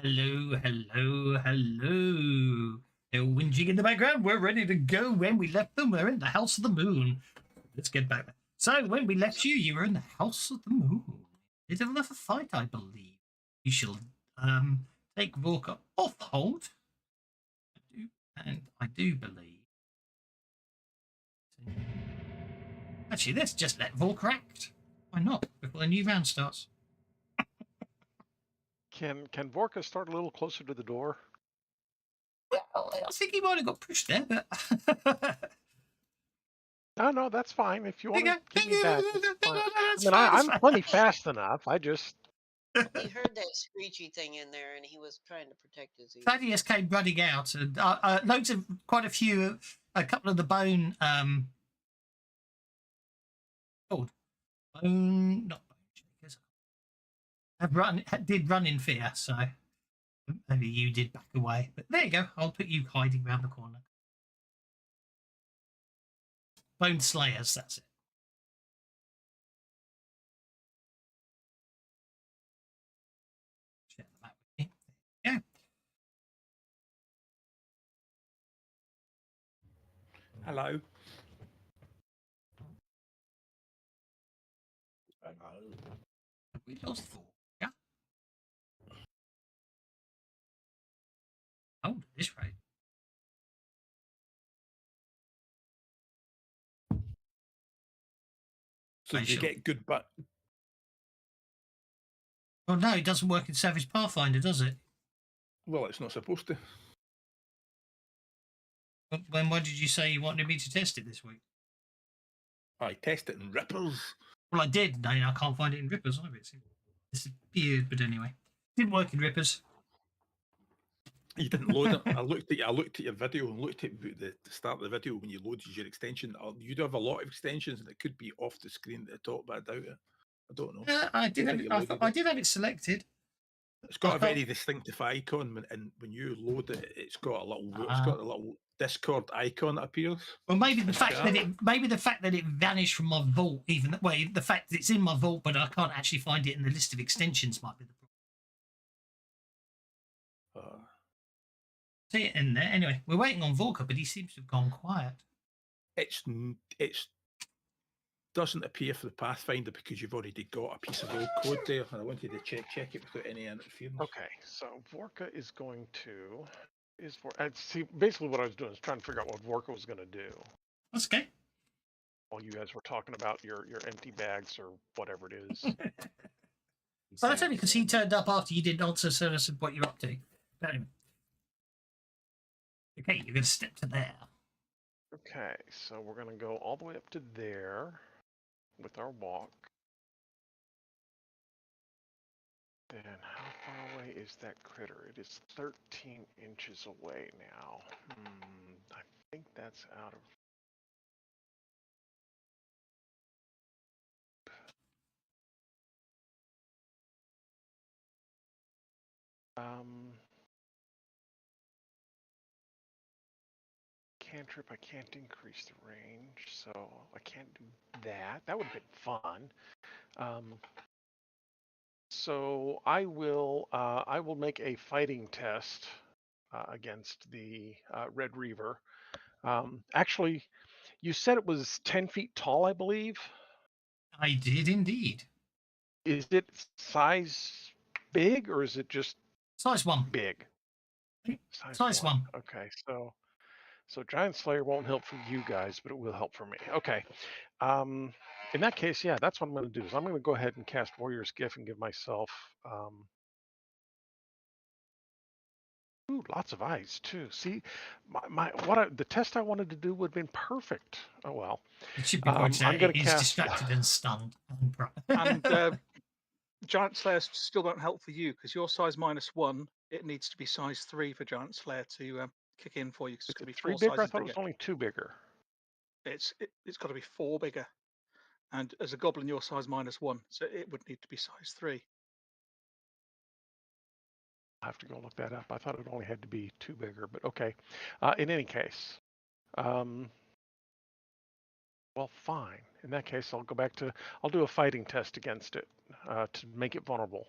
Hello, hello, hello. They're whinging in the background. We're ready to go. When we left them, we're in the House of the Moon. Let's get back there. So, when we left you, you were in the House of the Moon. Bit of a fight, I believe. You shall take Vorka off hold. And I do believe. Actually, let's just let Vorka act. Why not? Before the new round starts. Can Vorka start a little closer to the door? Well, I think he might have got pushed there, but. No, that's fine. If you want to give me that, it's fine. I That's mean, fine. That's I'm fine. plenty fast enough. I just He heard that screechy thing in there, and he was trying to protect his ears. Thaddeus came running out, and quite a few, a couple of the bone, not bone shakers, did run in fear. So maybe you did back away. But there you go. I'll put you hiding around the corner. Bone slayers. That's it. Share the map with me. Yeah. Hello. We lost four. Yeah. Oh, this right. So did you get good but Well, no, it doesn't work in Savage Pathfinder, does it? well, it's not supposed to. Why did you say you wanted me to test it this week? I test it in rippers. Well, I did. No, I can't find it in Rippers either. It's disappeared, but anyway, didn't work in Rippers. You didn't load it. I looked at your video and looked at the start of the video when you loaded your extension. You do have a lot of extensions, and it could be off the screen at the top, but I doubt it. I don't know. I did. I did have it selected. It's got a very distinctive icon, and when you load it, it's got a little Discord icon that appears. Well, maybe the fact that it vanished from my vault, the fact that it's in my vault, but I can't actually find it in the list of extensions might be the problem. See it in there. Anyway, we're waiting on Volker, but he seems to have gone quiet. It's doesn't appear for the Pathfinder because you've already got a piece of old code there, and I wanted to check it without any interference. Okay, so Vorka is going to see. Basically, what I was doing is trying to figure out what Vorka was going to do. That's okay. While you guys were talking about your empty bags or whatever it is. Well, that's only because he turned up after you didn't answer, so I said what you're up to. But anyway. Okay, you're going to step to there. Okay, so we're going to go all the way up to there with our walk. Then how far away is that critter? It is 13 inches away now. I think that's out of... Cantrip, I can't increase the range, so I can't do that. That would have been fun. So I will make a fighting test against the Red Reaver. Actually, you said it was 10 feet tall, I believe. I did indeed. Is it size big or is it just size 1? Big. Size 1. Okay, so Giant Slayer won't help for you guys, but it will help for me. Okay. In that case, yeah, that's what I'm going to do. Is I'm going to go ahead and cast Warrior's Gift and give myself lots of eyes too. See, the test I wanted to do would have been perfect. Oh well. It should be worked out. He's cast... distracted and stunned. And Giant Slayer still don't help for you because you're size -1. It needs to be size 3 for Giant Slayer to kick in for you. Because it's going to be 4 bigger. I sizes thought bigger. It was only 2 bigger. It's got to be 4 bigger. And as a goblin, you're size -1, so it would need to be size 3. I have to go look that up. I thought it only had to be 2 bigger, but okay. In any case, well, fine. In that case, I'll do a fighting test against it to make it vulnerable.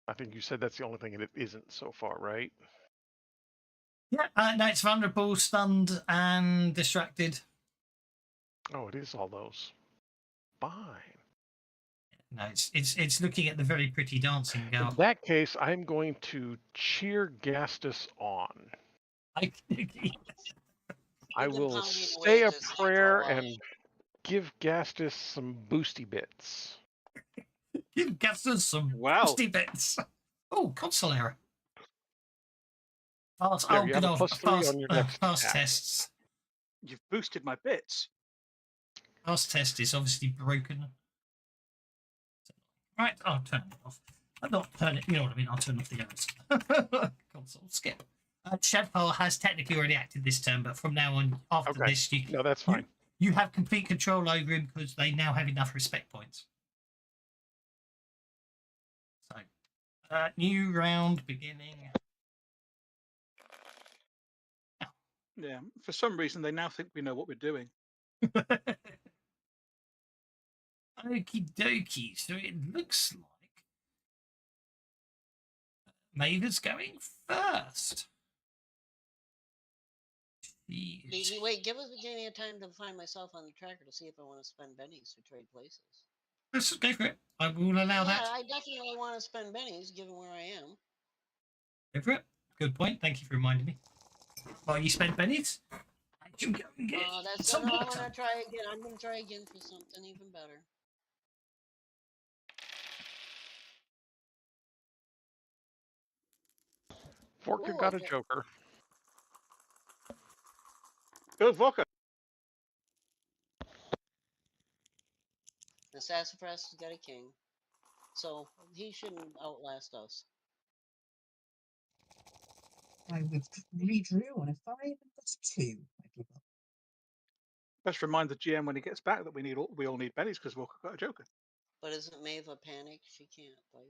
I think you said that's the only thing it isn't so far, right? Yeah, no, it's vulnerable, stunned, and distracted. Oh, it is all those. Fine. No, it's looking at the very pretty dancing girl. In that case, I'm going to cheer Gastus on. I, I Keep will pounding away say at a this thing for prayer while. and give Gastus some boosty bits. give Gaston some Wow. nasty bits. Oh, console error. Fast, There, oh, you good have a old +3 fast, on your next fast attack. tests. You've boosted my bits. Fast test is obviously broken. Right, I'll turn it off. I'll not turn it, you know what I mean? I'll turn off the errors. Console skip. Shadpal has technically already acted this turn, but from now on, after Okay. this, No, that's fine. you have complete control over him because they now have enough respect points. So, new round beginning. Yeah. For some reason, they now think we know what we're doing. Okie dokie. So it looks like Maver's going first. Jeez. Wait, give me a time to find myself on the tracker to see if I want to spend bennies to trade places. Let's go for it. I will allow that. I definitely want to spend bennies given where I am. Go for it. Good point. Thank you for reminding me. While you spend pennies, I can go and get That's some I'm water. gonna try again. I'm gonna try again for something even better. Forker Ooh, got a okay. joker. Go Vodka. The Sassafras has got a king, so he shouldn't outlast us. I redrew on a 5 and that's 2. I give up. Best remind the GM when he gets back that we all need bennies because Vodka got a joker. But isn't Maeve a panic? She can't fight.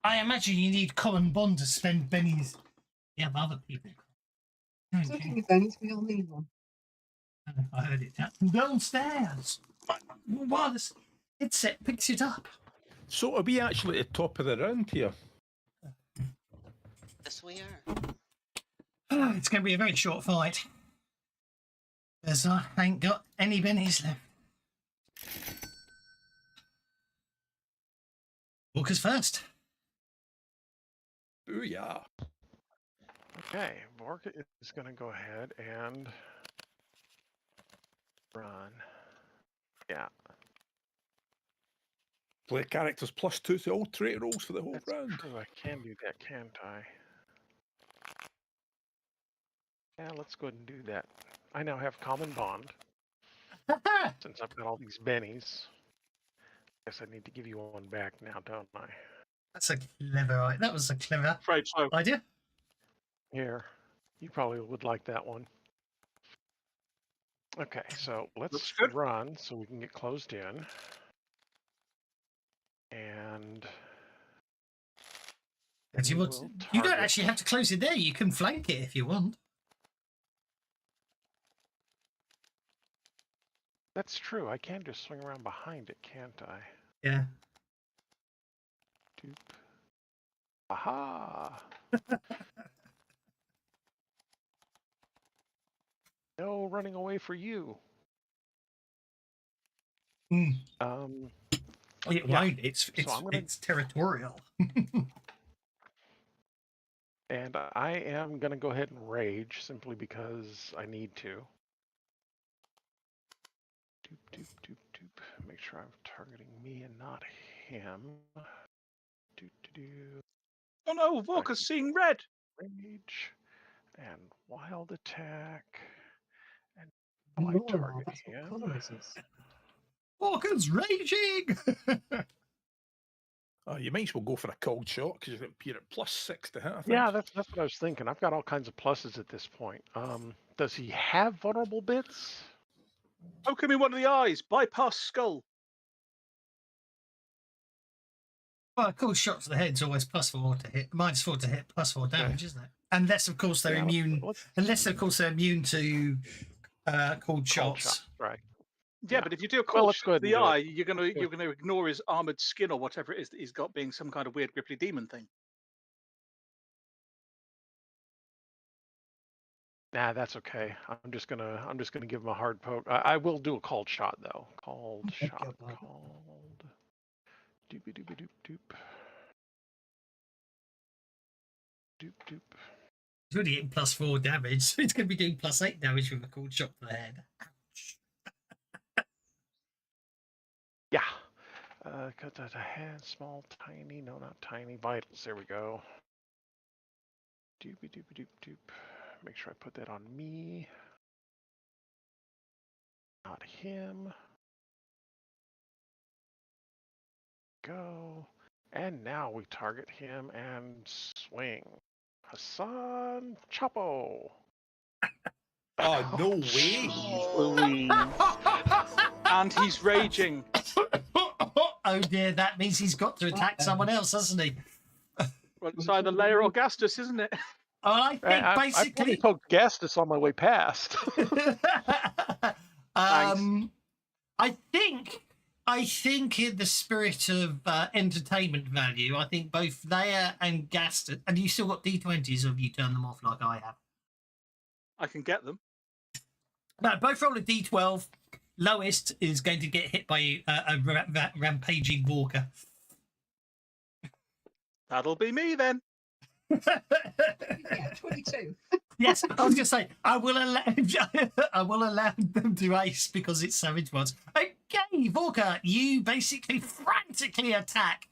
I imagine you need common bond to spend bennies. You have other people. Talking of bennies, we all need one. I heard it downstairs. While this headset picks it up. So are we actually at the top of the round here? Yes, we are. It's going to be a very short fight. Because I ain't got any bennies left. Walker's first. Booyah. Okay, Vorka is going to go ahead and run. Yeah, Play characters +2 to all trait rolls for the whole that's round. true. I can do that, can't I? Yeah, let's go ahead and do that. I now have common bond since I've got all these bennies. Guess I need to give you one back now, don't I? That's a clever. That was a clever Afraid so. idea. Here, you probably would like that one. Okay, so let's Looks good. run so we can get closed in. And Because then you, we want, will you don't target- actually have to close it there. You can flank it if you want. That's true. I can just swing around behind it, can't I? Yeah. Doop. Aha! No running away for you. Mm. Yeah, It won't. It's I'm gonna- it's territorial. And I am going to go ahead and rage simply because I need to. Doop, doop, doop, doop. Make sure I'm targeting me and not him. Doop, doop, doop. Oh no, Vodka's seeing red. Rage and wild attack. And We I all are. target That's what him. colours is. Walker's raging. Oh, you might as well go for a cold shot because you're at +6 to hit, I think. Yeah, that's what I was thinking. I've got all kinds of pluses at this point. Does he have vulnerable bits? Poke him in one of the eyes. Bypass skull. Well, of course, shots to the head's always +4 to hit, -4 to hit, +4 damage, isn't it? Unless, of course, they're Yeah, immune. let's Unless, of course, they're immune to cold cold shots. shot, right? Yeah, Yeah. but if you do a Well, cold let's shot go to ahead and the do it. eye, you're gonna Let's do you're it. gonna ignore his armored skin or whatever it is that he's got, being some kind of weird gripply demon thing. Nah, that's okay. I'm just gonna give him a hard poke. I will do a cold shot though. Cold beg shot. your pardon. Cold. Doopy doopy doop doop. Doop doop. It's already hitting +4 damage, so it's going to be doing +8 damage with a cold shot to the head. Ouch. Yeah. Cut that a head, small, tiny. No, not tiny. Vitals. There we go. Doopy doopy doop doop. Make sure I put that on me. Not him. Go. And now we target him and swing. Hassan Chapo. Oh, no way. Oh, Louise. And he's raging. Oh dear, that means he's got to attack someone else, hasn't he? Well, it's either Leia or Gastus, isn't it? Oh, I think I basically. poked Gastus on my way past. I think in the spirit of entertainment value, I think both Leia and Gaston, and you still got D20s, or have you turned them off like I have? I can get them. No, both roll a D12. Lowest is going to get hit by a rampaging Walker. That'll be me then. Yeah, 22. Yes, I was going to say I will allow them to ace because it's savage ones. Okay, Vorka, you basically frantically attack.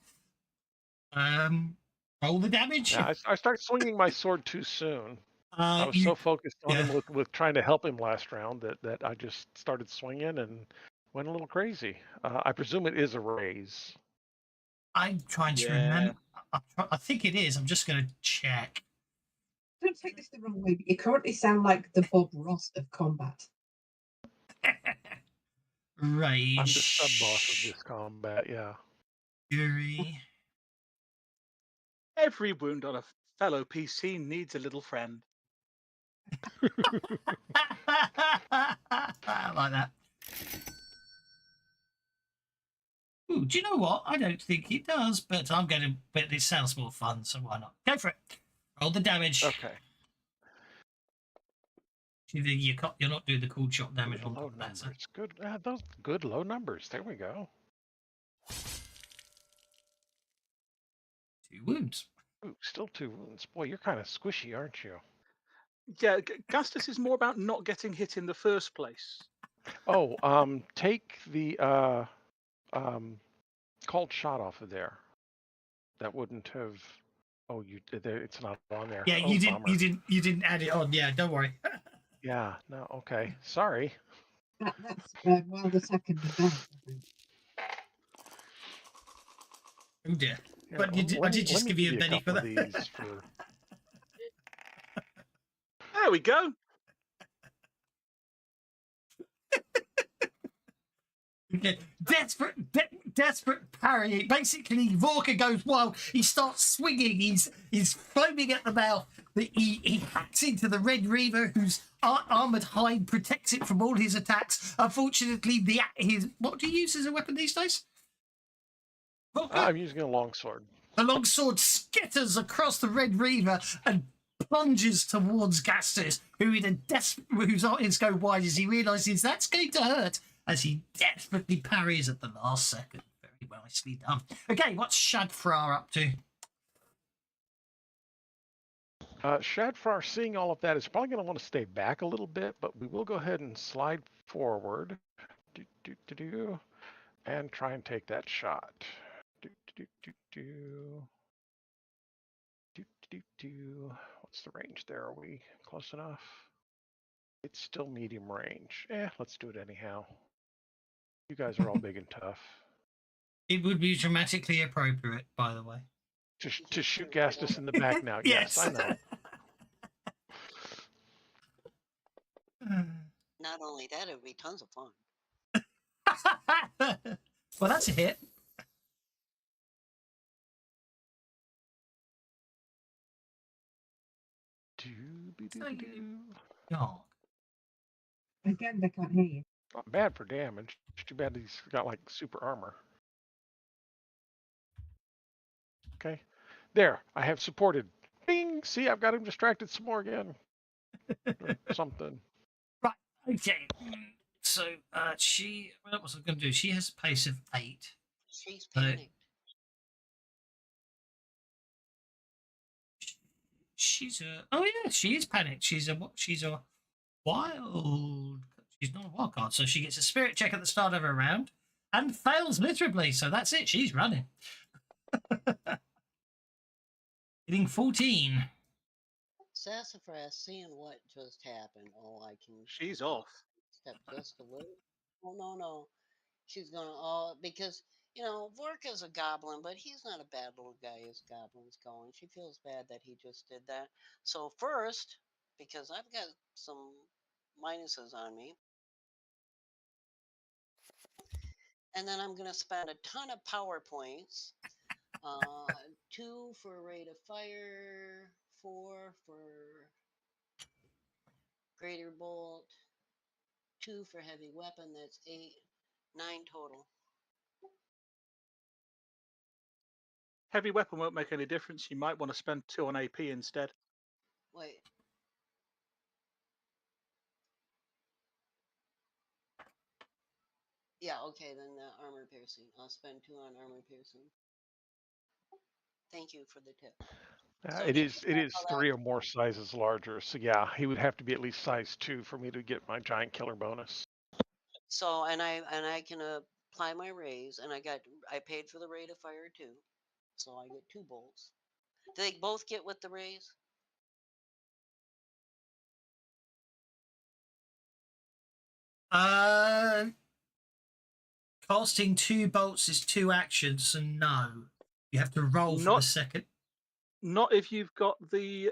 Roll the damage. Yeah, I start swinging my sword too soon. I was so focused on him with trying to help him last round that I just started swinging and went a little crazy. I presume it is a raise. I'm trying to remember. I think it is. I'm just going to check. Don't take this the wrong way, but you currently sound like the Bob Ross of combat. Rage. I'm the sub-boss of this combat, yeah. Fury. Every wound on a fellow PC needs a little friend. I like that. Ooh, do you know what? I don't think it does, but I'm going to. But it sounds more fun, so why not? Go for it. Roll the damage. Okay. You're not doing the cool shot damage Good on low top of that. So. numbers. Good. Those good low numbers. There we go. 2 wounds. Ooh, still 2 wounds. Boy, you're kind of squishy, aren't you? Yeah, Gastus is more about not getting hit in the first place. Oh, take the cold shot off of there. That wouldn't have. Oh, it's not on there. Yeah, Oh, you bummer. you didn't add it on. Yeah, don't worry. Yeah. No. Okay. Sorry. That's while the second event, I think. Oh dear. Here, But I let did me just give you a penny for couple of that. these for. There we go. Okay. Desperate parry. Basically, Vorka goes wild. He starts swinging. He's foaming at the mouth. He hacks into the Red Reaver, whose armored hide protects it from all his attacks. Unfortunately, what do you use as a weapon these days? Vorka? I'm using a longsword. The longsword skitters across the Red Reaver and plunges towards Gastus, whose eyes go wide as he realises that's going to hurt, as he desperately parries at the last second. Very nicely done. Okay, what's Shadfrar up to? Shadfrar, seeing all of that, is probably going to want to stay back a little bit, but we will go ahead and slide forward. And try and take that shot. What's the range there? Are we close enough? It's still medium range. Let's do it anyhow. You guys are all big and tough. It would be dramatically appropriate, by the way. To shoot Gastus in the back now. Yes. I know. not only that, it would be tons of fun. Well, that's a hit. Dog. Again, they can't hear you. Not bad for damage. It's too bad he's got like super armor. Okay. There, I have supported. Bing! See, I've got him distracted some more again. Or something. Right. Okay. So she. What was I going to do? She has a pace of 8. She's So panicked. she's a. Oh yeah, she is panicked. She's a. She's a wild. She's not a wild card, so she gets a spirit check at the start of her round and fails miserably. So that's it. She's running. Getting 14. Sassafras, seeing what just happened. Oh, I can. She's off. Step just a little. Oh no. She's gonna. Oh, because Vorka's a goblin, but he's not a bad little guy as goblins going. She feels bad that he just did that. So first, because I've got some minuses on me, and then I'm gonna spend a ton of power points. 2 for rate of fire, 4 for greater bolt, 2 for heavy weapon. That's 8, 9 total. Heavy weapon won't make any difference. You might want to spend 2 on AP instead. Wait. Yeah, okay, then armor piercing. I'll spend 2 on armor piercing. Thank you for the tip. So It is 3 or more sizes larger. So yeah, he would have to be at least size 2 for me to get my giant killer bonus. So and I can apply my raise, and I paid for the rate of fire too, so I get 2 bolts. Do they both get with the raise? Casting 2 bolts is 2 actions, and no, you have to roll for the second. Not if you've got the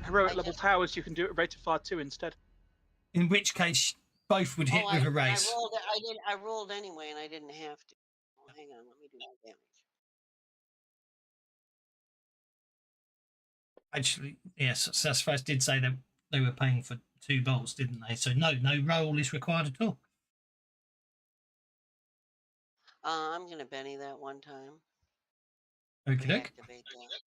heroic level powers. You can do it at rate of fire 2 instead. In which case, both would hit with a raise. I rolled anyway, and I didn't have to. Oh, hang on, let me do my damage. Actually, yes, Sassafras did say that they were paying for 2 bolts, didn't they? So no roll is required at all. I'm gonna Benny that one time. Okay. Reactivate that.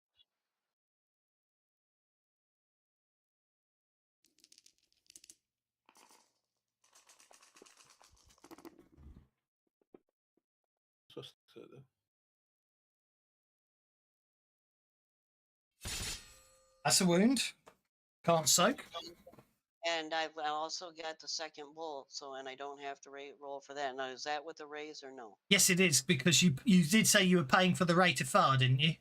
That's a wound. Can't soak. And I also got the second bolt, and I don't have to roll for that. Now, is that with the raise or no? Yes, it is, because you did say you were paying for the rate of fire, didn't you?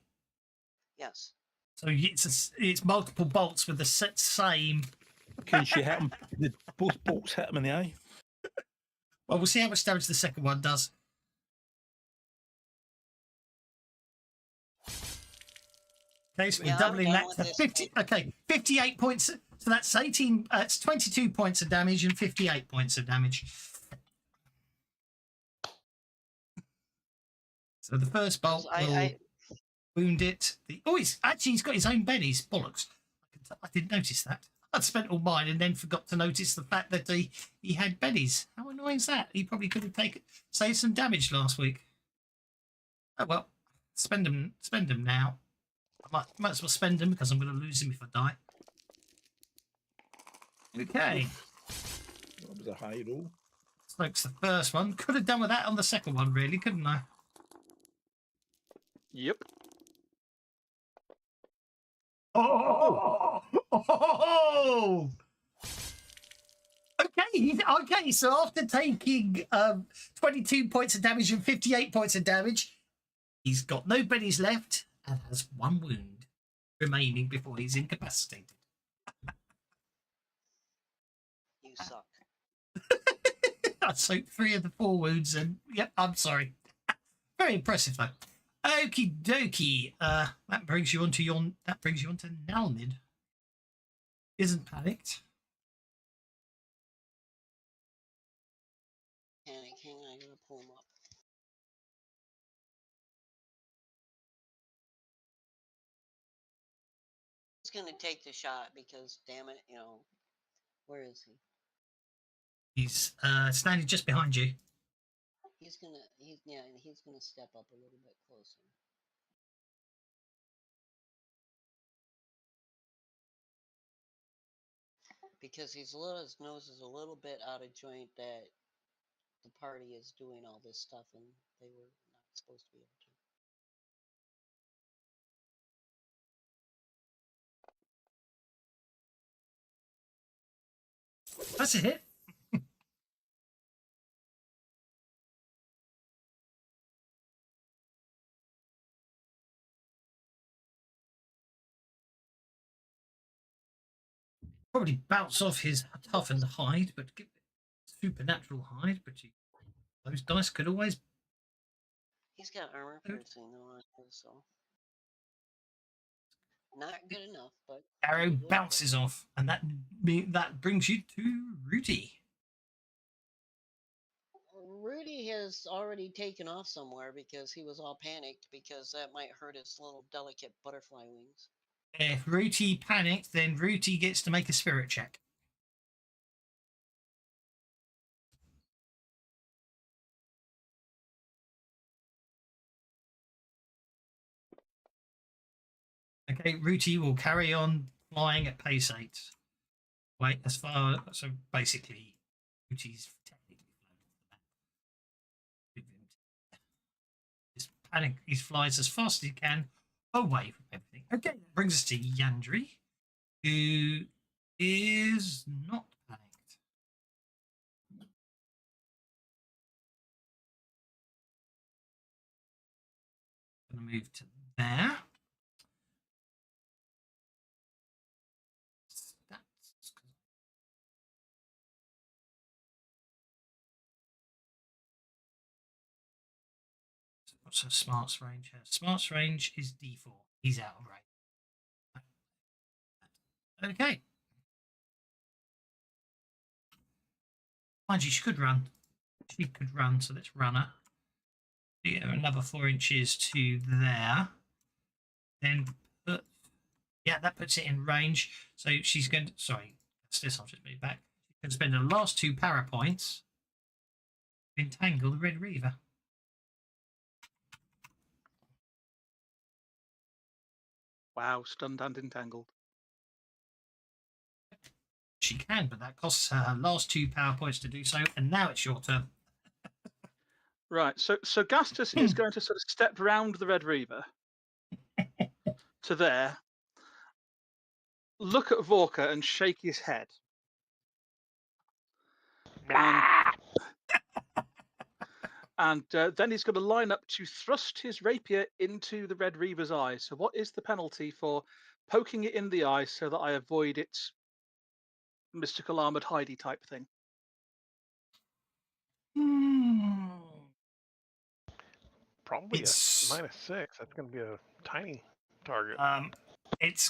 Yes. So it's multiple bolts with the same. Can she hit him? Did both bolts hit him in the eye? Well, we'll see how much damage the second one does. Okay, so we're doubling that to 50. Okay, 58 points. So that's 18. It's 22 points of damage and 58 points of damage. So the first bolt will wound it. He's got his own bennies. Bollocks! I didn't notice that. I'd spent all mine and then forgot to notice the fact that he had bennies. How annoying is that? He probably could have saved some damage last week. Oh well, spend them now. I might as well spend them because I'm going to lose him if I die. Okay. That was a high roll. Smokes the first one. Could have done with that on the second one, really, couldn't I? Yep. Oh! Okay. So after taking 22 points of damage and 58 points of damage, he's got no bennies left and has 1 wound remaining before he's incapacitated. You suck. I soaked 3 of the 4 wounds, and yep, I'm sorry. Very impressive though. Okie dokie. That brings you on to Nalnid. Isn't panicked. Panic. Hang on, I'm gonna pull him up. He's gonna take the shot because, damn it, where is he? He's standing just behind you. He's gonna step up a little bit closer. Because his nose is a little bit out of joint that the party is doing all this stuff and they were not supposed to be able to. That's a hit. Probably bounce off his toughened hide, but supernatural hide. But those dice could always. He's got armor piercing though on him, so not good enough. But Arrow bounces off, and that brings you to Rudy. Rudy has already taken off somewhere because he was all panicked because that might hurt his little delicate butterfly wings. If Rudy panicked, then Rudy gets to make a spirit check. Okay, Rudy will carry on flying at pace 8. Wait, so basically, Rudy's technically flown off the map. His panic, he flies as fast as he can away from everything. Okay, that brings us to Yandri, who is not panicked. Going to move to there. What's her smarts range? Her smarts range is D4. He's out of range. Okay. Mind you, she could run. She could run, so let's run her. Yeah, another 4 inches to there. Then that puts it in range. So she's going to, sorry, that's this, I'll just move back. She's going to spend her last 2 power points to entangle the Red Reaver. Wow, stunned and entangled. She can, but that costs her last 2 power points to do so, and now it's your turn. Right, so Gastus is going to sort of step round the Red Reaver to there, look at Vorka and shake his head. And then he's going to line up to thrust his rapier into the Red Reaver's eye. So what is the penalty for poking it in the eye so that I avoid its mystical armored hidey type thing? Probably it's a -6. That's going to be a tiny target. It's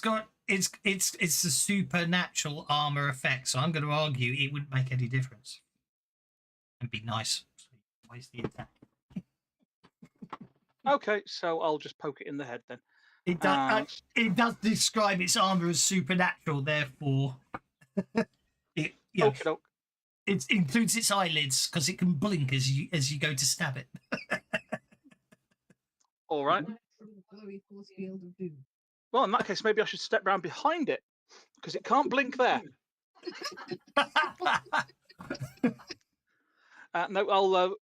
a supernatural armor effect, so I'm going to argue it wouldn't make any difference. And be nice. So waste the attack. Okay, so I'll just poke it in the head then. It does describe its armor as supernatural, therefore it includes its eyelids because it can blink as you go to stab it. All right. Well, in that case, maybe I should step round behind it because it can't blink there. No,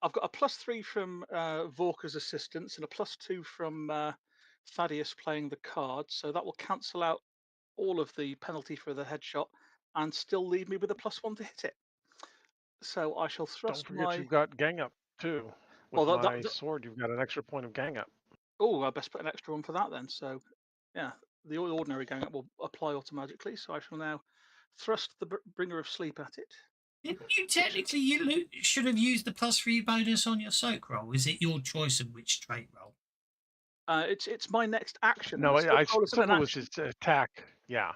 I've got a +3 from Vorka's assistance and a +2 from Thaddeus playing the card, so that will cancel out all of the penalty for the headshot and still leave me with a +1 to hit it. So I shall thrust. Don't forget you've got gang up too. With my sword, you've got an extra point of gang up. Oh, I best put an extra one for that then. So, yeah, the ordinary gang up will apply automatically. So I shall now thrust the bringer of sleep at it. Didn't you technically you should have used the +3 bonus on your soak roll? Is it your choice of which trait roll? It's my next action. No, I still it was his attack. Yeah.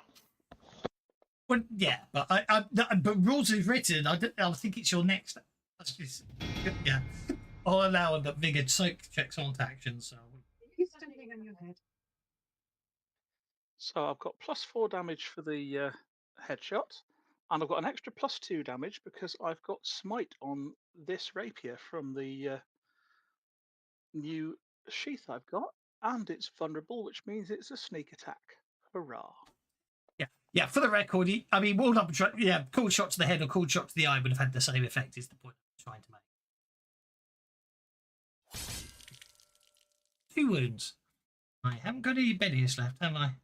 Well, yeah, but but rules is written. I think it's your next. That's just, yeah. I'll allow that vigor soak checks on action. So He's standing on your head. So I've got +4 damage for the headshot, and I've got an extra +2 damage because I've got smite on this rapier from the new sheath I've got, and it's vulnerable, which means it's a sneak attack. Hurrah! Yeah. For the record, I mean, walled up. Yeah, cool shot to the head or cool shot to the eye would have had the same effect. Is the point I'm trying to make? 2 wounds. I haven't got any bennies left, have I?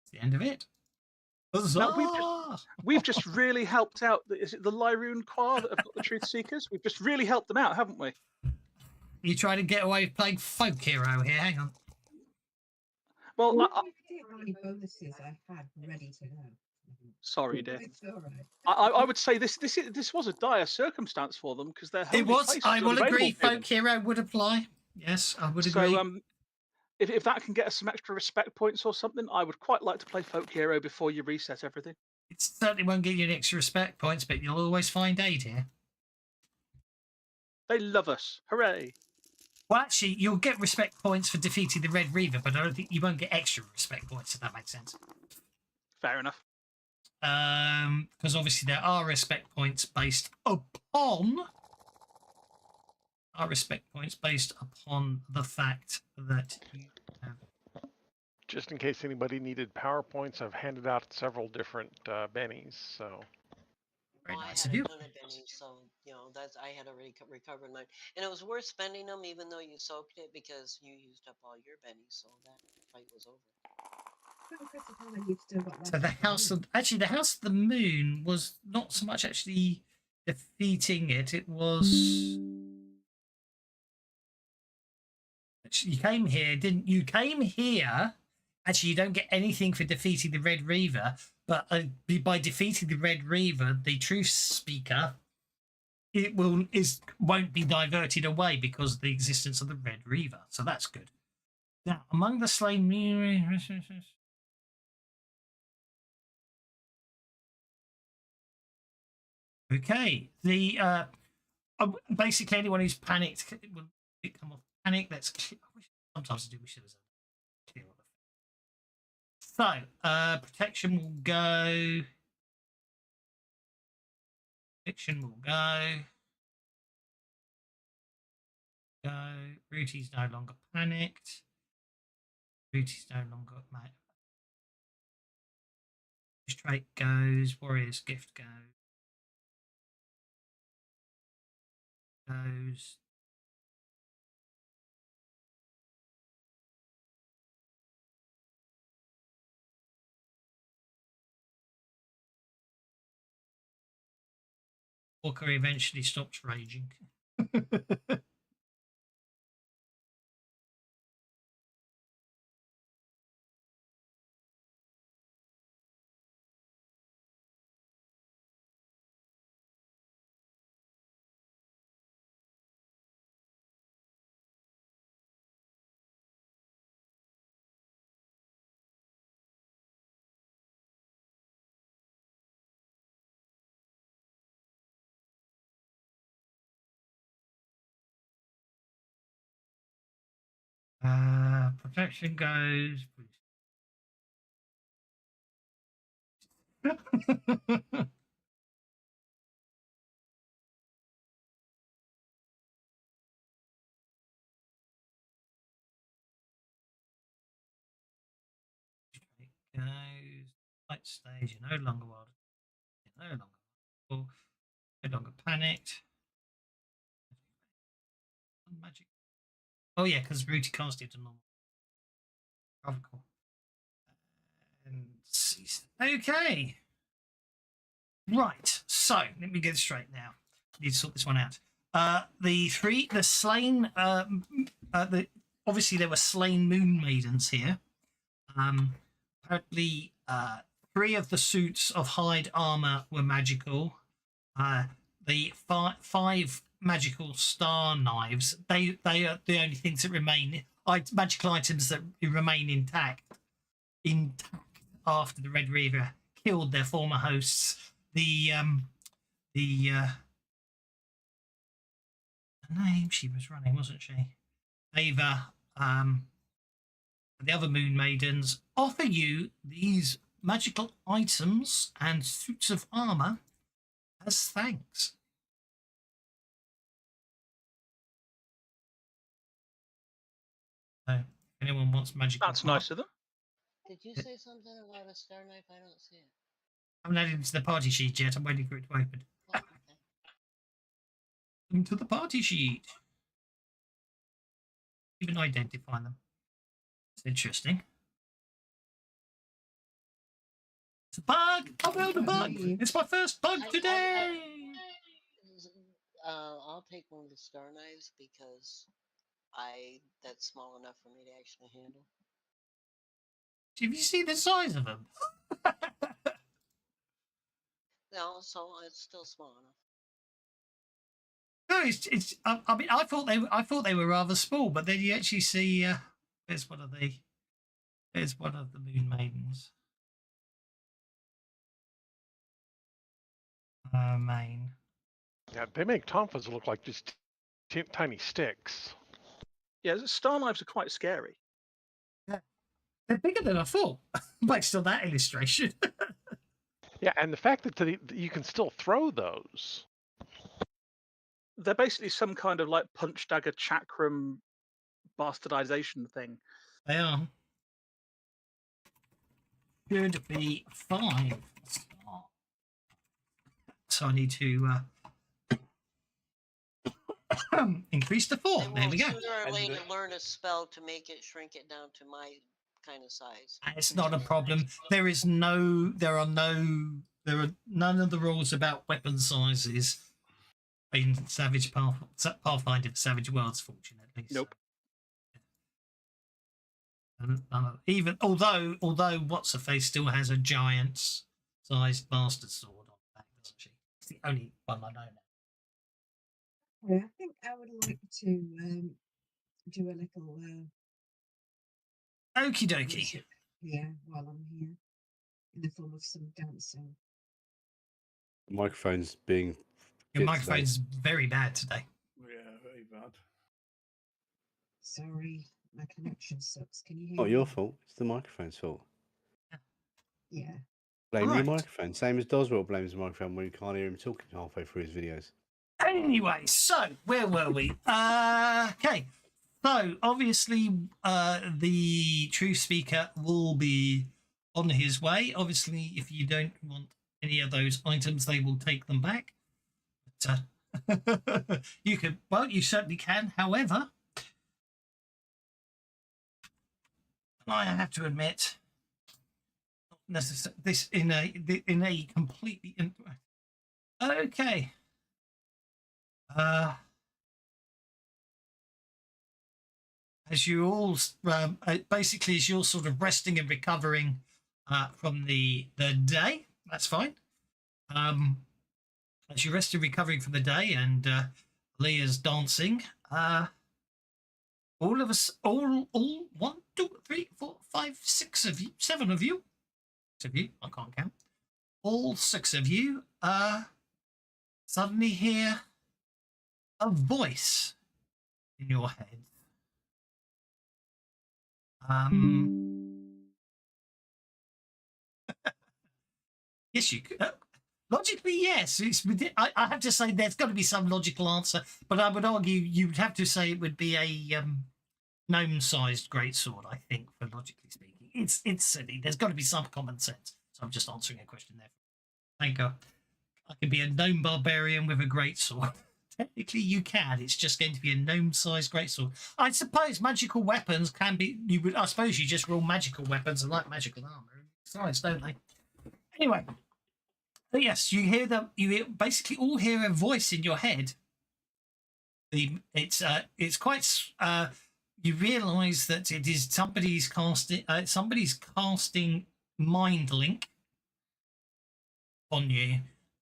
It's the end of it. Now, we've just really helped out. Is it the Lyroon Quar that have got the Truth Seekers? We've just really helped them out, haven't we? You trying to get away with playing folk hero here? Hang on. Well, How many bonuses I had ready to go. sorry, dear. It's all right. I would say this was a dire circumstance for them because their It holy was. place I will unavailable agree. to them. Folk hero would apply. Yes, I would So, agree. if that can get us some extra respect points or something, I would quite like to play Folk Hero before you reset everything. It certainly won't get you any extra respect points, but you'll always find aid here. They love us. Hooray! Well, actually, you'll get respect points for defeating the Red Reaver, but I don't think you won't get extra respect points, if that makes sense. Fair enough. Because obviously there are respect points based upon the fact that you have. Just in case anybody needed PowerPoints, I've handed out several different bennies. So Very Well, nice I of had you. a ton of bennies, so I had already recovered mine, and it was worth spending them, even though you soaked it, because you used up all your bennies, so that fight was over. So the House of the House of the Moon was not so much actually defeating it. It was you came here, didn't you? Came here. Actually, you don't get anything for defeating the Red Reaver, but by defeating the Red Reaver, the Truth Speaker, won't be diverted away because of the existence of the Red Reaver. So that's good. Now, among the slain. Okay, the basically anyone who's panicked will come off panic. Sometimes I do wish there was a clear effect. So protection will go. Protection will go. Go. Rooty's no longer panicked. Rooty's no longer mad. Trait goes. Warrior's gift goes. Goes. Walker eventually stops raging. Protection goes. Goes. Light stage. You're no longer wild. You're no longer wild. No longer panicked. Magic. Oh yeah, because Rooty cast it to normal. Oh, cool. And cease. Okay. Right. So let me get it straight now. I need to sort this one out. The slain. Obviously there were slain moon maidens here. Apparently, 3 of the suits of hide armor were magical. The 5 magical star knives. They are the only things that remain. Magical items that remain intact after the Red Reaver killed their former hosts. her name? She was running, wasn't she? Ava, the other moon maidens offer you these magical items and suits of armor as thanks. So, if anyone wants magical That's armor, nice of them. Did you say something about a star knife? I don't see it. I haven't added it to the party sheet yet. I'm waiting for it to open. Oh, okay. Into the party sheet. Even identify them. It's interesting. It's a bug! I found a bug! It's my first bug today! I'll take one of the star knives because that's small enough for me to actually handle. Have you seen the size of them? No, so it's still small enough. No, it's. I mean, I thought they were rather small, but then you actually see. There's one of the moon maidens. Main. Yeah, they make tonfas look like just tiny sticks. Yeah, star knives are quite scary. They're bigger than I thought, based on that illustration. Yeah, and the fact that you can still throw those. They're basically some kind of like punch dagger chakram bastardization thing. They are. Should be 5 star. So I need to increase to 4. There we go. Sooner or And later learn a spell to make it shrink it down to my kind of size. It's not a problem. There are none of the rules about weapon sizes in Pathfinder Savage Worlds, fortunately. Nope. Even although what's her face still has a giant sized bastard sword on the back, doesn't she? It's the only one I know now. Yeah, I think I would like to do a little. Okie dokie. Yeah, while I'm here, in the form of some dancing. The microphone's being. Your microphone's very bad today. Yeah, very bad. Sorry, my connection sucks. Can you hear Not me? your fault. It's the microphone's fault. Yeah. Blame Right. your microphone. Same as Doswell blames the microphone when you can't hear him talking halfway through his videos. Anyway, so where were we? Okay. So obviously, the truth speaker will be on his way. Obviously, if you don't want any of those items, they will take them back. But, you can. Well, you certainly can. However, I have to admit, this in a completely okay. As you all basically, as you're sort of resting and recovering from the day, that's fine. As you rest and recovering from the day, and Leah's dancing, all of us, all 1, 2, 3, 4, 5, 6 of you, 7 of you, 6 of you, I can't count. All 6 of you suddenly hear a voice in your head. Yes, you could. Logically, yes. I have to say there's got to be some logical answer, but I would argue you'd have to say it would be a gnome-sized greatsword. I think, for logically speaking, it's silly. There's got to be some common sense. So I'm just answering a question there. Thank God. I can be a gnome barbarian with a greatsword. Technically, you can. It's just going to be a gnome-sized greatsword. I suppose magical weapons can be. I suppose you just roll magical weapons and like magical armor. Size, don't they? Anyway, but yes, you hear them. You basically all hear a voice in your head. It's quite. You realise that it is somebody's casting. Somebody's casting mind link on you,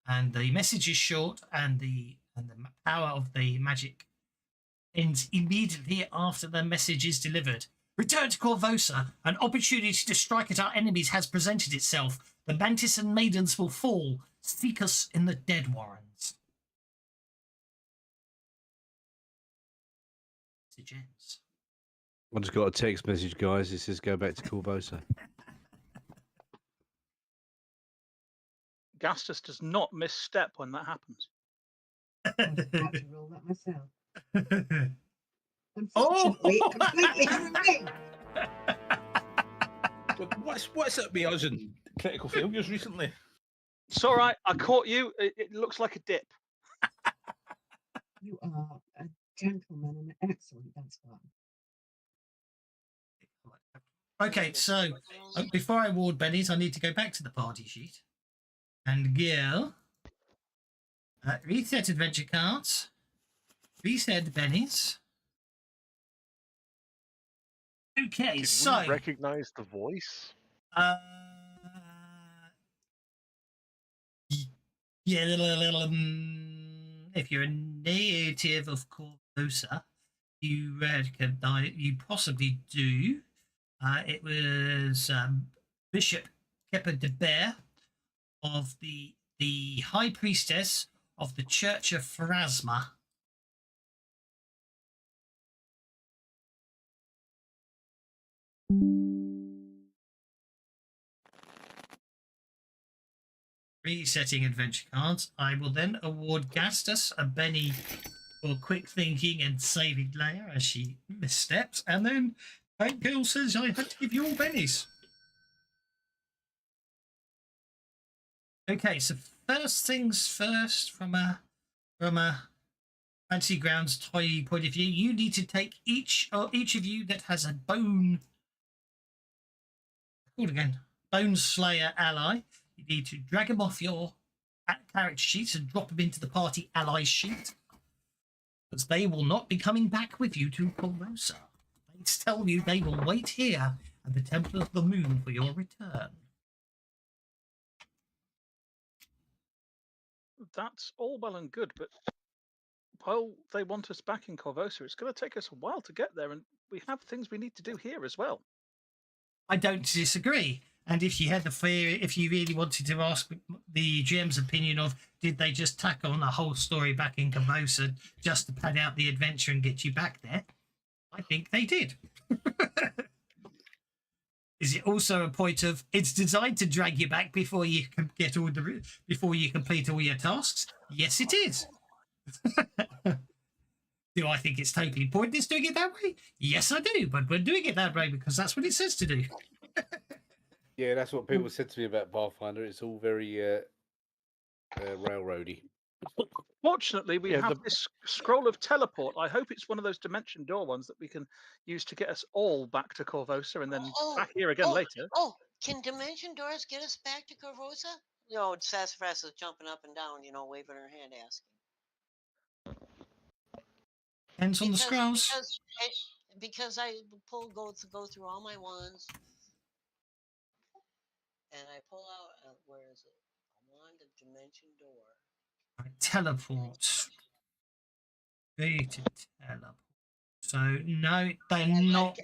and the message is short, and the power of the magic ends immediately after the message is delivered. Return to Korvosa. An opportunity to strike at our enemies has presented itself. The mantis and maidens will fall. Seek us in the dead warrens. to gems. I just got a text message, guys. It says go back to Korvosa. Gastus does not misstep when that happens. I had to roll that myself. Oh! Unfortunately, completely removed. But what's it with us in critical failures recently? It's all right. I caught you. It looks like a dip. You are a gentleman and an excellent dance partner. Okay, so before I award bennies, I need to go back to the party sheet and go reset adventure cards, reset bennies. Okay, Did so we recognize the voice? Yeah, if you're a native of Korvosa, you recognize, you possibly do. It was Bishop Kepa de Bear of the High Priestess of the Church of Pharasma. Resetting adventure cards. I will then award Gastus a Benny for quick thinking and saving Leia as she missteps, and then Tank Girl says I had to give you all bennies. Okay, so first things first, from a fancy grounds toy point of view, you need to take each of you that has a bone slayer ally. You need to drag them off your character sheets and drop them into the party allies sheet, because they will not be coming back with you to Korvosa. They tell you they will wait here at the Temple of the Moon for your return. That's all well and good, but while they want us back in Korvosa, it's going to take us a while to get there, and we have things we need to do here as well. I don't disagree. And if you had the fear, if you really wanted to ask the GM's opinion of did they just tack on a whole story back in Korvosa just to pad out the adventure and get you back there, I think they did. Is it also a point of it's designed to drag you back before you can before you complete all your tasks? Yes, it is. Do I think it's totally pointless doing it that way? Yes, I do. But we're doing it that way because that's what it says to do. Yeah, that's what people said to me about Pathfinder. It's all very railroady. Fortunately, we have this scroll of teleport. I hope it's one of those dimension door ones that we can use to get us all back to Korvosa and then back here again later. Oh, can dimension doors get us back to Korvosa? Sassafras is jumping up and down, waving her hand, asking. Depends on the scrolls. Because I go through all my ones, and I pull out where is it? A wand of dimension door. Teleport. Created teleport. So no, they're not.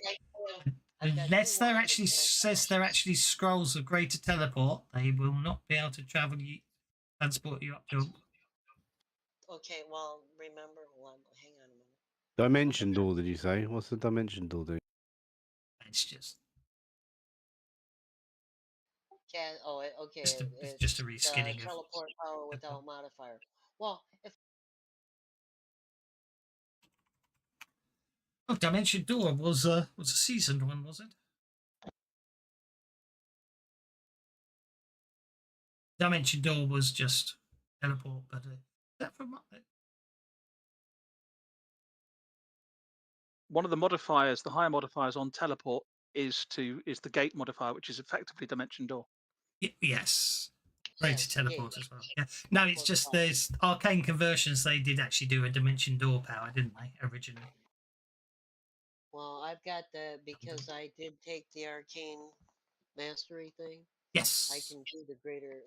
Unless there actually says they're actually scrolls of greater teleport, they will not be able to transport you up to. Okay, well, remember, hang on a minute. Dimension door, did you say? What's the dimension door do? It's just. Okay. It's just a reskinning of teleport power without modifier. Well, if Dimension Door was a seasoned one, was it? Dimension Door was just teleport, but that from one of the modifiers, the higher modifiers on teleport, is the gate modifier, which is effectively dimension door. Yes. Greater teleport as well. Yeah. No, it's just there's arcane conversions. They did actually do a dimension door power, didn't they, originally? Well, I've got because I did take the arcane mastery thing. Yes. I can do the greater.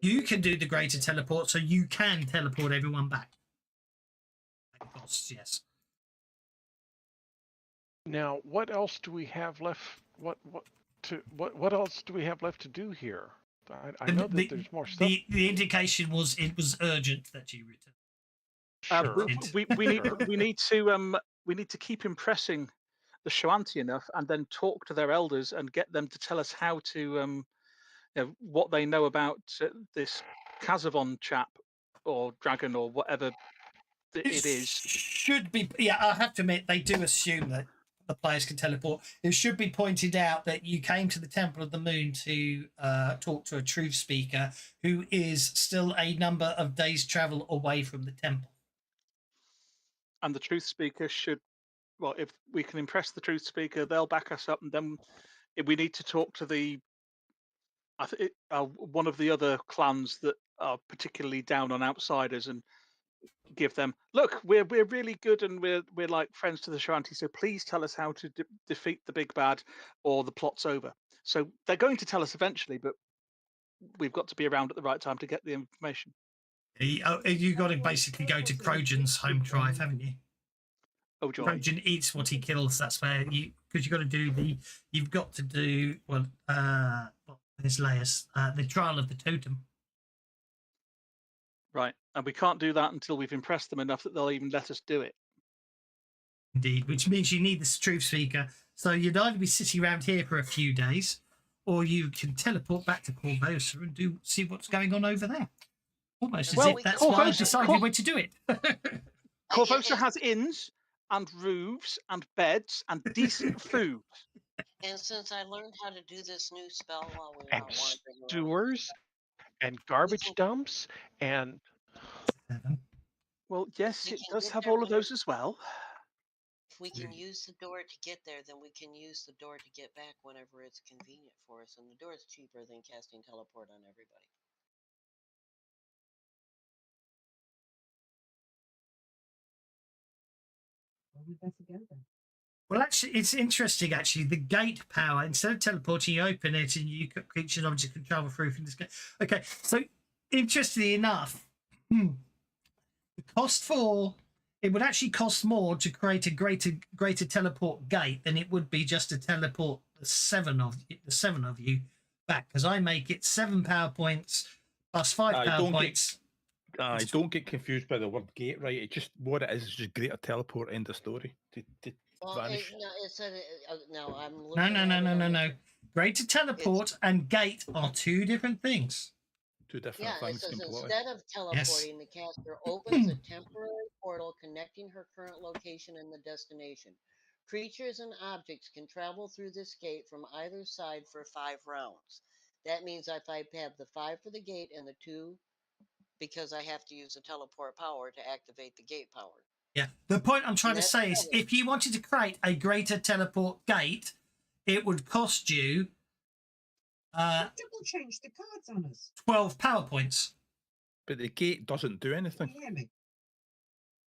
You can do the greater teleport, so you can teleport everyone back. Yes. Now, what else do we have left? What else do we have left to do here? I know that there's more stuff. The indication was it was urgent that you return. Sure. We need to we need to keep impressing the Shoanti enough, and then talk to their elders and get them to tell us how to, what they know about this Kazavon chap or dragon or whatever it is. Should be, yeah. I have to admit, they do assume that the players can teleport. It should be pointed out that you came to the Temple of the Moon to talk to a truth speaker who is still a number of days' travel away from the temple. And the truth speaker should, well, if we can impress the truth speaker, they'll back us up, and then we need to talk to the one of the other clans that are particularly down on outsiders and give them, look, we're really good and we're like friends to the Shoanti, so please tell us how to defeat the big bad or the plot's over. So they're going to tell us eventually, but we've got to be around at the right time to get the information. You got to basically go to Crojan's home drive, haven't you? Oh, joy. Crojan eats what he kills. That's where because you've got to do you've got to do there's layers. The trial of the totem. Right, and we can't do that until we've impressed them enough that they'll even let us do it. Indeed, which means you need this truth speaker. So you'd either be sitting around here for a few days, or you can teleport back to Korvosa and see what's going on over there. Almost as if that's why I decided when to do it. Korvosa has inns and roofs and beds and decent food. And since I learned how to do this new spell while we were And out wandering around, sewers and garbage dumps and. Well, yes, we it can does get have there all of those as well. if we can use the door to get there, then we can use the door to get back whenever it's convenient for us. And the door is cheaper than casting teleport on everybody. Well, we better go then. Well, actually, it's interesting. Actually, the gate power, instead of teleporting, you open it and creatures and objects can travel through from this gate. Okay, so interestingly enough, the cost it would actually cost more to create a greater teleport gate than it would be just to teleport the seven of you back, because I make it 7 power points plus 5 power points. Don't get confused by the word gate, right? It's just what it is just greater teleport, end of story. To vanish. No. Greater teleport and gate are 2 different things. 2 different things. It says completely. instead of teleporting, the caster opens a temporary portal connecting her current location and the destination. Creatures and objects can travel through this gate from either side for 5 rounds. That means if I have the 5 for the gate and the 2 because I have to use the teleport power to activate the gate power. Yeah. The point I'm trying to say is if you wanted to create a greater teleport gate, it would cost you double change the cards on us. 12 power points. But the gate doesn't do anything. Can you hear me?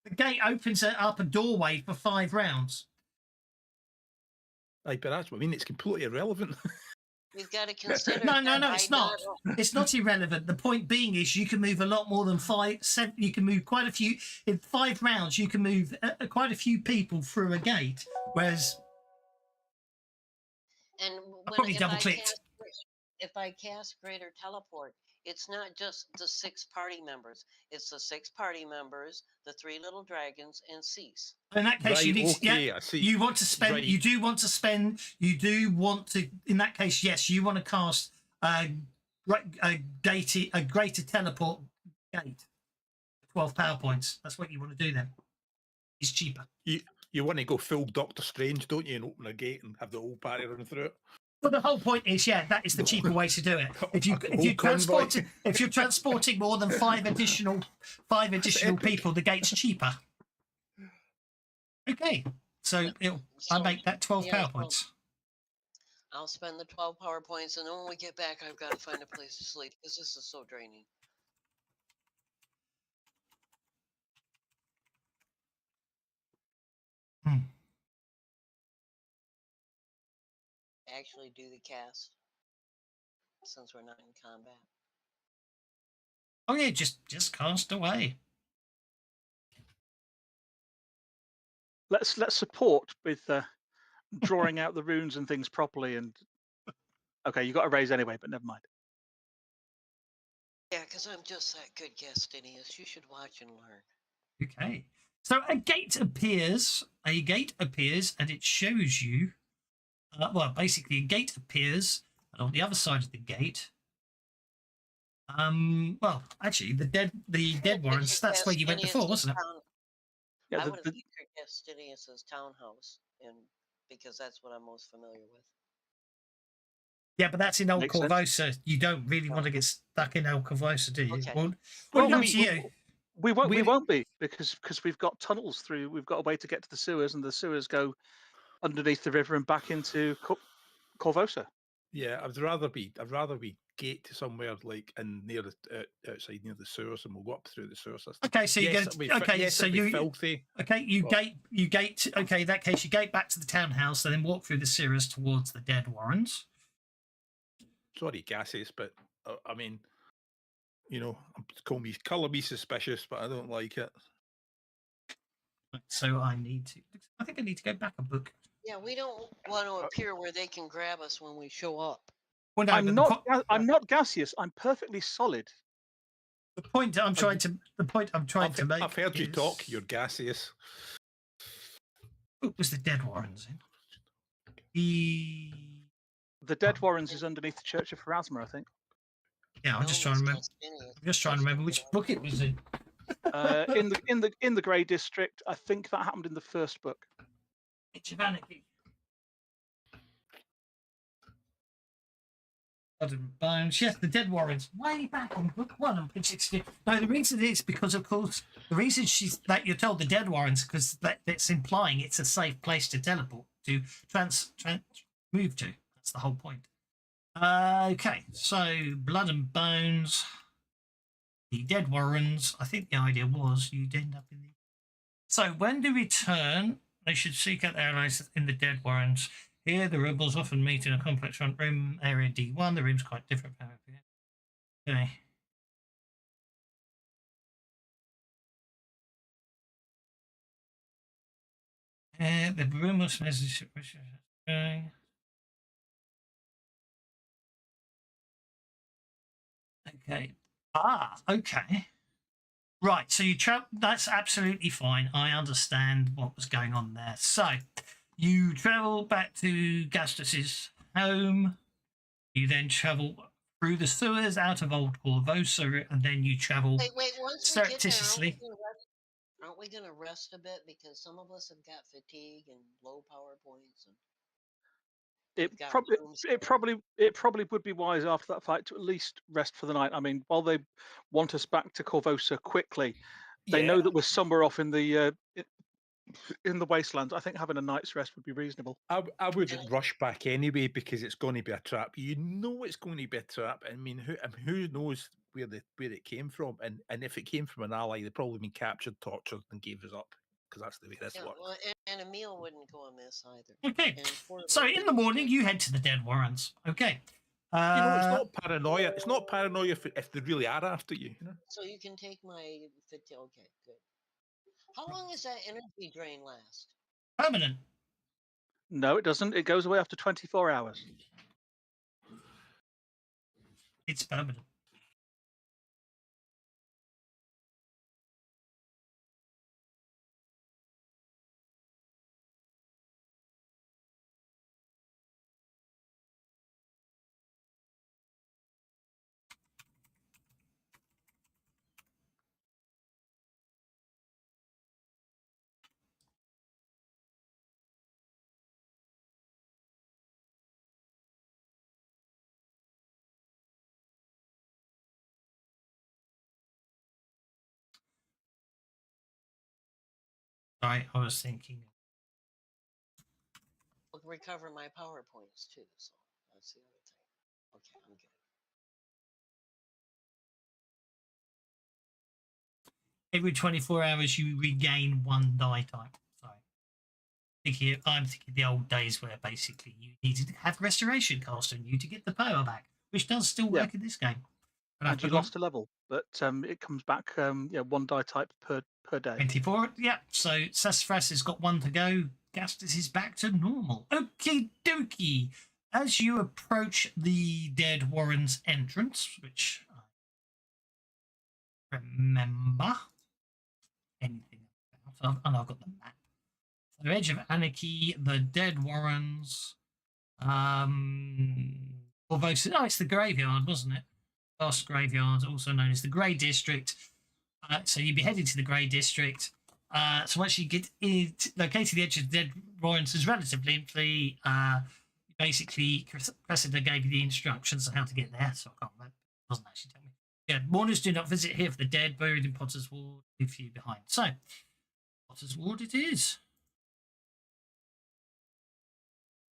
The gate opens up a doorway for 5 rounds. But that's what I mean. It's completely irrelevant. We've got to consider. No, it's not. It's not irrelevant. The point being is you can move a lot more than 7. You can move quite a few. In 5 rounds, you can move quite a few people through a gate. Whereas, and probably double clicked. If I cast greater teleport, it's not just the 6 party members. It's the 6 party members, the 3 little dragons, and Cease. In that case, you want to spend. Right. You do want to spend. You do want to. In that case, yes, you want to cast a greater teleport gate. 12 power points. That's what you want to do then. It's cheaper. You want to go full Doctor Strange, don't you, and open a gate and have the whole party run through it? Well, the whole point is, that is the cheaper way to do it. If you're transporting more than 5 additional people, the gate's cheaper. Okay, so I make that 12 power points. I'll spend the 12 power points, and then when we get back, I've got to find a place to sleep because this is so draining. Actually do the cast since we're not in combat. Oh yeah, just cast away. Let's support with drawing out the runes and things properly. And okay, you got to raise anyway, but never mind. Yeah, because I'm just that good guest, Ineas. You should watch and learn. Okay, So a gate appears, and it shows you, well, basically a gate appears, and on the other side of the gate, well, actually, the dead warrens, that's where you went before, wasn't it? Yeah, I would have pictured Castinius's townhouse, because that's what I'm most familiar with. Yeah, but that's in Old Makes sense. Korvosa. You don't really want to get stuck in Old Korvosa, do you? Okay. Well, up to you. We won't be because we've got tunnels through. We've got a way to get to the sewers, and the sewers go underneath the river and back into Korvosa. Yeah, I'd rather we gate to somewhere like in near the outside near the sewers, and we'll go up through the sewer system. Okay, so you yes, go. Okay, yes, so it'd be you filthy. Okay, you gate. Okay, in that case, you gate back to the townhouse, and then walk through the sewers towards the dead warrens. Sorry, gaseous, but I mean, you know, colour me suspicious, but I don't like it. So I think I need to go back a book. Yeah, we don't want to appear where they can grab us when we show up. Well, no, I'm not gaseous. I'm perfectly solid. The point I'm trying to make. I've heard you talk. You're gaseous. What was the dead warrens in? The dead warrens is underneath the Church of Pharasma, I think. Yeah, I'm just trying to remember. I'm just trying to remember which book it was in. In the Grey District, I think that happened in the first book. Age of Anarchy. Blood and Bones. Yes, the Dead Warrens. Way back on book 1 on page 60. No, the reason is because, of course, the reason that you're told the Dead Warrens because that's implying it's a safe place to teleport to move to. That's the whole point. Okay, so Blood and Bones. The Dead Warrens. I think the idea was you'd end up in the. So when they return, they should seek out their allies in the Dead Warrens. Here, the rebels often meet in a complex front room, area D1. The room's quite different. Okay. The room was okay. Okay. Okay. Right, so you travel. That's absolutely fine. I understand what was going on there. So you travel back to Gastus's home. You then travel through the sewers out of Old Korvosa, and then you travel surreptitiously. Aren't we going to rest a bit because some of us have got fatigue and low power points? And it probably would be wise after that fight to at least rest for the night. I mean, while they want us back to Korvosa quickly, they know that we're somewhere off in the wastelands. I think having a night's rest would be reasonable. I wouldn't rush back anyway because it's going to be a trap. You know it's going to be a trap. I mean, who knows where it came from? And if it came from an ally, they've probably been captured, tortured, and gave us up because that's the way this works. Well, and a meal wouldn't go amiss either. Okay, so in the morning you head to the Dead Warrens. Okay. You know, it's not paranoia. It's not paranoia if they really are after you. You know? So you can take my fatigue. Okay, good. How long does that energy drain last? Permanent. No, it doesn't. It goes away after 24 hours. It's permanent. Right, I was thinking. I'll recover my power points too, so that's the other thing. Okay, I'm good. Every 24 hours you regain 1 die type. So I'm thinking the old days where basically you needed to have restoration cast on you to get the power back, which does still work in this game. And you lost a level, but it comes back 1 die type per day. 24, yeah. So Sassafras has got 1 to go. Gastus is back to normal. Okie dokie. As you approach the Dead Warren's entrance, which I remember anything about, and I've got the map. The Edge of Anarchy, the Dead Warrens, Korvosa. Oh, it's the graveyard, wasn't it? Vast Graveyard, also known as the Grey District. So you'd be heading to the Grey District. So once you get located the edge of the Dead Warrens is relatively simply. Basically, Cressida gave you the instructions on how to get there, so I can't remember. It doesn't actually tell me. Yeah, mourners do not visit here for the dead buried in Potter's Ward. Leave few behind. So, Potter's Ward it is.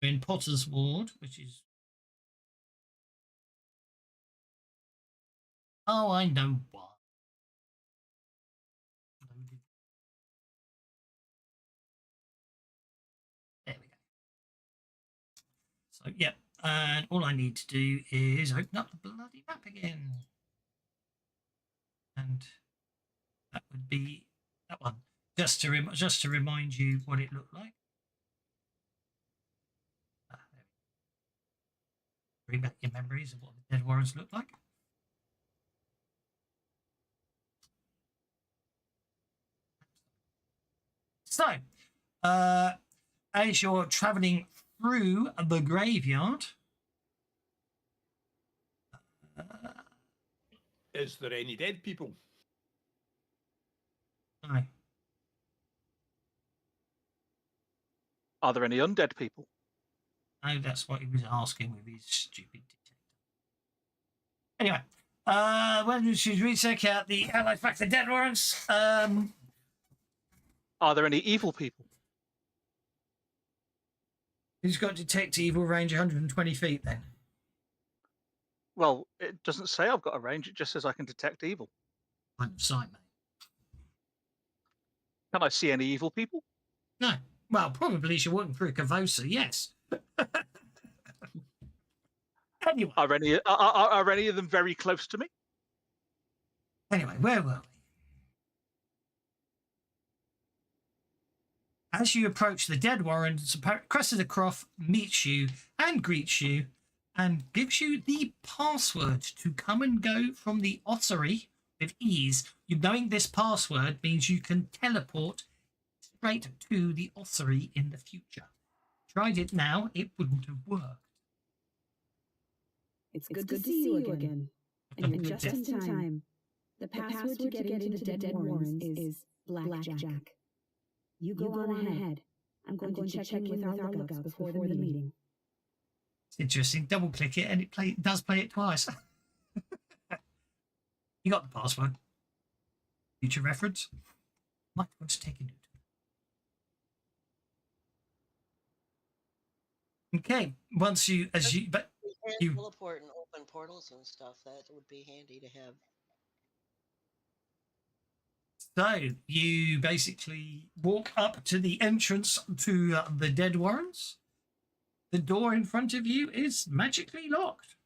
We're in Potter's Ward, which is. Oh, I know why. There we go. So, yeah, and all I need to do is open up the bloody map again. And that would be that one. Just to remind you what it looked like. Bring back your memories of what the Dead Warrens looked like. So, as you're traveling through the graveyard, is there any dead people? No. Are there any undead people? No, that's what he was asking with his stupid detector. Anyway, when you should recheck out the allied fact the Dead Warrens. Are there any evil people? He's got detect evil range 120 feet then. Well, it doesn't say I've got a range. It just says I can detect evil. Line of sight, mate. Can I see any evil people? No. Well, probably if you're walking through Korvosa, yes. Anyway. Are any of them very close to me? Anyway, where were we? As you approach the Dead Warrens, Cressida Croft meets you and greets you and gives you the password to come and go from the ossuary with ease. You knowing this password means you can teleport straight to the ossuary in the future. Tried it now, it wouldn't have worked. It's good to see you again. And you're just in time. The password to get into the Dead Warrens is Blackjack. You go on ahead. I'm going to check in with our lookouts before the meeting. It's interesting. Double click it and it does play it twice. You got the password. Future reference. Might want to take a note. Okay. Once you, but you teleport and open portals and stuff. That would be handy to have. So you basically walk up to the entrance to the Dead Warrens. The door in front of you is magically locked.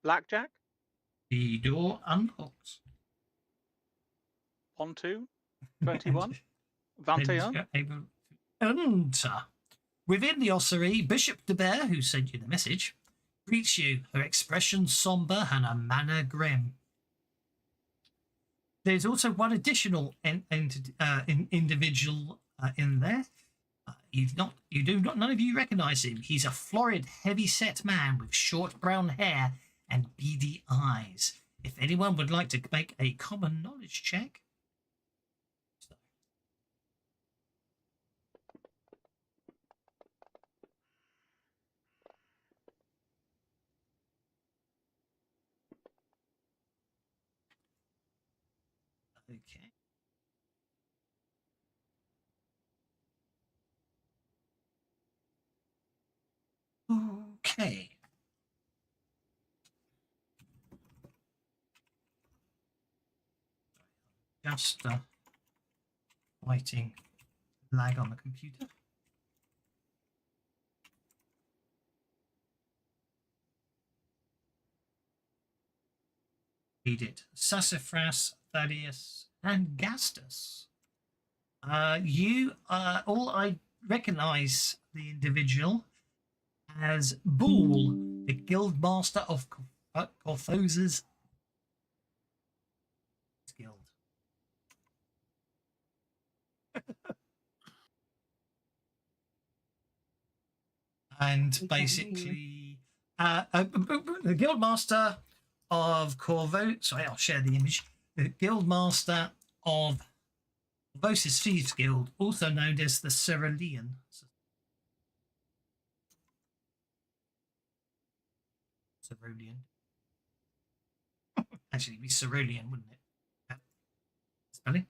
Blackjack? The door unlocks. 1, 2, 21. 21. Able to enter. Within the ossuary, Bishop de Bear, who sent you the message, greets you, her expression somber and her manner grim. There's also one additional individual in there. None of you recognise him. He's a florid, heavy-set man with short brown hair and beady eyes. If anyone would like to make a common knowledge check. Okay. Okay. Just fighting lag on the computer. Read it. Sassafras, Thaddeus, and Gastus. I recognize the individual as Bull, the Guildmaster of Korvosa's guild. And basically, the Guildmaster of Korvosa. Sorry, I'll share the image. The Guildmaster of Korvosa's Thieves Guild, also known as the Cerulean. Cerulean. Actually, it'd be Cerulean, wouldn't it? Yeah. Spelling?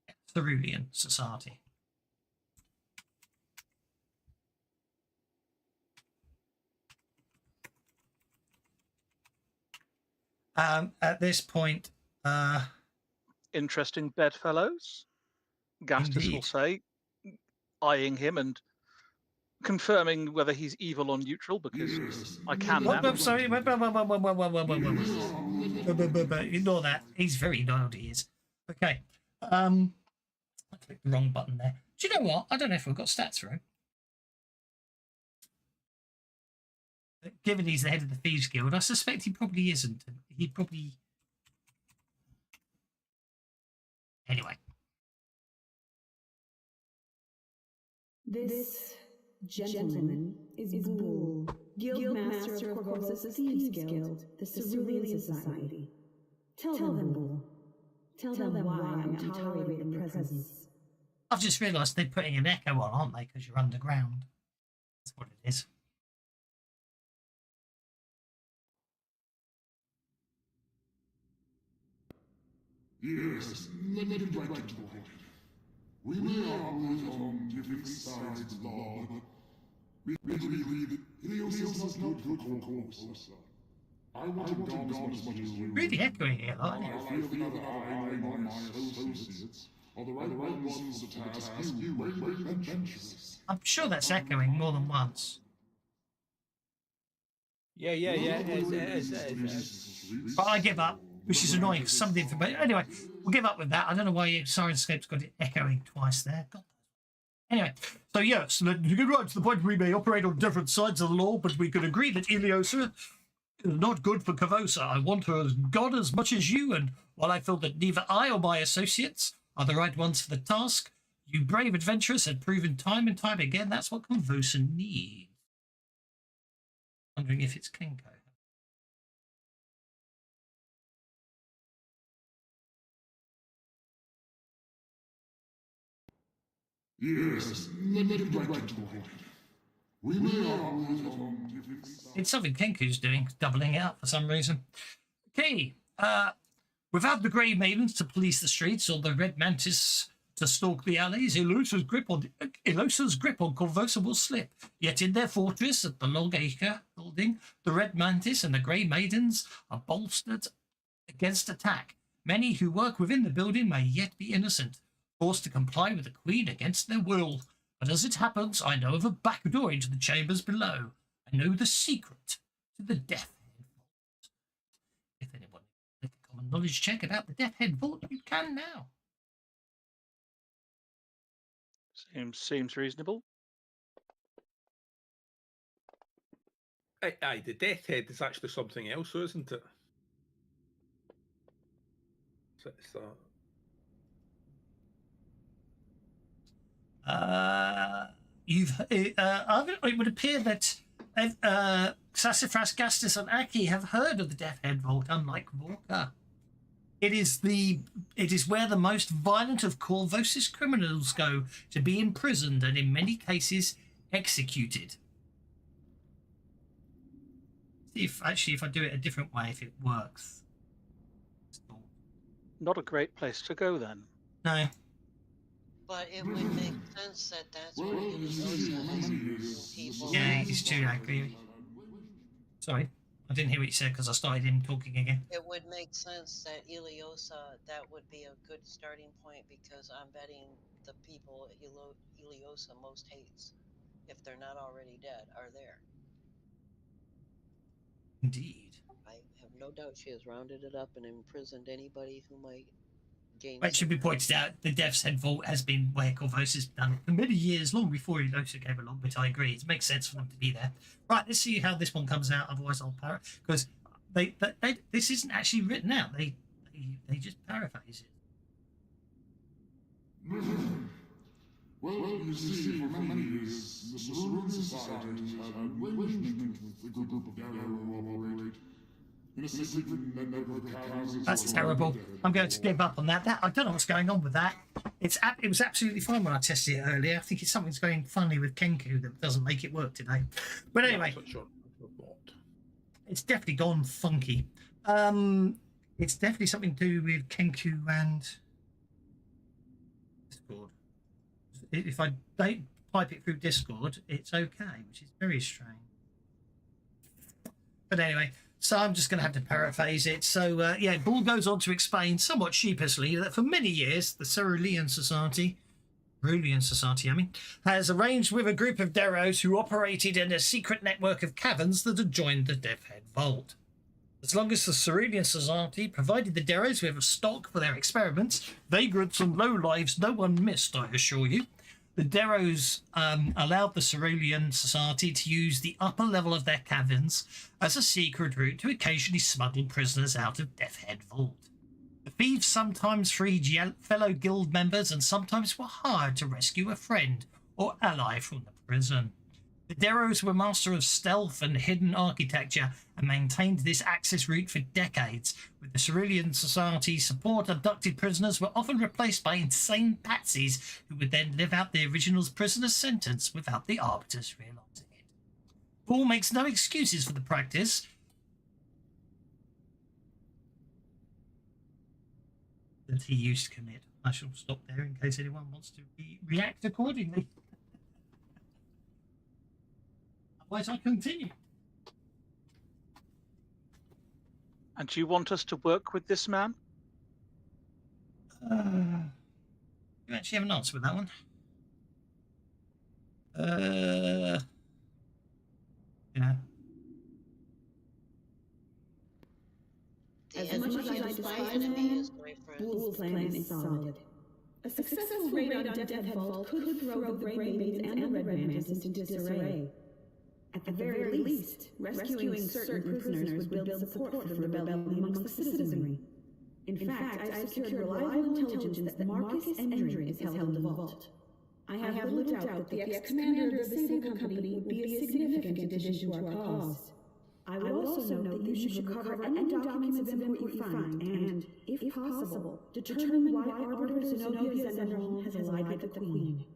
Yeah, Cerulean Society. At this point, interesting bedfellows, Gastus will say, eyeing him and confirming whether he's evil or neutral, because I can now. Sorry, ignore that. He's very loyal, he is. Okay. I clicked the wrong button there. Do you know what? I don't know if we've got stats for him. Given he's the head of the Thieves Guild, I suspect he probably isn't. He'd probably... Anyway. This gentleman is Bull, Guildmaster of Korvosa's Thieves Guild, the Cerulean Society. Tell them, Bull. Tell them why I'm tolerating their presence. I've just realised they're putting an echo on, aren't they? Because you're underground. That's what it is. Yes, let me get right to the point. We may operate on different sides of the law, but we believe that Helios is not good for Korvosa. I want to gone as much as you. Really echoing here, aren't you? I feel that I and my associates are the right ones for the task you brave adventurers. I'm sure that's echoing more than once. Yeah. But I give up, which is annoying because some of the information... Anyway, we'll give up with that. I don't know why Sirenscape's got it echoing twice there. God. Anyway, so yes, to get right to the point, we may operate on different sides of the law, but we could agree that Iliosa is not good for Korvosa. I want her as god as much as you, and while I feel that neither I or my associates are the right ones for the task, you brave adventurers have proven time and time again that's what Korvosa needs. Wondering if it's Kenko. Yes, let me get right to the point. We may operate on different sides. It's something Kenku's doing, doubling it up for some reason. Okay, without the Grey Maidens to police the streets or the Red Mantis to stalk the alleys, Ilosa's grip on Korvosa will slip. Yet in their fortress at the Long Acre building, the Red Mantis and the Grey Maidens are bolstered against attack. Many who work within the building may yet be innocent, forced to comply with the Queen against their will. But as it happens, I know of a back door into the chambers below. I know the secret to the Death Head Vault. If anyone wants to make a common knowledge check about the Death Head Vault, you can now. Seems reasonable. Aye, the Death Head is actually something else, though, isn't it? It's it would appear that Sassafras, Gastus, and Aki have heard of the Death Head Vault, unlike Vorka. It is where the most violent of Korvosa's criminals go to be imprisoned and, in many cases, executed. See if I do it a different way, if it works. Not a great place to go then. No. But it would make sense that that's where Iliosa has people. Yeah, it's true, I agree. Sorry, I didn't hear what you said because I started him talking again. It would make sense that Iliosa, that would be a good starting point, because I'm betting the people Iliosa most hates, if they're not already dead, are there. Indeed. I have no doubt she has rounded it up and imprisoned anybody who might gain. It should be pointed out, the Death's Head Vault has been where Korvosa's done for many years, long before Ilosa came along, but I agree, it makes sense for them to be there. Right, let's see how this one comes out, otherwise I'll parrot, because this isn't actually written out, they just paraphrase it. Well, you see, for many years, the Cerulean Society has had an arrangement with a group of Darrow who operate in a secret network of caverns. That's terrible. I'm going to give up on that. I don't know what's going on with that. It was absolutely fine when I tested it earlier. I think it's something's going funny with Kenku that doesn't make it work today. But anyway, it's definitely gone funky. It's definitely something to do with Kenku and Discord. If I don't type it through Discord, it's okay, which is very strange. But anyway, so I'm just going to have to paraphrase it. So, yeah, Ball goes on to explain somewhat sheepishly that for many years, the Cerulean Society, has arranged with a group of Derros who operated in a secret network of caverns that adjoined the Deathhead Vault. As long as the Cerulean Society provided the Derros with a stock for their experiments, vagrants and lowlives no one missed, I assure you. The Derros allowed the Cerulean Society to use the upper level of their caverns as a secret route to occasionally smuggle prisoners out of Deathhead Vault. The thieves sometimes freed fellow guild members and sometimes were hired to rescue a friend or ally from the prison. The Derros were master of stealth and hidden architecture and maintained this access route for decades. With the Cerulean Society's support, abducted prisoners were often replaced by insane patsies who would then live out the original prisoner's sentence without the arbiters realising it. Paul makes no excuses for the practice that he used to commit. I shall stop there in case anyone wants to react accordingly. Otherwise, I continue. And do you want us to work with this man? You actually have an answer with that one. Yeah. As much as I despise enemy, Bull's plan is solid. A successful raid on Deathhead Vault could throw the Grey Maidens and the Red Mantis into disarray. At the very least, rescuing certain prisoners would build support for the rebellion amongst the citizenry. In fact, I've secured reliable intelligence that Marcus Endrin is held in the vault. I have little doubt that the ex-commander of the Sable Company would be a significant addition to our cause. I would also note that you should recover any documents of import you find and, if possible, determine why Arbiter Zenobia Zenderholm has allied with the Queen.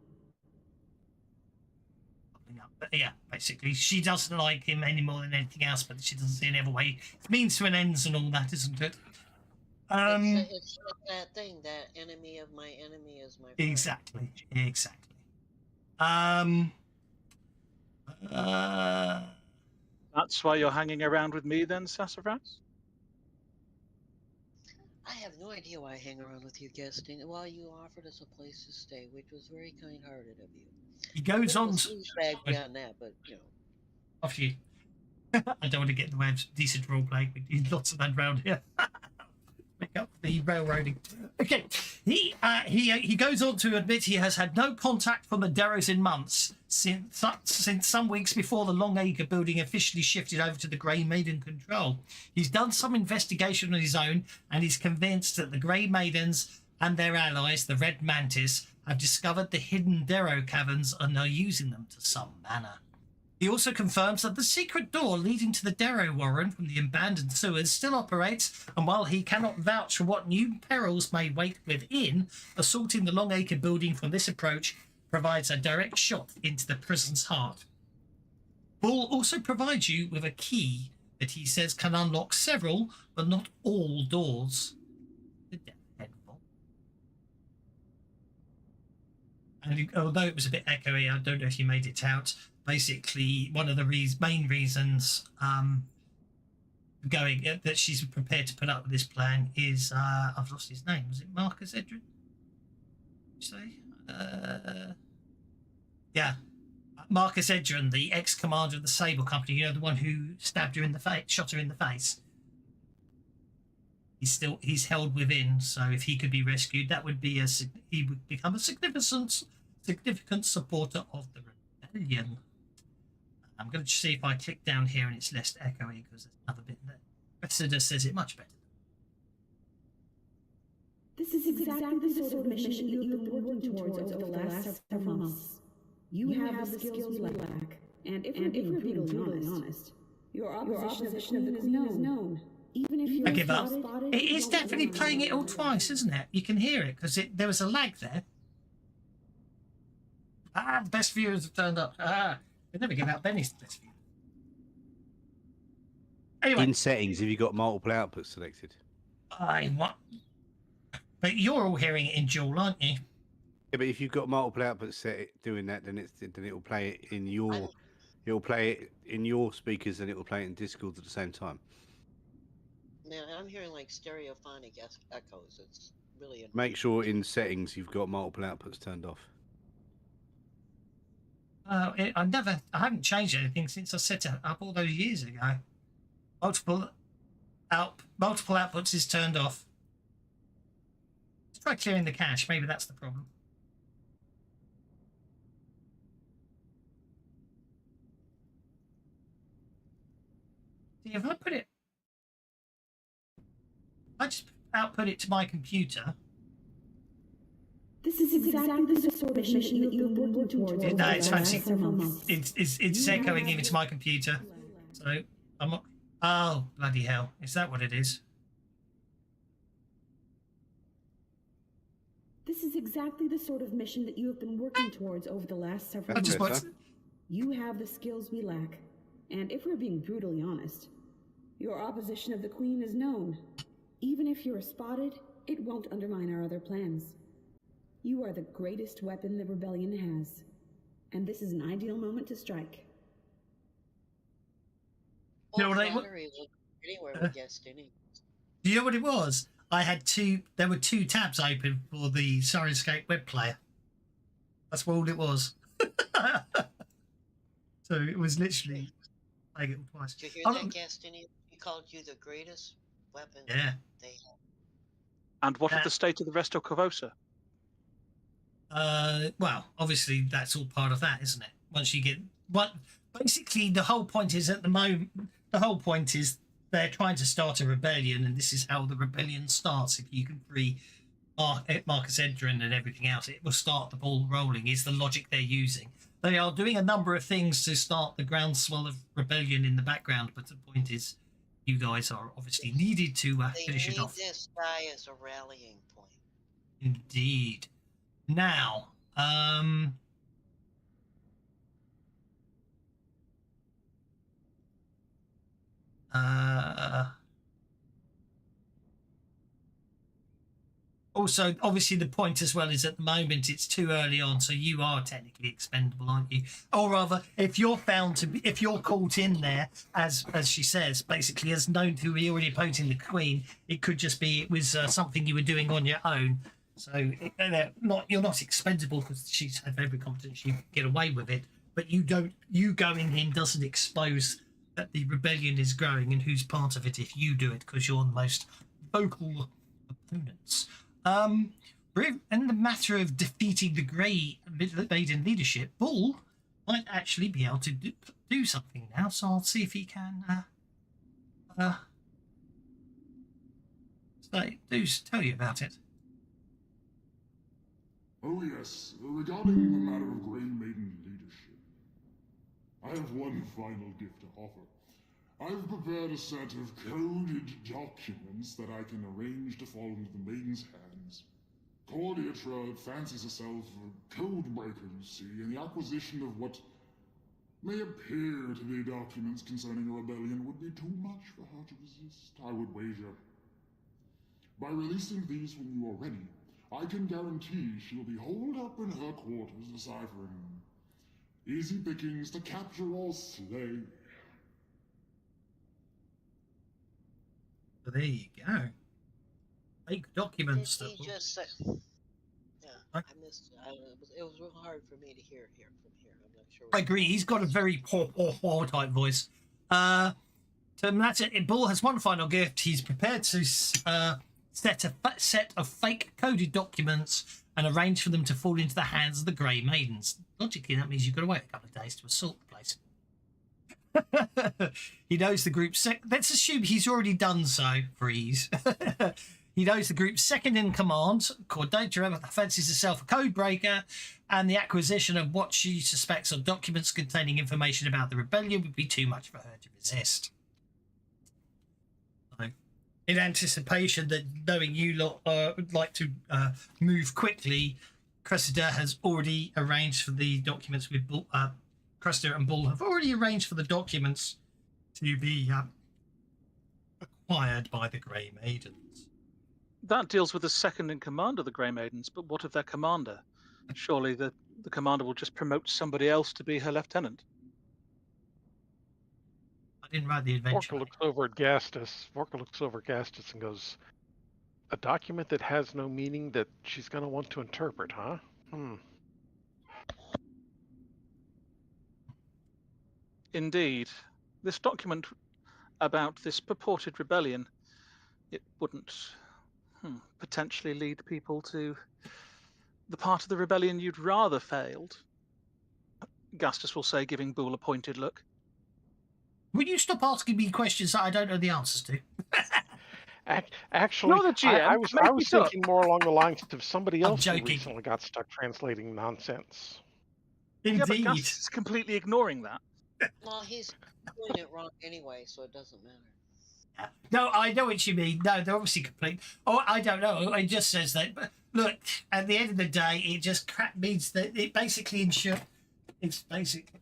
But yeah, basically, she doesn't like him any more than anything else, but she doesn't see any other way. It's means to an ends and all that, isn't it? It's that thing, that enemy of my enemy is my friend. Exactly. That's why you're hanging around with me then, Sassafras? I have no idea why I hang around with you, guesting. Well, you offered us a place to stay, which was very kind-hearted of you. He goes on to... beyond that, but, you know. Off you. I don't want to get in the way of decent role-playing. We need lots of that around here. Make up the railroading. Okay. He goes on to admit he has had no contact from the Derros in months, since some weeks before the Longacre building officially shifted over to the Grey Maiden control. He's done some investigation on his own and is convinced that the Grey Maidens and their allies, the Red Mantis, have discovered the hidden Derro caverns and are using them to some manner. He also confirms that the secret door leading to the Derro Warren from the abandoned sewers still operates, and while he cannot vouch for what new perils may wait within, assaulting the Longacre building from this approach provides a direct shot into the prison's heart. Bull also provides you with a key that he says can unlock several, but not all doors. The Deathhead Vault. And although it was a bit echoey, I don't know if you made it out. Basically, one of the main reasons that she's prepared to put up with this plan is I've lost his name. Was it Marcus Edrin? Did you say? Yeah, Marcus Edrin, the ex-commander of the Sable Company. You know, the one who stabbed her in the face, shot her in the face. He's held within. So if he could be rescued, that would be he would become a significant supporter of the rebellion. I'm going to see if I click down here and it's less echoey because there's another bit there. Cressida says it much better. This is exactly the sort of mission that you've been working towards over the last several months. You have the skills we lack, and if we're being brutally honest, your opposition of the queen is known. Even if you're I give up. spotted, It is definitely playing it all twice, isn't it? You can hear it because there was a lag there. The best viewers have turned up. They never give out Benny's the best viewer. Anyway. In settings, have you got multiple outputs selected? What? But you're all hearing it in Jewel, aren't you? Yeah, but if you've got multiple outputs set doing that, then it'll play it in your speakers and it will play it in Discord at the same time. Man, I'm hearing like stereophonic echoes. It's really annoying. Make sure in settings you've got multiple outputs turned off. I haven't changed anything since I set it up all those years ago. Multiple outputs is turned off. Let's try clearing the cache. Maybe that's the problem. See, if I just output it to my computer. This is exactly the sort of mission that you've been working towards. No, it's fancy. It's echoing into my computer. So I'm not. Oh, bloody hell. Is that what it is? This is exactly the sort of mission that you have been working towards over the last several months. You have the skills we lack. And if we're being brutally honest, your opposition of the queen is known. Even if you're spotted, it won't undermine our other plans. You are the greatest weapon the rebellion has. And this is an ideal moment to strike. You know what Anywhere with destiny. Do you know what it was? There were two tabs open for the Sirenscape web player. That's all it was. So it was literally playing it all twice. Did you hear that, Destiny? He called you the greatest weapon they have. And what of the state of the rest of Korvosa? Well, obviously that's all part of that, isn't it? Once you get basically the whole point is at the moment. The whole point is they're trying to start a rebellion, and this is how the rebellion starts. If you can free Marcus Edrin and everything else, it will start the ball rolling. Is the logic they're using? They are doing a number of things to start the groundswell of rebellion in the background, but the point is, you guys are obviously needed to finish it off. This guy as a rallying point. Indeed. Now, also, obviously, the point as well is at the moment it's too early on, so you are technically expendable, aren't you? Or rather, if you're caught in there, as she says, basically as known to be already opposing the Queen, it could just be it was something you were doing on your own. So you're not expendable because she's had every confidence you get away with it. But you going in doesn't expose that the rebellion is growing and who's part of it if you do it, because you're the most vocal opponents. In the matter of defeating the Grey Maiden leadership, Bull might actually be able to do something now. So I'll see if he can tell you about it. Oh yes, regarding the matter of Grey Maiden leadership, I have one final gift to offer. I've prepared a set of coded documents that I can arrange to fall into the Maiden's hands. Cordiatra fancies herself a code breaker, you see, and the acquisition of what may appear to be documents concerning a rebellion would be too much for her to resist, I would wager. By releasing these when you are ready, I can guarantee she'll be holed up in her quarters deciphering them. Easy pickings to capture or slay. So there you go. Fake documents. Did he just say? Yeah, I missed it. It was real hard for me to hear from here. I'm not sure. I agree. He's got a very poor type voice. So that's it. Bull has one final gift. He's prepared to set a set of fake coded documents and arrange for them to fall into the hands of the Grey Maidens. Logically, that means you've got to wait a couple of days to assault the place. He knows the group's let's assume he's already done so. Freeze. He knows the group's second in command, Coordinator, fancies herself a code breaker, and the acquisition of what she suspects are documents containing information about the rebellion would be too much for her to resist. So, in anticipation that knowing you lot would like to move quickly, Cressida has already arranged for the documents with Bull. Cressida and Bull have already arranged for the documents to be acquired by the Grey Maidens. That deals with the second in command of the Grey Maidens, but what of their commander? Surely the commander will just promote somebody else to be her lieutenant. I didn't write the adventure. Vorka looks over at Gastus and goes, "A document that has no meaning that she's going to want to interpret, huh? Indeed. This document about this purported rebellion, it wouldn't potentially lead people to the part of the rebellion you'd rather failed. Gastus will say, giving Boole a pointed look. Will you stop asking me questions that I don't know the answers to? Actually, You're the GM. I was thinking more along the lines of somebody else who joking. recently got stuck translating nonsense. Indeed. Yeah, but Gastus is completely ignoring that. Well, he's doing it wrong anyway, so it doesn't matter. Yeah. No, I know what you mean. No, they're obviously complete. Oh, I don't know. It just says that. But look, at the end of the day, it just means that it basically ensures. It's basically.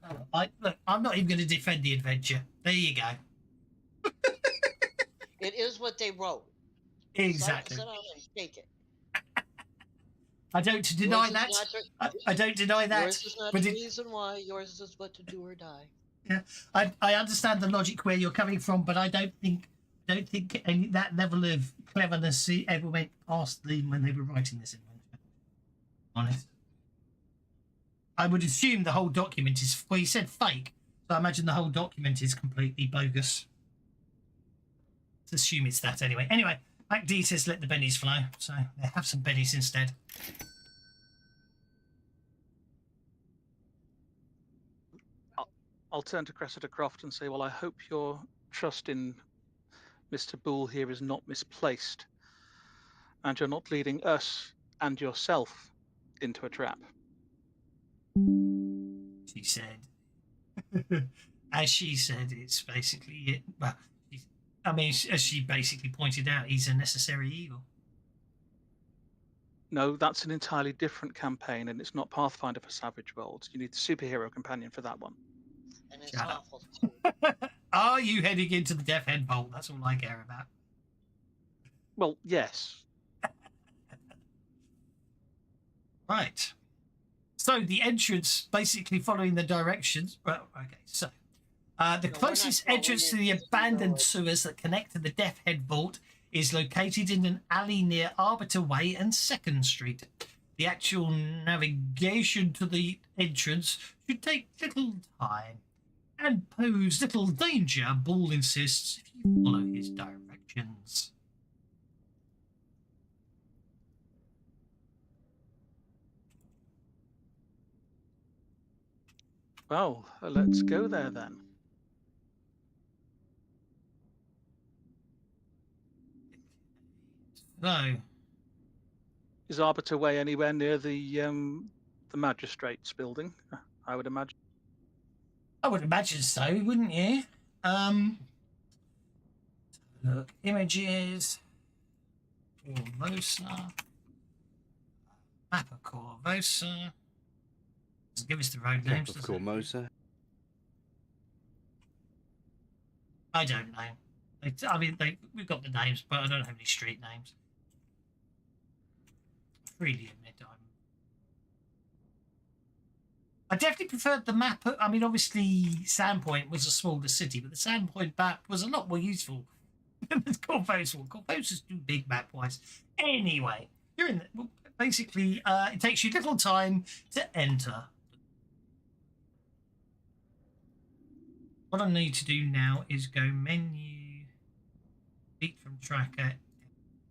Look, I'm not even going to defend the adventure. There you go. It is what they wrote. Exactly. Sit down and take it. I don't deny that. I don't deny that. Yours is not the reason why. Yours is what to do or die. Yeah, I understand the logic where you're coming from, but I don't think that level of cleverness ever went past them when they were writing this adventure. Honest. I would assume the whole document is. Well, you said fake, so I imagine the whole document is completely bogus. Let's assume it's that anyway. Anyway, MacD says let the bennies flow, so they have some bennies instead. I'll turn to Cressida Croft and say, well, I hope your trust in Mr. Boole here is not misplaced, and you're not leading us and yourself into a trap. She said, as she said, it's basically it. Well, I mean, as she basically pointed out, he's a necessary evil. No, that's an entirely different campaign, and it's not Pathfinder for Savage Worlds. You need the superhero companion for that one. And it's Shut awful. Are you heading into the Death Head Vault? That's all I care about. Well, yes. Right. So the entrance, basically following the directions. Well, okay. So the closest entrance to the abandoned sewers that connect to the Death Head Vault is located in an alley near Arbiter Way and 2nd Street. The actual navigation to the entrance should take little time and pose little danger, Bull insists, if you follow his directions. Well, let's go there then. So, is Arbiter Way anywhere near the Magistrates building? I would imagine. I would imagine so, wouldn't you? Look, images. Korvosa. Map of Korvosa. Doesn't give us the road names. Map of Korvosa. I don't know. I mean, we've got the names, but I don't have any street names. Freely admit I definitely preferred the map. I mean, obviously, Sandpoint was a smaller city, but the Sandpoint map was a lot more useful than the Korvosa one. Korvosa's too big map-wise. Anyway, you're in the, basically, it takes you little time to enter. What I need to do now is go menu, delete from tracker,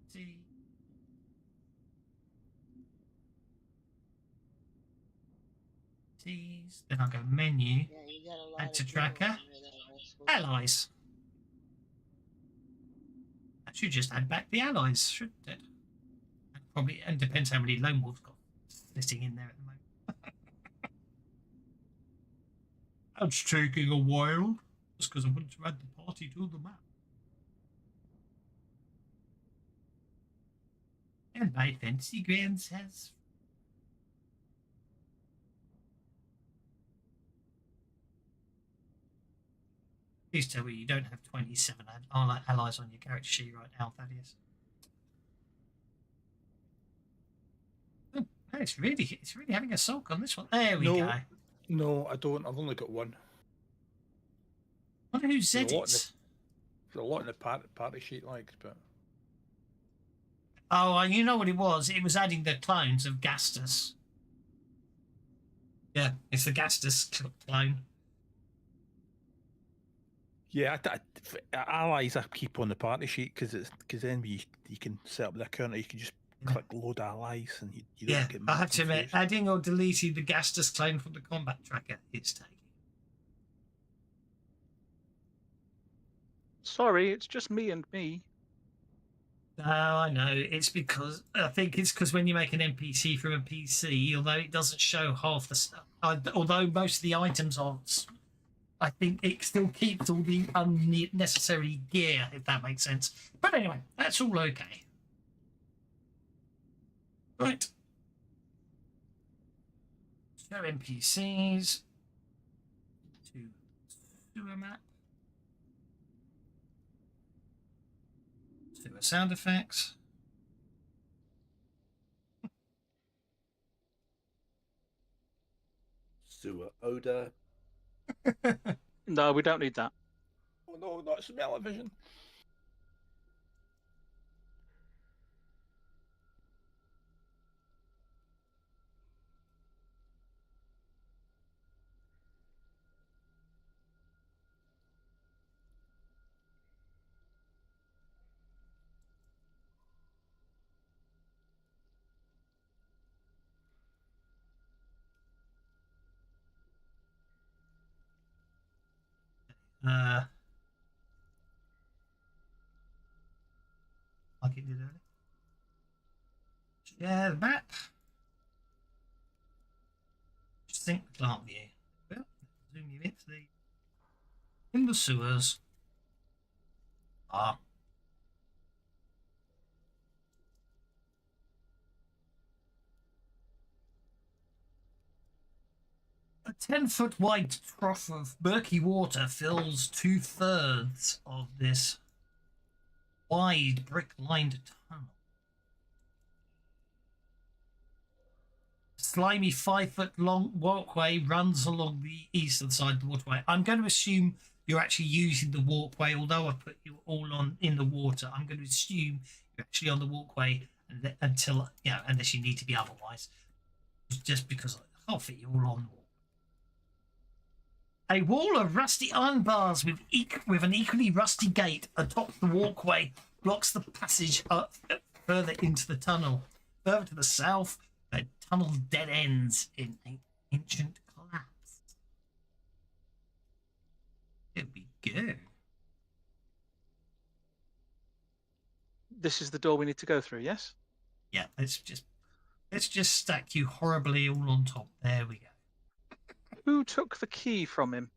empty. Then I'll go menu, add to tracker, allies. That should just add back the allies, shouldn't it? Probably, and depends how many lone wolves got sitting in there at the moment. That's taking a while, just because I want to add the party to the map. And my fantasy grounds has. Please tell me you don't have 27 allies on your character sheet right now, Thaddeus. Oh, it's really having a sulk on this one. There we go. No, I don't. I've only got one. I wonder who said it. There's a lot in the party sheet, like, but. Oh, you know what it was? It was adding the clones of Gastus. Yeah, it's the Gastus clone. Yeah, allies I keep on the party sheet because then you can set up the account. You can just click load allies and you don't get. I have to admit, adding or deleting the Gastus clone from the combat tracker is taking. Sorry, it's just me and me. No, I know. It's because I think it's because when you make an NPC from a PC, although it doesn't show half the stuff, although most of the items aren't, I think it still keeps all the unnecessary gear, if that makes sense. But anyway, that's all okay. Right. Show NPCs to sewer map. Sewer sound effects. Sewer odor. No, we don't need that. Oh no, not smell-o-vision. Like it did earlier. Share the map. Just think the plant view. Well, zoom you into in the sewers. Ah. A 10-foot wide trough of murky water fills 2/3 of this wide brick-lined tunnel. A slimy 5-foot-long walkway runs along the eastern side of the waterway. I'm going to assume you're actually using the walkway, although I put you all on in the water. I'm going to assume you're actually on the walkway until, unless you need to be otherwise. Just because I can't fit you all on. A wall of rusty iron bars with an equally rusty gate atop the walkway blocks the passage up further into the tunnel. Further to the south, the tunnel dead ends in an ancient collapse. Here we go. This is the door we need to go through, yes? Yeah, let's just stack you horribly all on top. There we go. Who took the key from him?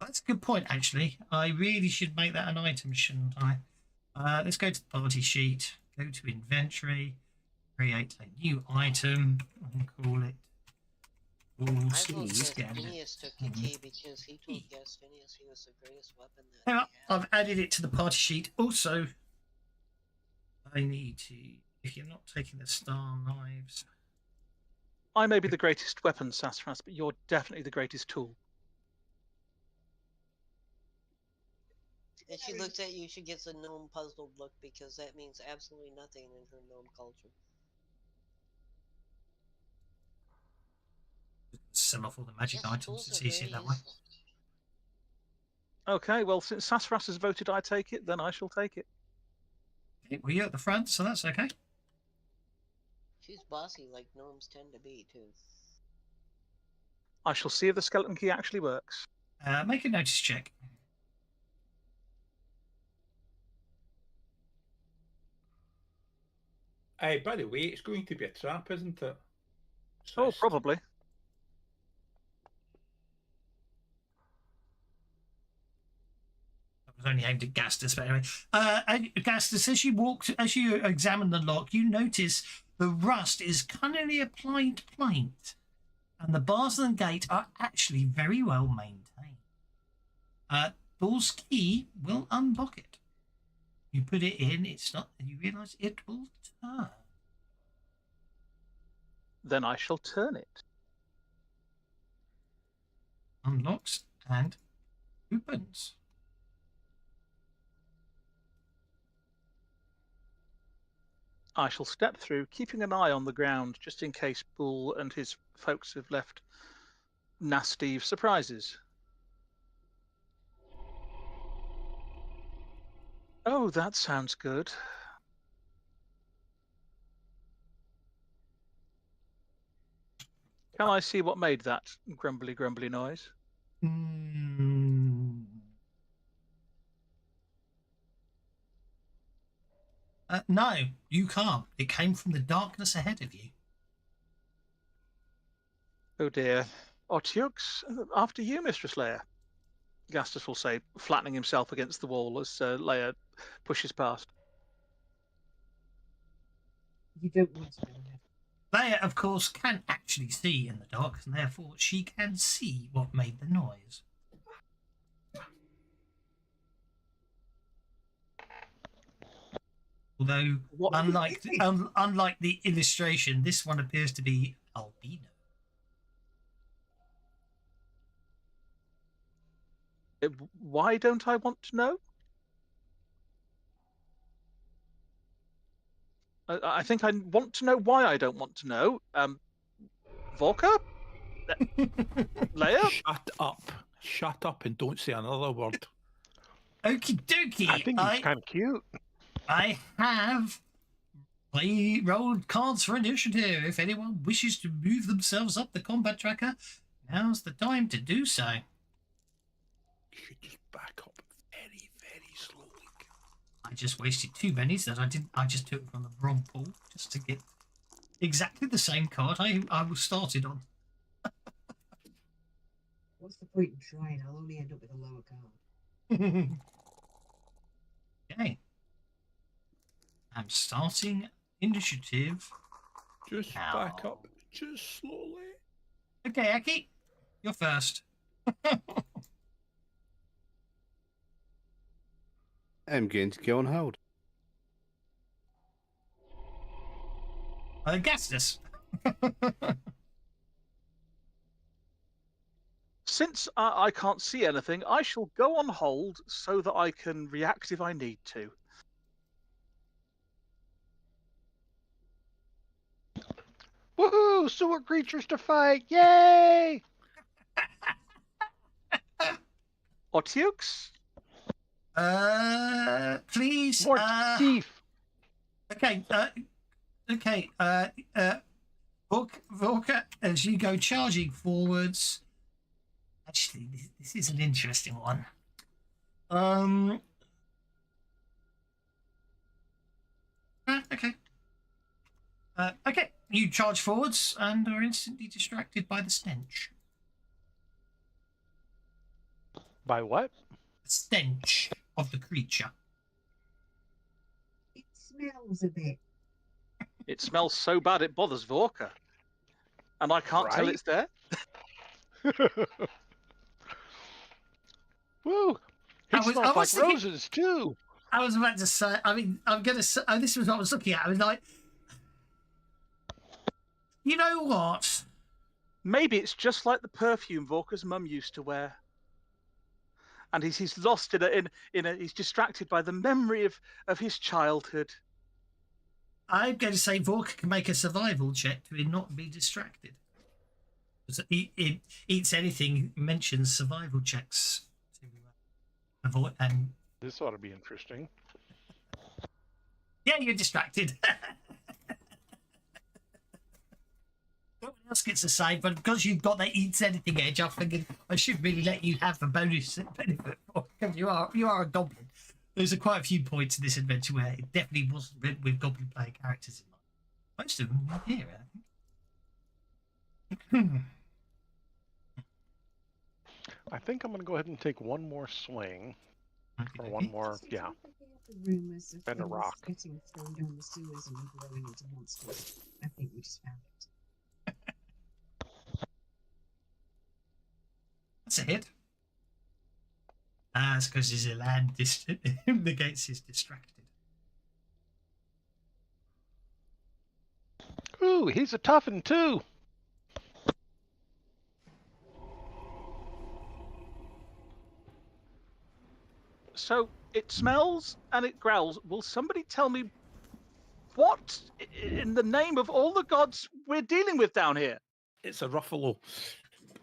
That's a good point, actually. I really should make that an item, shouldn't I? Let's go to the party sheet, go to inventory, create a new item, and call it. I vote that Phineas took the key because he told Guest Phineas he was the greatest weapon that Now, I've added it to the party sheet. Also, I need to, if you're not taking the star knives. I may be the greatest weapon, Sassafras, but you're definitely the greatest tool. If she looks at you, she gets a gnome puzzled look because that means absolutely nothing in her gnome culture. Sell off all the magic items. It's easier that way. Okay, well, since Sassafras has voted I take it, then I shall take it. Okay, well, you're at the front, so that's okay. She's bossy like gnomes tend to be, too. I shall see if the skeleton key actually works. Make a notice check. Hey, by the way, it's going to be a trap, isn't it? Oh, Assist. probably. Was only aimed at Gastus, but anyway. Gastus, as you examine the lock, you notice the rust is cunningly applied to paint, and the bars of the gate are actually very well maintained. Door's key will unlock it. You put it in, it's not, and you realise it will turn. Then I shall turn it. Unlocks and opens. I shall step through, keeping an eye on the ground, just in case Bull and his folks have left nasty surprises. Oh, that sounds good. Can I see what made that grumbly, grumbly noise? No, you can't. It came from the darkness ahead of you. Oh dear. Otiux, after you, Mistress Leia. Gastus will say, flattening himself against the wall as Leia pushes past. You don't want to go ahead. Leia, of course, can actually see in the dark, and therefore she can see what made the noise. Although, unlike the illustration, this one appears to be albino. Why don't I want to know? I think I want to know why I don't want to know. Volker? Leia? Shut up and don't say another word. Okie dokie. I think he's kind of cute. I have rolled cards for initiative. If anyone wishes to move themselves up the combat tracker, now's the time to do so. You should just back up very, very slowly. I just wasted 2 bennies that I didn't. I just took from the wrong pool just to get exactly the same card I was started on. What's the point in trying? I'll only end up with a lower card. Okay. I'm starting initiative. Just now. back up, just slowly. Okay, Aki, you're first. I'm going to go on hold. Gastus. Since I can't see anything, I shall go on hold so that I can react if I need to. Woohoo! Sewer creatures to fight! Yay! Otiux? Please. More thief. Okay. Okay. Volker, as you go charging forwards. Actually, this is an interesting one. Okay. Okay. You charge forwards and are instantly distracted by the stench. By what? The stench of the creature. It smells a bit. It smells so bad it bothers Vorka. And I can't tell Right? it's there. Woo! It smells like roses too. I was about to say. I mean, I'm gonna say. Oh, this was what I was looking at. I was like, you know what? Maybe it's just like the perfume Vorka's mum used to wear. And he's lost he's distracted by the memory of his childhood. I'm going to say Vorka can make a survival check to not be distracted. So it eats anything mentions survival checks to avoid. And This ought to be interesting. yeah, you're distracted. No one else gets a save, but because you've got that eats anything edge, I figured I should really let you have the bonus benefit because you are a goblin. There's quite a few points in this adventure where it definitely wasn't with goblin player characters in mind. Most of them are here, I think. I think I'm going to go ahead and take one more swing. Or Okay. one more, Did yeah. you ever hear the rumours of And a things rock. getting thrown down the sewers and growing into monsters? I think we just found it. That's a hit. Ah, it's because his land negates is distracted. Ooh, he's a toughen too. So it smells and it growls. Will somebody tell me what, in the name of all the gods, we're dealing with down here? It's a Ruffalo.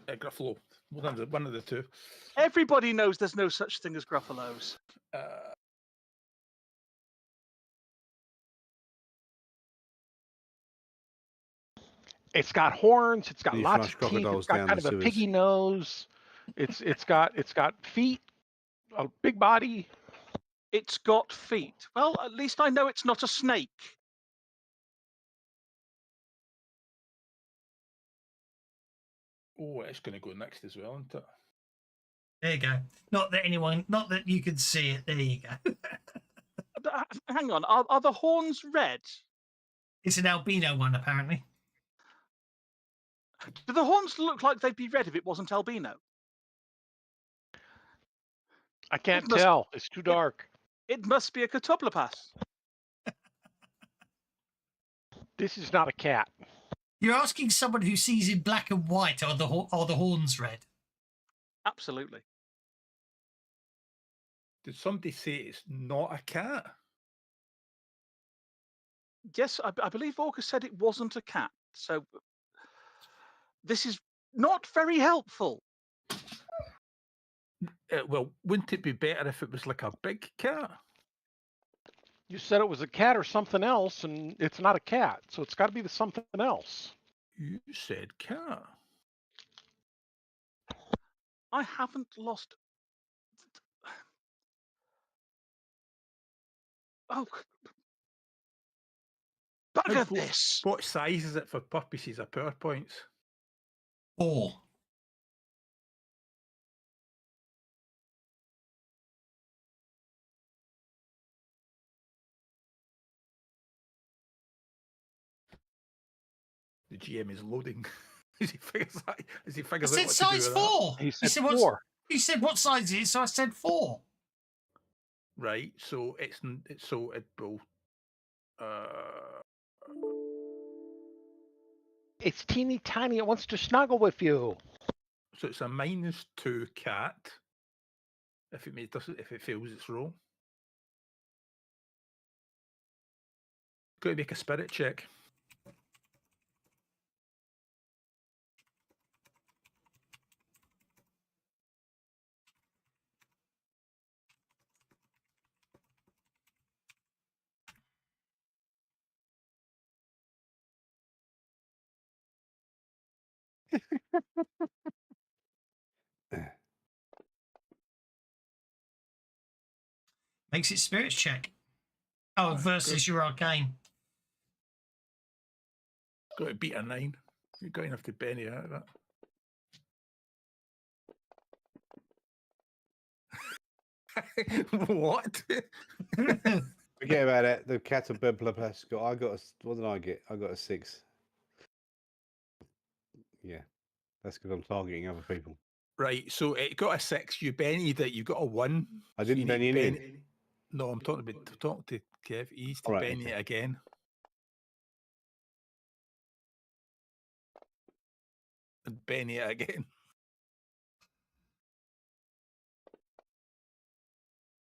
A Gruffalo. One of the two. Everybody knows there's no such thing as Gruffalos. It's got horns. It's got You lots flush of teeth. crocodiles It's got down kind the of a sewers. piggy nose. It's got feet, a big body. It's got feet. Well, at least I know it's not a snake. Oh, it's going to go next as well, isn't it? There you go. Not that you can see it. There you go. Hang on, are the horns red? It's an albino one, apparently. Do the horns look like they'd be red if it wasn't albino? I can't tell. It's too dark. It must be a catoplopas. This is not a cat. You're asking someone who sees in black and white, are the horns red? Absolutely. Did somebody say it's not a cat? Yes, I believe Orca said it wasn't a cat. So this is not very helpful. Well, wouldn't it be better if it was like a big cat? You said it was a cat or something else, and it's not a cat, so it's got to be the something else. You said cat. I haven't lost. Oh, bugger this! What size is it for purposes of PowerPoints? 4. The GM is loading. As he figures out I what to said do size with 4. He said said 4. He said what size it is, so I said 4. that. Right, so it will. It's teeny tiny. It wants to snuggle with you. So it's a -2 cat. If it fails its roll, got to make a spirit check. Makes it spirits check. Oh, versus your arcane. Got to beat a 9. You're going to have to Benny out of that. What? Forget about it. The cat of Bedplapas got. What did I get? I got a 6. Yeah, that's because I'm targeting other people. Right, so it got a 6. You Bennied it. You got a 1. I didn't Benny in. No, I'm talking to Kev. He needs to Benny it again. And Benny it again.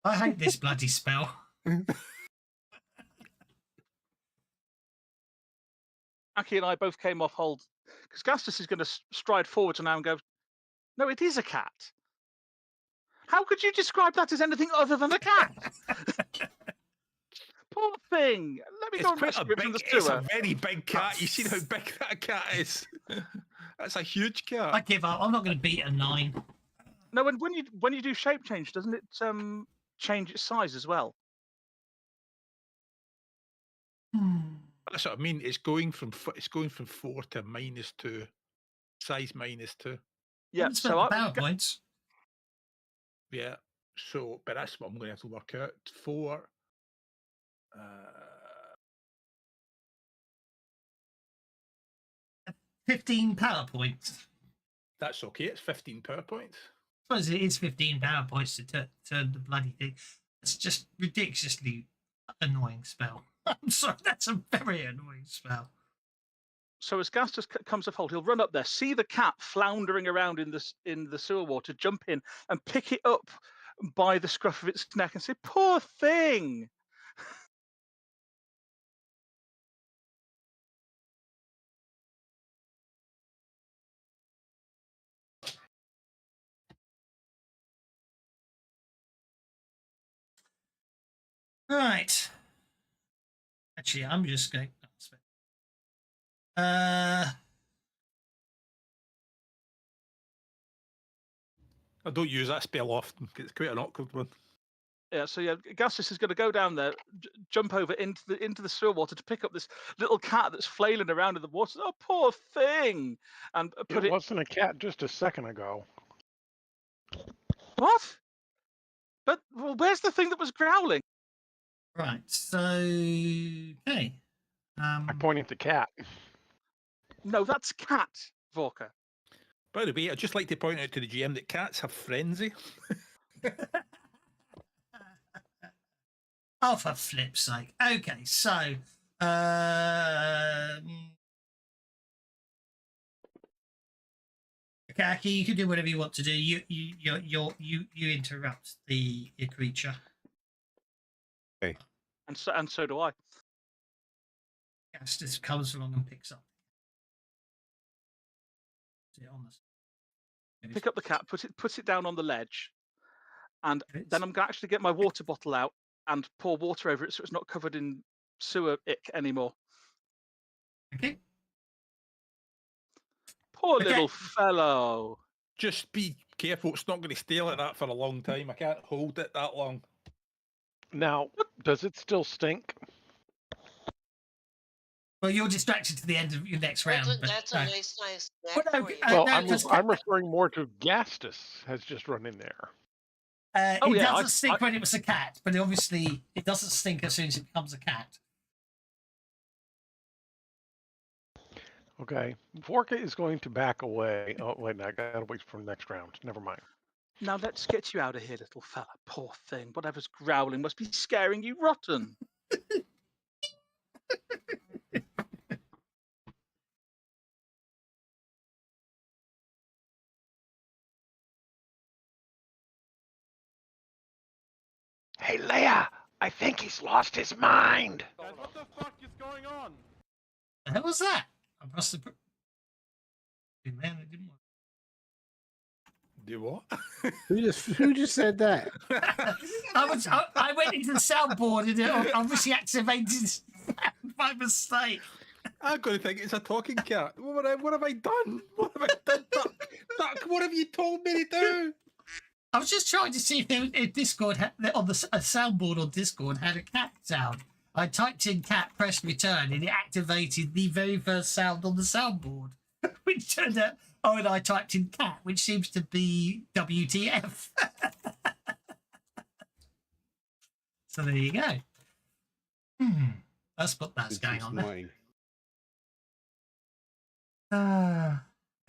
I hate this bloody spell. Aki and I both came off hold because Gastus is going to stride forward to now and go, "No, it is a cat. How could you describe that as anything other than a cat?" Poor thing. Let me go and rescue it from the sewer. It's a very big cat. You see how big that cat is? That's a huge cat. I give up. I'm not going to beat a 9. No, and when you do shape change, doesn't it change its size as well? That's what I mean. It's going from 4 to -2, size -2. Yeah, Let's so spend the PowerPoints. Yeah. So, but that's what I'm going to have to work out. 4. 15 PowerPoints. That's okay. It's 15 PowerPoints. I suppose it is 15 PowerPoints to turn the bloody thing. It's just ridiculously annoying spell. I'm sorry, that's a very annoying spell. So as Gastus comes to fold, he'll run up there, see the cat floundering around in the sewer water, jump in and pick it up by the scruff of its neck and say, "Poor thing." Right. Actually, I'm just going. I don't use that spell often. It's quite an awkward one. Yeah, so yeah, Gastus is going to go down there, jump over into the sewer water to pick up this little cat that's flailing around in the water. Oh, poor thing! And put It wasn't a cat just a second ago. What? But well, where's the thing that was growling? Right. So okay. I'm pointing at the cat. No, that's cat, Vorka. By the way, I'd just like to point out to the GM that cats have frenzy. Oh, for flip's sake. Okay, so Kaki, you can do whatever you want to do. You interrupt the creature. Okay. And so do I. Gastus comes along and picks up. Pick up the cat, puts it down on the ledge, and then I'm going to actually get my water bottle out and pour water over it so it's not covered in sewer ick anymore. Okay. Poor little fellow. Just be careful. It's not going to stay like that for a long time. I can't hold it that long. Now, does it still stink? Well, you're distracted to the end of your next round. That's a nice snack no, for you. Well, I'm referring more to Gastus has just run in there. It doesn't stink when it was a cat, but obviously it doesn't stink as soon as it becomes a cat. Okay. Vorka is going to back away. Oh, wait, I gotta wait for the next round. Never mind. Now let's get you out of here, little fella. Poor thing. Whatever's growling must be scaring you rotten. Hey, Leia, I think he's lost his mind. What the fuck is going on? The hell was that? I must have. Man, it didn't work. Do what? Who just said that? I went into the soundboard and it obviously activated by mistake. I'm going to think it's a talking cat. What have I done? What have I done? Duck, what have you told me to do? I was just trying to see if Discord had, on the a soundboard on Discord had a cat sound. I typed in cat, pressed return, and it activated the very first sound on the soundboard, which turned out. Oh, and I typed in cat, which seems to be WTF. So there you go. That's what that's going on there.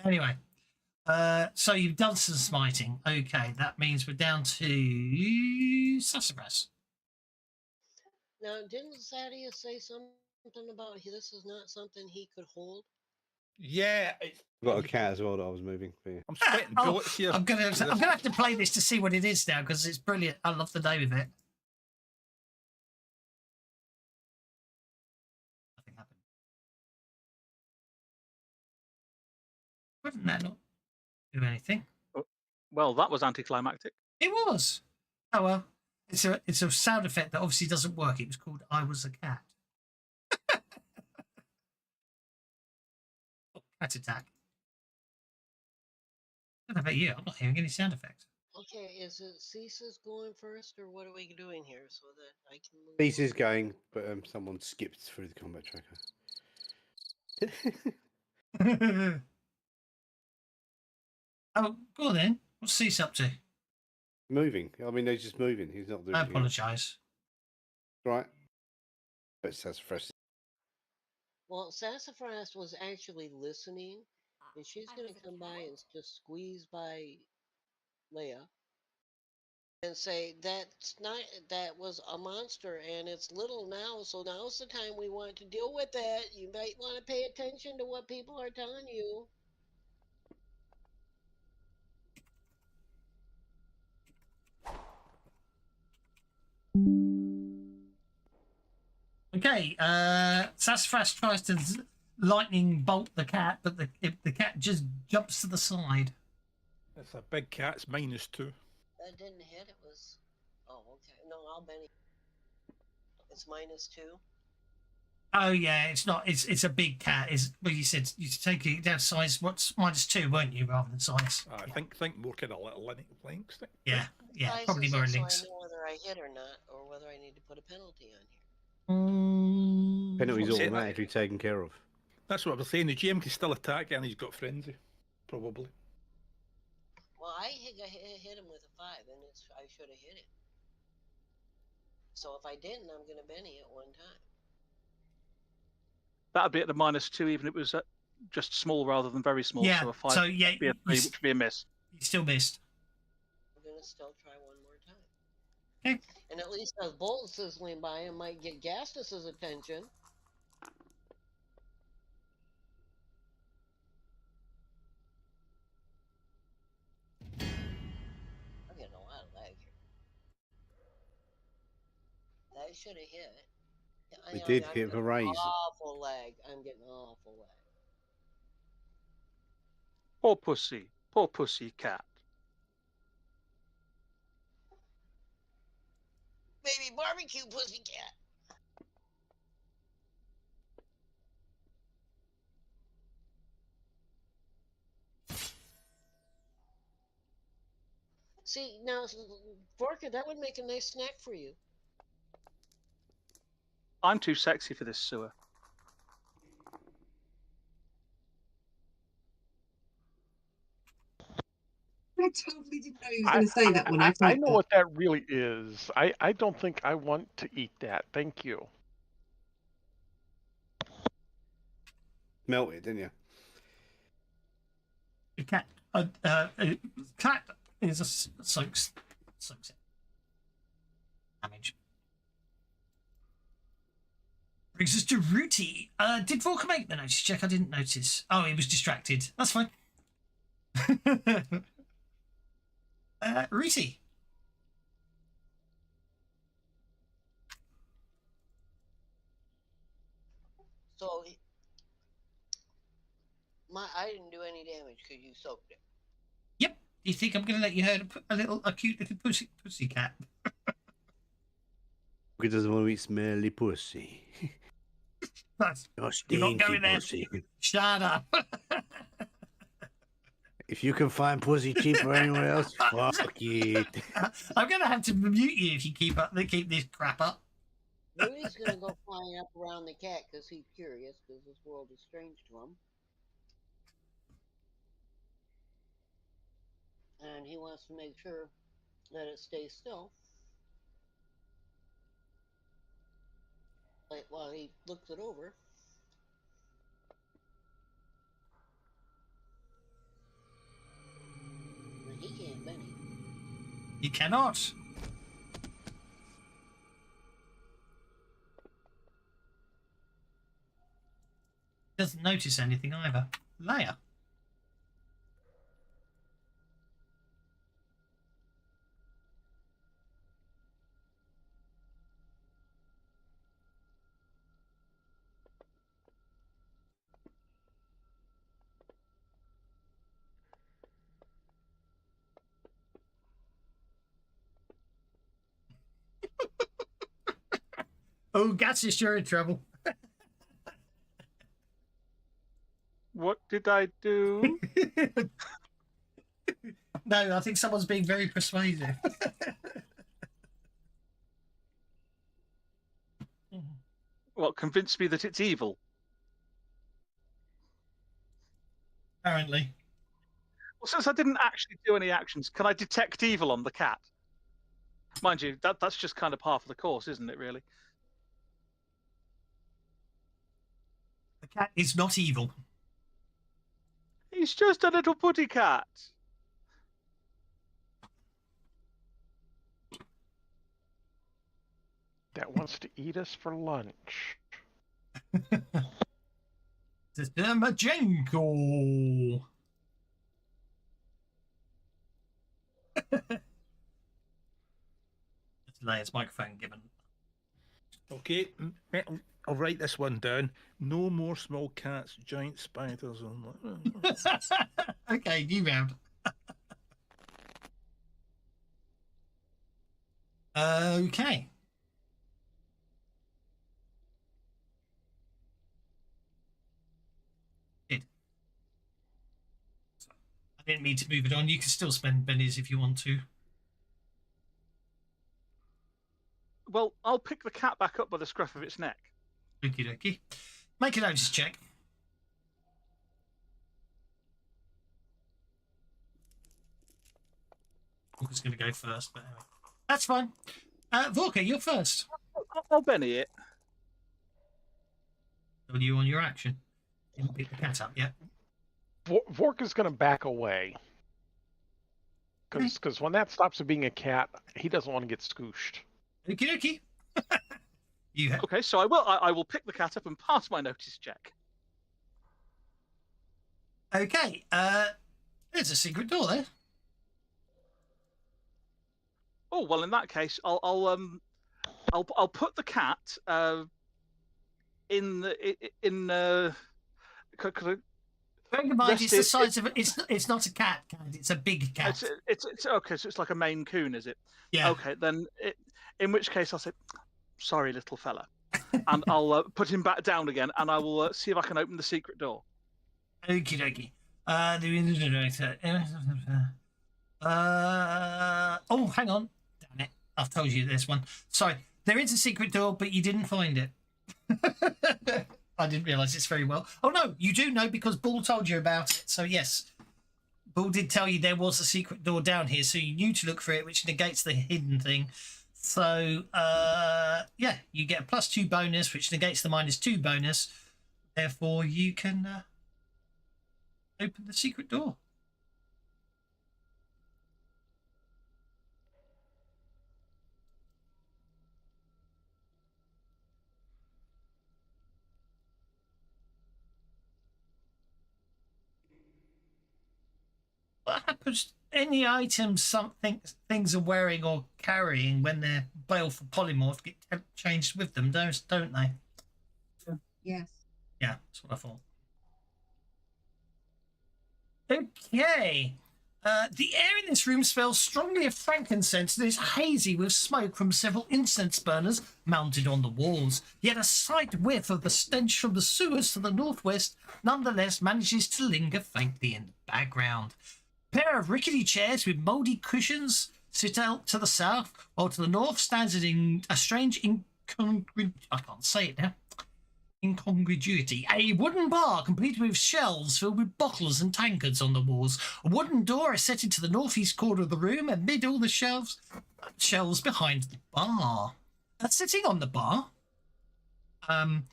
Anyway. So you've done some smiting. Okay, that means we're down to Sassafras. Now, didn't Thaddeus say something about this is not something he could hold? Yeah, I've got a cat as well that I was moving. I'm sweating bullets here. I'm gonna have to play this to see what it is now because it's brilliant. I love the name of it. Nothing happened. Wouldn't that not do anything? Well, that was anticlimactic. It was. Oh well. It's a sound effect that obviously doesn't work. It was called "I Was a Cat." Cat attack. I don't know about you. I'm not hearing any sound effects. Okay, is it Ceases going first, or what are we doing here so that I can move? Peace is going, but someone skipped through the combat tracker. Oh, go on then. What's Cease up to? Moving. I mean, he's just moving. He's not doing I anything else. apologise. Right. But that's fresh. Well, Sassafras was actually listening, and she's going to come by and just squeeze by Leia and say that was a monster and it's little now, so now's the time we want to deal with it. You might want to pay attention to what people are telling you. Okay, Sassafras tries to lightning bolt the cat, but the cat just jumps to the side. It's a big cat. It's -2. That didn't hit. It was. Oh, okay. No, I'll Benny. It's -2. Oh yeah, it's not. It's a big cat. Is well, you said you take it down to size. What's -2, weren't you, rather than size? I think more kind of little length. Yeah, yeah, Size probably is more so links. I know whether I hit or not, or whether I need to put a penalty on here. Penalty's What's it? automatically taken care of. That's what I was saying. The GM can still attack, and he's got frenzy, probably. Well, I hit him with a 5, and I should have hit it. So if I didn't, I'm going to Benny it one time. That'd be at the -2, even if it was just small rather than very small. Yeah. So a 5 So yeah, would be a 3, which would be a miss. You still missed. I'm going to still try one more time. Okay. And at least as Bolt sizzling by him might get Gastus's attention. I'm getting a lot of lag here. That should have hit. We did hit the raise. Awful lag. I'm getting awful lag. Poor pussy cat. Baby barbecue pussycat. See, now, Vorka, that would make a nice snack for you. I'm too sexy for this sewer. I totally didn't know he was going to say that when I I know what that really is. I don't think I want to eat that. Thank you. Melted, didn't you? The cat. Cat is a soaks it. Damage. Brings us to Rooty. Did Vorka make the notice check? I didn't notice. Oh, he was distracted. That's fine. Rooty. So, I didn't do any damage because you soaked it. Yep. Do you think I'm going to let you hurt a cute little pussy cat? He doesn't want to eat smelly pussy. You're not going there. Pussy. Shut up. If you can find pussy cheaper anywhere else, fuck it. I'm going to have to mute you if you keep this crap up. Rudy's going to go flying up around the cat because he's curious because this world is strange to him. And he wants to make sure that it stays still. Like while he looks it over. But he can't Benny. You cannot. Doesn't notice anything either. Leia. Oh, Gatsy, you're in trouble. What did I do? No, I think someone's being very persuasive. Well, convince me that it's evil. Apparently. Well, since I didn't actually do any actions, can I detect evil on the cat? Mind you, that's just kind of half of the course, isn't it, really? The cat is not evil. He's just a little putty cat. That wants to eat us for lunch. Sister Majenko. Delay his microphone given. Okay, I'll write this one down. No more small cats, giant spiders. Okay, new round. Okay. I didn't mean to move it on. You can still spend bennies if you want to. Well, I'll pick the cat back up by the scruff of its neck. Okie dokie. Make a notice check. Walker's going to go first, but anyway. That's fine. Vorka, you're first. I'll Benny it. Are you on your action? Didn't pick the cat up yet. Vorka's going to back away. Because when that stops it being a cat, he doesn't want to get scooshed. Okie dokie. Okay, so I will pick the cat up and pass my notice check. Okay, there's a secret door there. Oh well, in that case, I'll put the cat in the. Bearing in mind, it's the size of it's not a cat. It's a big cat. It's okay. So it's like a Maine Coon, is it? Yeah. Okay, then in which case I'll say, "Sorry, little fella," and I'll put him back down again, and I will see if I can open the secret door. Okie dokie. Oh, hang on. Damn it. I've told you this one. Sorry. There is a secret door, but you didn't find it. I didn't realise this very well. Oh, no, you do know because Bull told you about it. So, yes. Bull did tell you there was a secret door down here, so you knew to look for it, which negates the hidden thing. So, yeah, you get a +2 bonus, which negates the -2 bonus. Therefore, you can open the secret door. What happens to any items things are wearing or carrying when they're baleful polymorph get changed with them, don't they? Yes. Yeah, that's what I thought. Okay. The air in this room smells strongly of frankincense and is hazy with smoke from several incense burners mounted on the walls. Yet a slight whiff of the stench from the sewers to the northwest nonetheless manages to linger faintly in the background. A pair of rickety chairs with mouldy cushions sit out to the south, while to the north stands a strange incongruity. A wooden bar complete with shelves filled with bottles and tankards on the walls. A wooden door is set into the northeast corner of the room amid all the shelves behind the bar. Sitting on the bar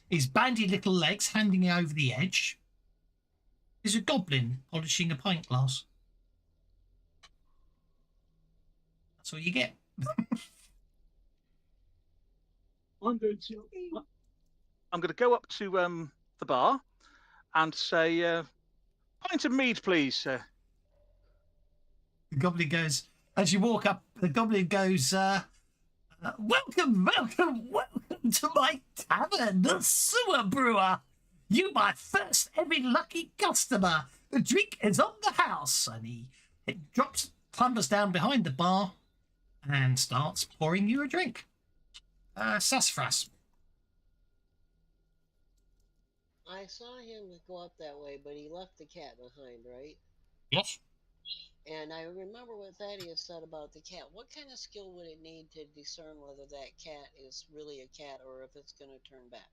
is bandy little legs hanging over the edge. Is a goblin polishing a pint glass. That's all you get. I'm going to go up to the bar and say, "Pint of mead, please, sir." The goblin goes, as you walk up, the goblin goes, welcome to my tavern, the Sewer Brewer. You my first ever lucky customer. The drink is on the house. And he clambers down behind the bar and starts pouring you a drink. Sassafras. I saw him go up that way, but he left the cat behind, right? Yes. And I remember what Thaddeus said about the cat. What kind of skill would it need to discern whether that cat is really a cat or if it's going to turn back?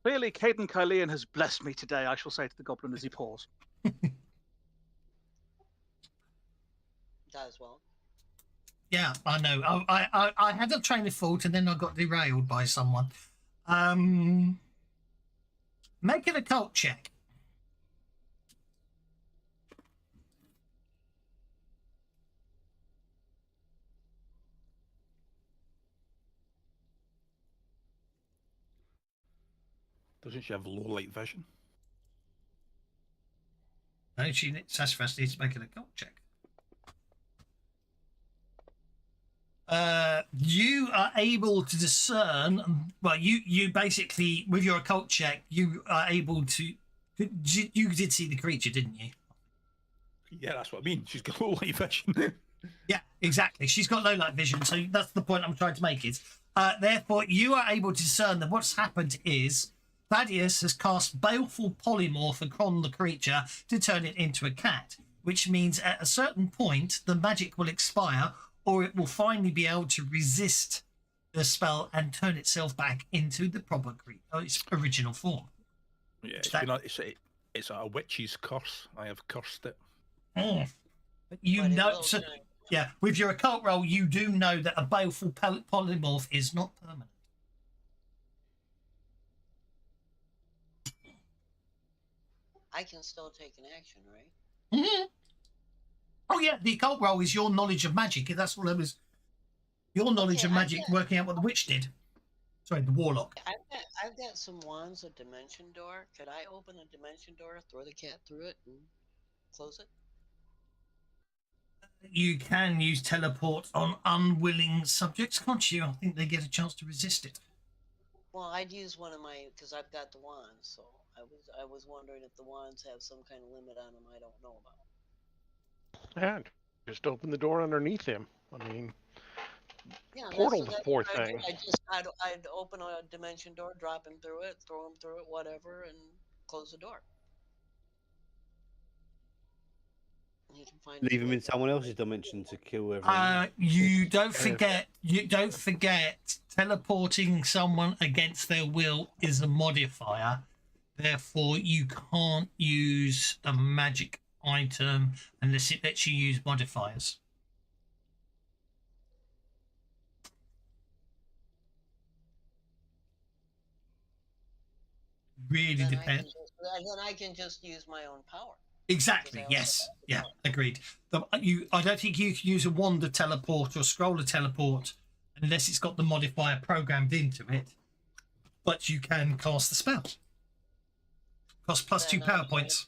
Clearly, Caden Kylian has blessed me today, I shall say to the goblin as he paws. Does well. Yeah, I know. I had a train of thought and then I got derailed by someone. Make an occult check. Doesn't she have low light vision? No, Sassafras needs to make an occult check. You are able to discern. Well, you basically, with your occult check, you are able to. You did see the creature, didn't you? Yeah, that's what I mean. She's got low light vision. Yeah, exactly. She's got low light vision, so that's the point I'm trying to make. Is therefore you are able to discern that what's happened is Thaddeus has cast baleful polymorph upon the creature to turn it into a cat, which means at a certain point the magic will expire, or it will finally be able to resist the spell and turn itself back into the proper its original form. Yeah, it's a witch's curse. I have cursed it. But you know, so, yeah, with your occult roll, you do know that a baleful polymorph is not permanent. I can still take an action, right? Mm-hmm. Oh yeah, the occult roll is your knowledge of magic. That's what it was. Your knowledge of magic, working out what the witch did. Sorry, the warlock. I've got some wands, a dimension door. Could I open a dimension door, throw the cat through it, and close it? You can use teleport on unwilling subjects, can't you? I think they get a chance to resist it. Well, I'd use one of my, because I've got the wands, so I was wondering if the wands have some kind of limit on them I don't know about. And just open the door underneath him. I mean, yeah, portal the poor thing. I'd open a dimension door, drop him through it, throw him through it, whatever, and close the door. Leave him in someone else's dimension to kill everyone. You don't forget. Teleporting someone against their will is a modifier. Therefore, you can't use a magic item unless it lets you use modifiers. Really depends. Then I can just use my own power. Exactly. Yes. Yeah. Agreed. I don't think you can use a wand to teleport or a scroll to teleport unless it's got the modifier programmed into it. But you can cast the spell. Cost +2 power points.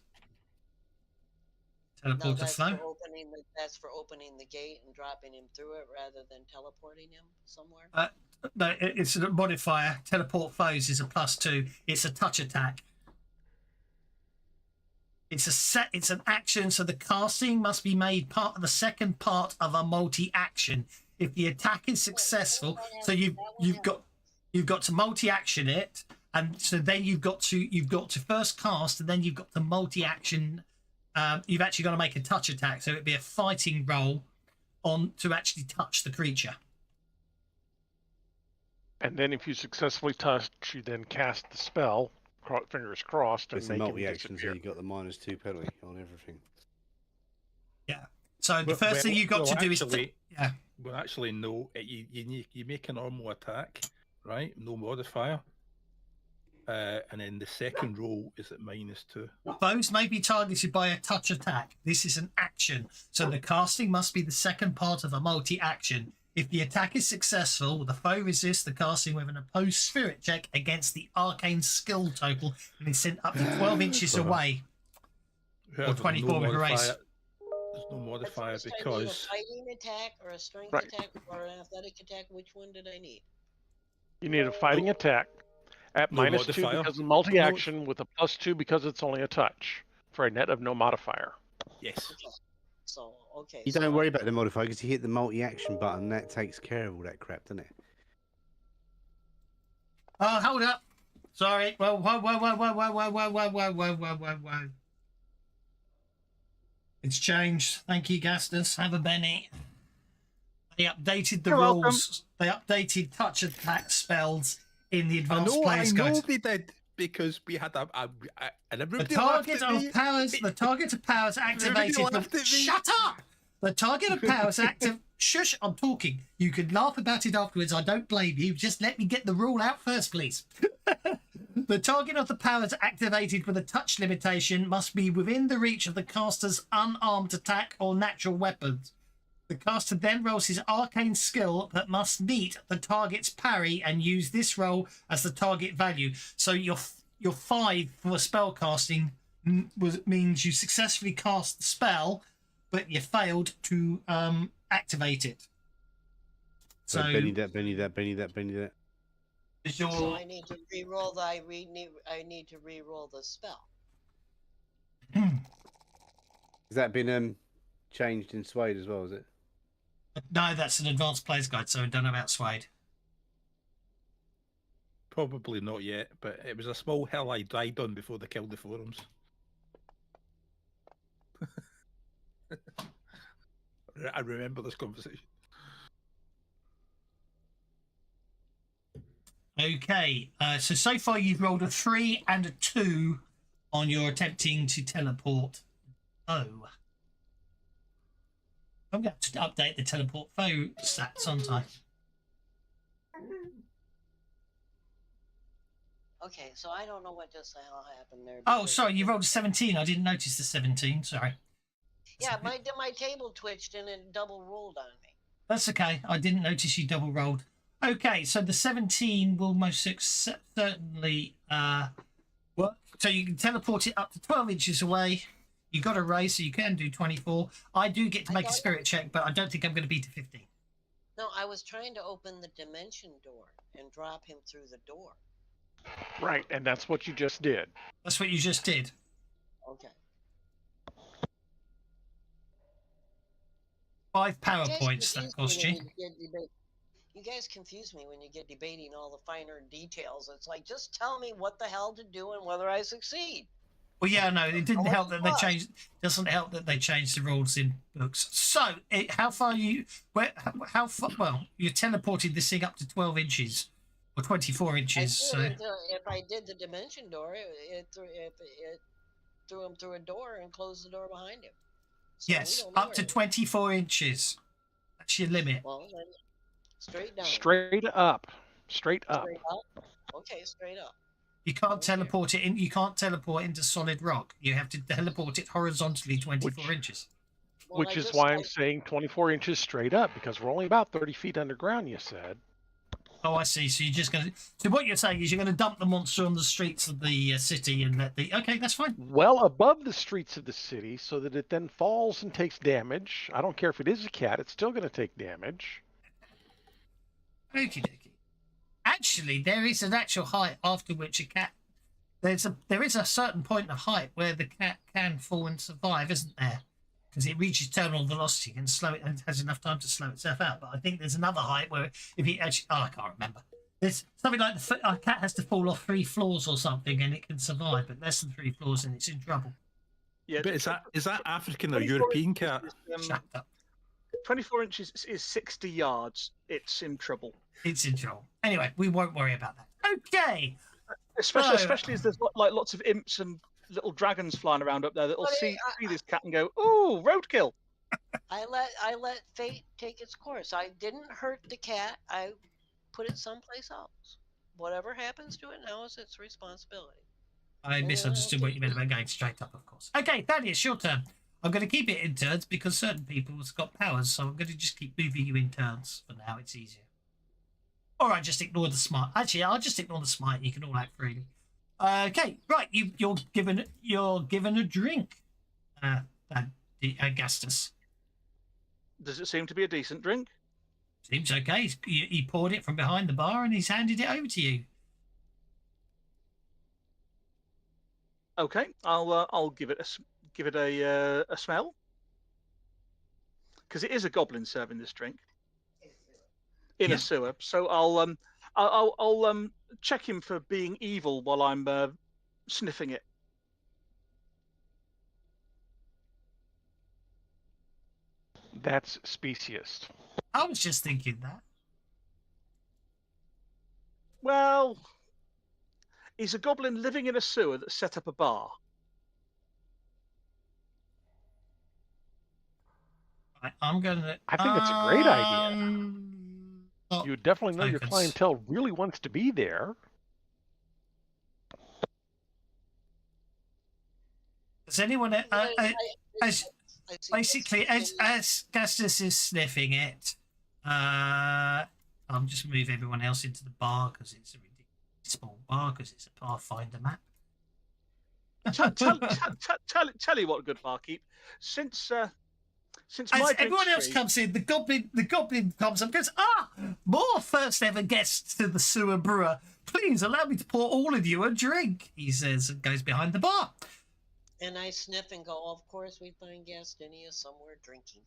Teleport to flow. That's for opening the gate and dropping him through it rather than teleporting him somewhere. No, it's a modifier. Teleport foes is a +2. It's a touch attack. It's an action, so the casting must be made part of the second part of a multi-action. If the attack is successful, so you've got to multi-action it, and so then you've got to first cast, and then you've got to multi-action. You've actually got to make a touch attack, so it'd be a fighting roll on to actually touch the creature. And then if you successfully touch, you then cast the spell. Fingers crossed, and it's a multi-action, so you got the -2 penalty on everything. Yeah. So the first thing you got to do is Well, actually, no. You make a normal attack, right? No modifier, and then the second roll is at -2. Foes may be targeted by a touch attack. This is an action, so the casting must be the second part of a multi-action. If the attack is successful, the foe resists the casting with an opposed spirit check against the arcane skill total and is sent up to 12 inches away. Or 24 with grace. There's no modifier because because... I need a fighting attack or a strength attack or an athletic attack. Which one did I need? You need a fighting attack at -2 modifier. because of multi-action with a +2 because it's only a touch for a net of no modifier. Yes. So, okay. You don't worry about the modifier because you hit the multi-action button. That takes care of all that crap, doesn't it? Oh, hold up. Sorry. Whoa. It's changed. Thank you, Gastus. Have a Benny. They updated the You're rules. welcome. They updated touch attack spells in the advanced I players know guide. they did because we had and The everybody laughed target at me. of powers. The target of powers activated. laughed at me. Shut up. The target of powers active. Shush! I'm talking. You can laugh about it afterwards. I don't blame you. Just let me get the rule out first, please. The target of the powers activated with a touch limitation must be within the reach of the caster's unarmed attack or natural weapons. The caster then rolls his arcane skill that must meet the target's parry and use this roll as the target value. So your 5 for spell casting means you successfully cast the spell, but you failed to activate it. So Benny that. So I need to re-roll. I need to re-roll the spell. Has that been changed in Swade as well? Is it? No, that's an advanced players guide, so I don't know about Swade. Probably not yet, but it was a small hill I died on before they killed the forums. I remember this conversation. Okay, so far you've rolled a 3 and a 2 on your attempting to teleport. Oh. I'm going to update the teleport foe stats, aren't I? Okay, so I don't know what just the hell happened there. Oh, sorry, you rolled a 17. I didn't notice the 17. Sorry. Yeah, my table twitched and it double rolled on me. That's okay. I didn't notice you double rolled. Okay, so the 17 will most certainly work. So you can teleport it up to 12 inches away. You got a raise, so you can do 24. I do get to make a spirit check, but I don't think I'm going to beat a 15. No, I was trying to open the dimension door and drop him through the door. Right, and that's what you just did. That's what you just did. Okay. 5 power points that cost you. You guys confuse me when you get debating all the finer details. It's like, just tell me what the hell to do and whether I succeed. Well, yeah, no, it didn't help that they changed. Doesn't help that they changed the rules in books. So, how far you? How far? Well, you teleported this thing up to 12 inches or 24 inches. So, if I did the dimension door, it threw him through a door and closed the door behind him. So yes, up to 24 inches. That's your limit. Well, then, straight down. Straight up. Straight up. Straight up. Okay, straight up. You can't teleport it in. You can't teleport into solid rock. You have to teleport it horizontally 24 inches. Well, which is why I'm saying 24 inches straight up, because we're only about 30 feet underground, you said. Oh, I see. So you're just going to... So what you're saying is you're going to dump the monster on the streets of the city and let the... Okay, that's fine. Well above the streets of the city so that it then falls and takes damage. I don't care if it is a cat. It's still going to take damage. Okie dokie. Actually, there is an actual height after which a cat... There is a certain point of height where the cat can fall and survive, isn't there? Because it reaches terminal velocity and has enough time to slow itself out. But I think there's another height where if it actually... Oh, I can't remember. There's something like a cat has to fall off 3 floors or something and it can survive, but less than 3 floors and it's in trouble. Yeah, but is that African or European cat? Shut up. 24 inches is 60 yards. It's in trouble. It's in trouble. Anyway, we won't worry about that. Okay. Especially as there's lots of imps and little dragons flying around up there that'll see this cat and go, "Ooh, roadkill." I let fate take its course. I didn't hurt the cat. I put it someplace else. Whatever happens to it now is its responsibility. I misunderstood what you meant about going straight up, of course. Okay, Thaddeus, your turn. I'm going to keep it in turns because certain people have got powers, so I'm going to just keep moving you in turns. For now, it's easier. Or I just ignore the smite. Actually, I'll just ignore the smite. You can all act freely. Okay, right. You're given a drink, Augustus. Does it seem to be a decent drink? Seems okay. He poured it from behind the bar and he's handed it over to you. Okay, I'll give it a smell, because it is a goblin serving this drink in a sewer. So I'll check him for being evil while I'm sniffing it. That's speciest. I was just thinking that. Well, he's a goblin living in a sewer that set up a bar. I'm gonna. I think it's a great idea. You definitely know your focus. clientele really wants to be there. Does anyone? Basically, as Gastus is sniffing it, I'll just move everyone else into the bar because it's a ridiculous small bar because it's a Pathfinder map. Tell you what, good barkeep. Since my as everyone else free, comes in, the goblin comes up and goes, more first ever guests to the sewer brewer. Please allow me to pour all of you a drink, he says, and goes behind the bar. And I sniff and go, of course we find Gastinia somewhere drinking.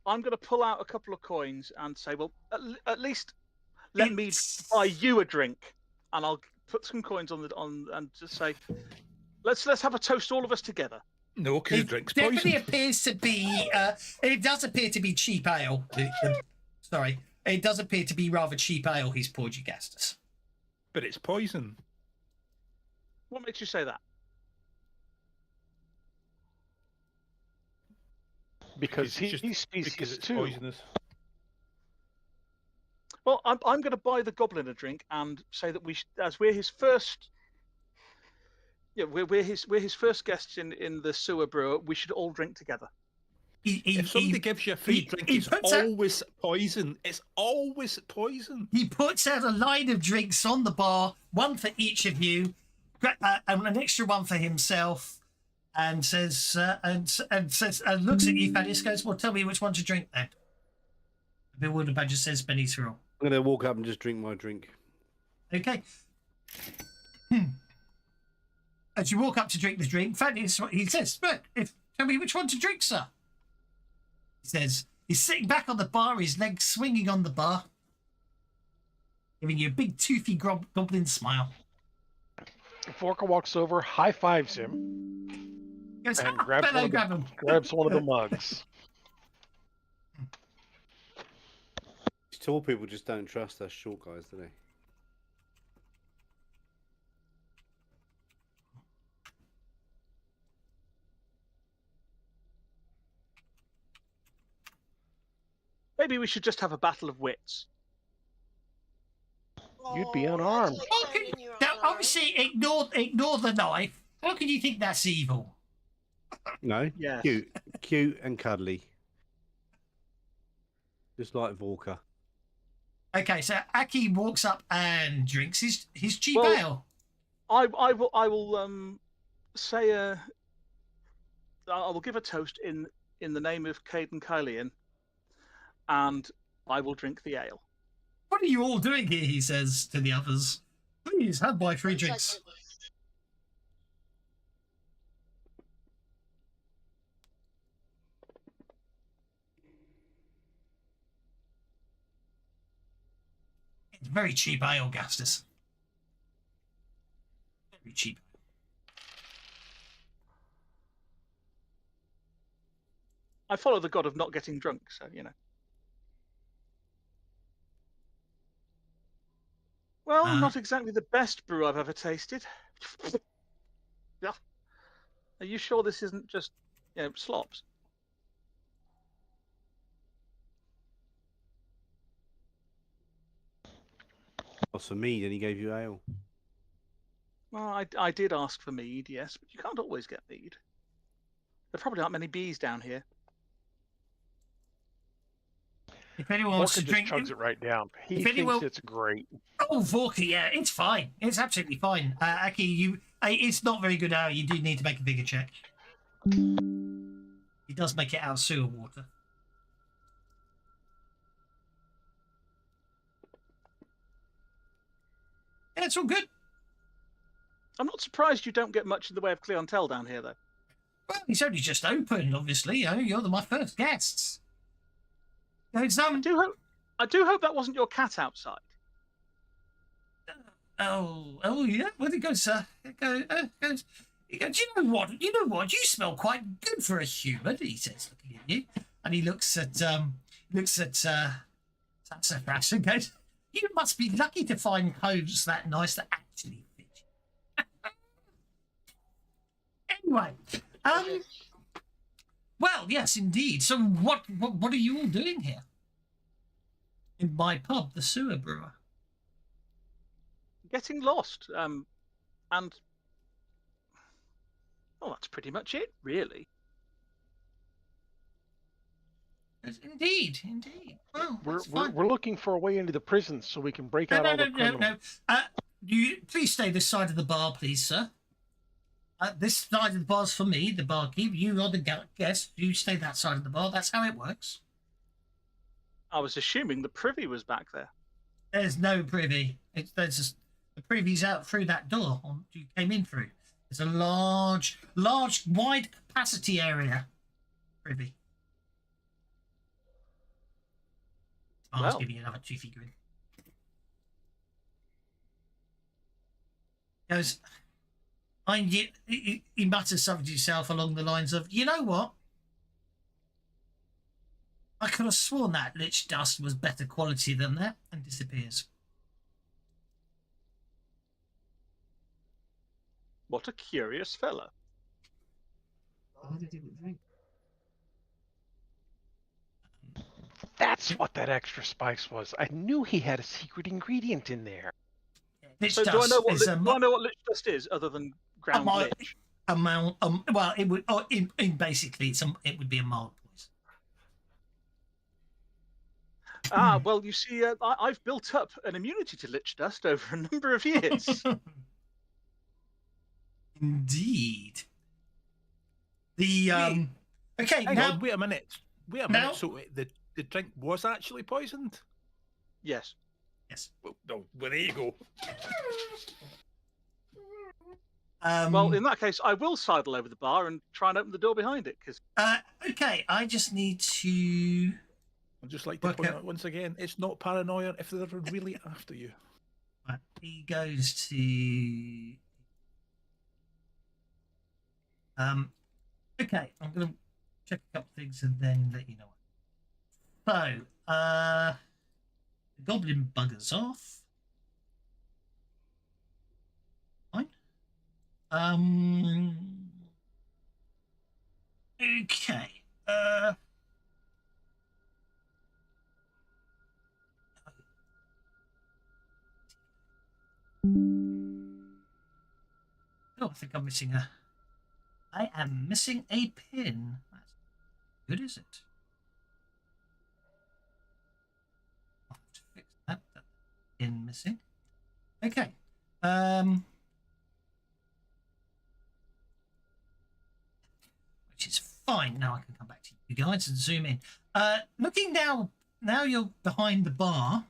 I'm going to pull out a couple of coins and say, well, at least let me buy you a drink, and I'll put some coins on and just say, let's have a toast, all of us together. No, because it drink's definitely poison. appears to be. It does appear to be cheap ale. Sorry, it does appear to be rather cheap ale he's poured you, Gastus. But it's poison. What makes you say that? Because he's species too. Poisonous. Well, I'm going to buy the goblin a drink and say that as we're his first. Yeah, we're his first guests in the sewer brewer. We should all drink together. If somebody gives you a free drink, it's always poison. It's always poison. He puts out a line of drinks on the bar, one for each of you, and an extra one for himself, and says and looks at you, Thaddeus, goes, "Well, tell me which one to drink then." The bewildered badger says, "Benny's through." I'm going to walk up and just drink my drink. Okay. As you walk up to drink the drink, Thaddeus, he says, "Tell me which one to drink, sir." He says, he's sitting back on the bar, his legs swinging on the bar, giving you a big toothy goblin smile. Vorka walks over, high fives him, Goes, and grabs one of the mugs. These tall people just don't trust us short guys, do they? Maybe we should just have a battle of wits. You'd be unarmed. Now, obviously, ignore the knife. How can you think that's evil? No. Yes. Cute and cuddly. Just like Vorka. Okay, so Aki walks up and drinks his cheap ale. I will say I will give a toast in the name of Caden Kylian, and I will drink the ale. What are you all doing here? He says to the others. Please have my free drinks. It's very cheap ale, Gastus. Very cheap. I follow the god of not getting drunk, so you know. Well, not exactly the best brew I've ever tasted. Yeah. Are you sure this isn't just, slops? What's for mead, and he gave you ale. Well, I did ask for mead, yes, but you can't always get mead. There probably aren't many bees down here. If anyone wants to drink, chugs it right down. He thinks it's great. Oh, Vorka, yeah, it's fine. It's absolutely fine. Aki, it's not very good ale. You do need to make a bigger check. He does make it out of sewer water. Yeah, it's all good. I'm not surprised you don't get much in the way of clientele down here, though. Well, he's only just opened, obviously. You're my first guests. I do hope that wasn't your cat outside. Oh yeah. Where'd it go, sir? It goes. Do you know what? You smell quite good for a human. He says, looking at you. And he looks at Sassafras and goes, "You must be lucky to find clothes that nice that actually fit you." Anyway, well, yes, indeed. So what are you all doing here? In my pub, the Sewer Brewer. Getting lost. And well, that's pretty much it, really. Indeed. Well, we're looking for a way into the prison so we can break out all the criminals. No. You please stay this side of the bar, please, sir. This side of the bar's for me, the barkeep. You are the guest. You stay that side of the bar. That's how it works. I was assuming the privy was back there. There's no privy. The privy's out through that door you came in through. It's a large, wide capacity area. Privy. I'll just give you another toothy grin. Goes, he mutters something to himself along the lines of, "You know what? I could have sworn that lich dust was better quality than that," and disappears. What a curious fella. I didn't drink. That's what that extra spice was. I knew he had a secret ingredient in there. So do I know what lich dust is, other than ground lich? Well, it would. Basically, it would be a mild poison. Well, you see, I've built up an immunity to lich dust over a number of years. Indeed. Okay. Hang now, on, wait a minute. So the drink was actually poisoned? Yes. Well, there you go. Well, in that case, I will sidle over the bar and try and open the door behind it. Okay, I just need to. I'd just like to point out once again, it's not paranoia if they're really after you. Right, he goes to. Okay, I'm going to check a couple things and then let you know. So, the goblin buggers off. Fine. Okay. Oh, I think I'm missing I am missing a pin. That's good, is it? I'll have to fix that. That pin missing. Okay. Which is fine. Now I can come back to you guys and zoom in. Looking now you're behind the bar.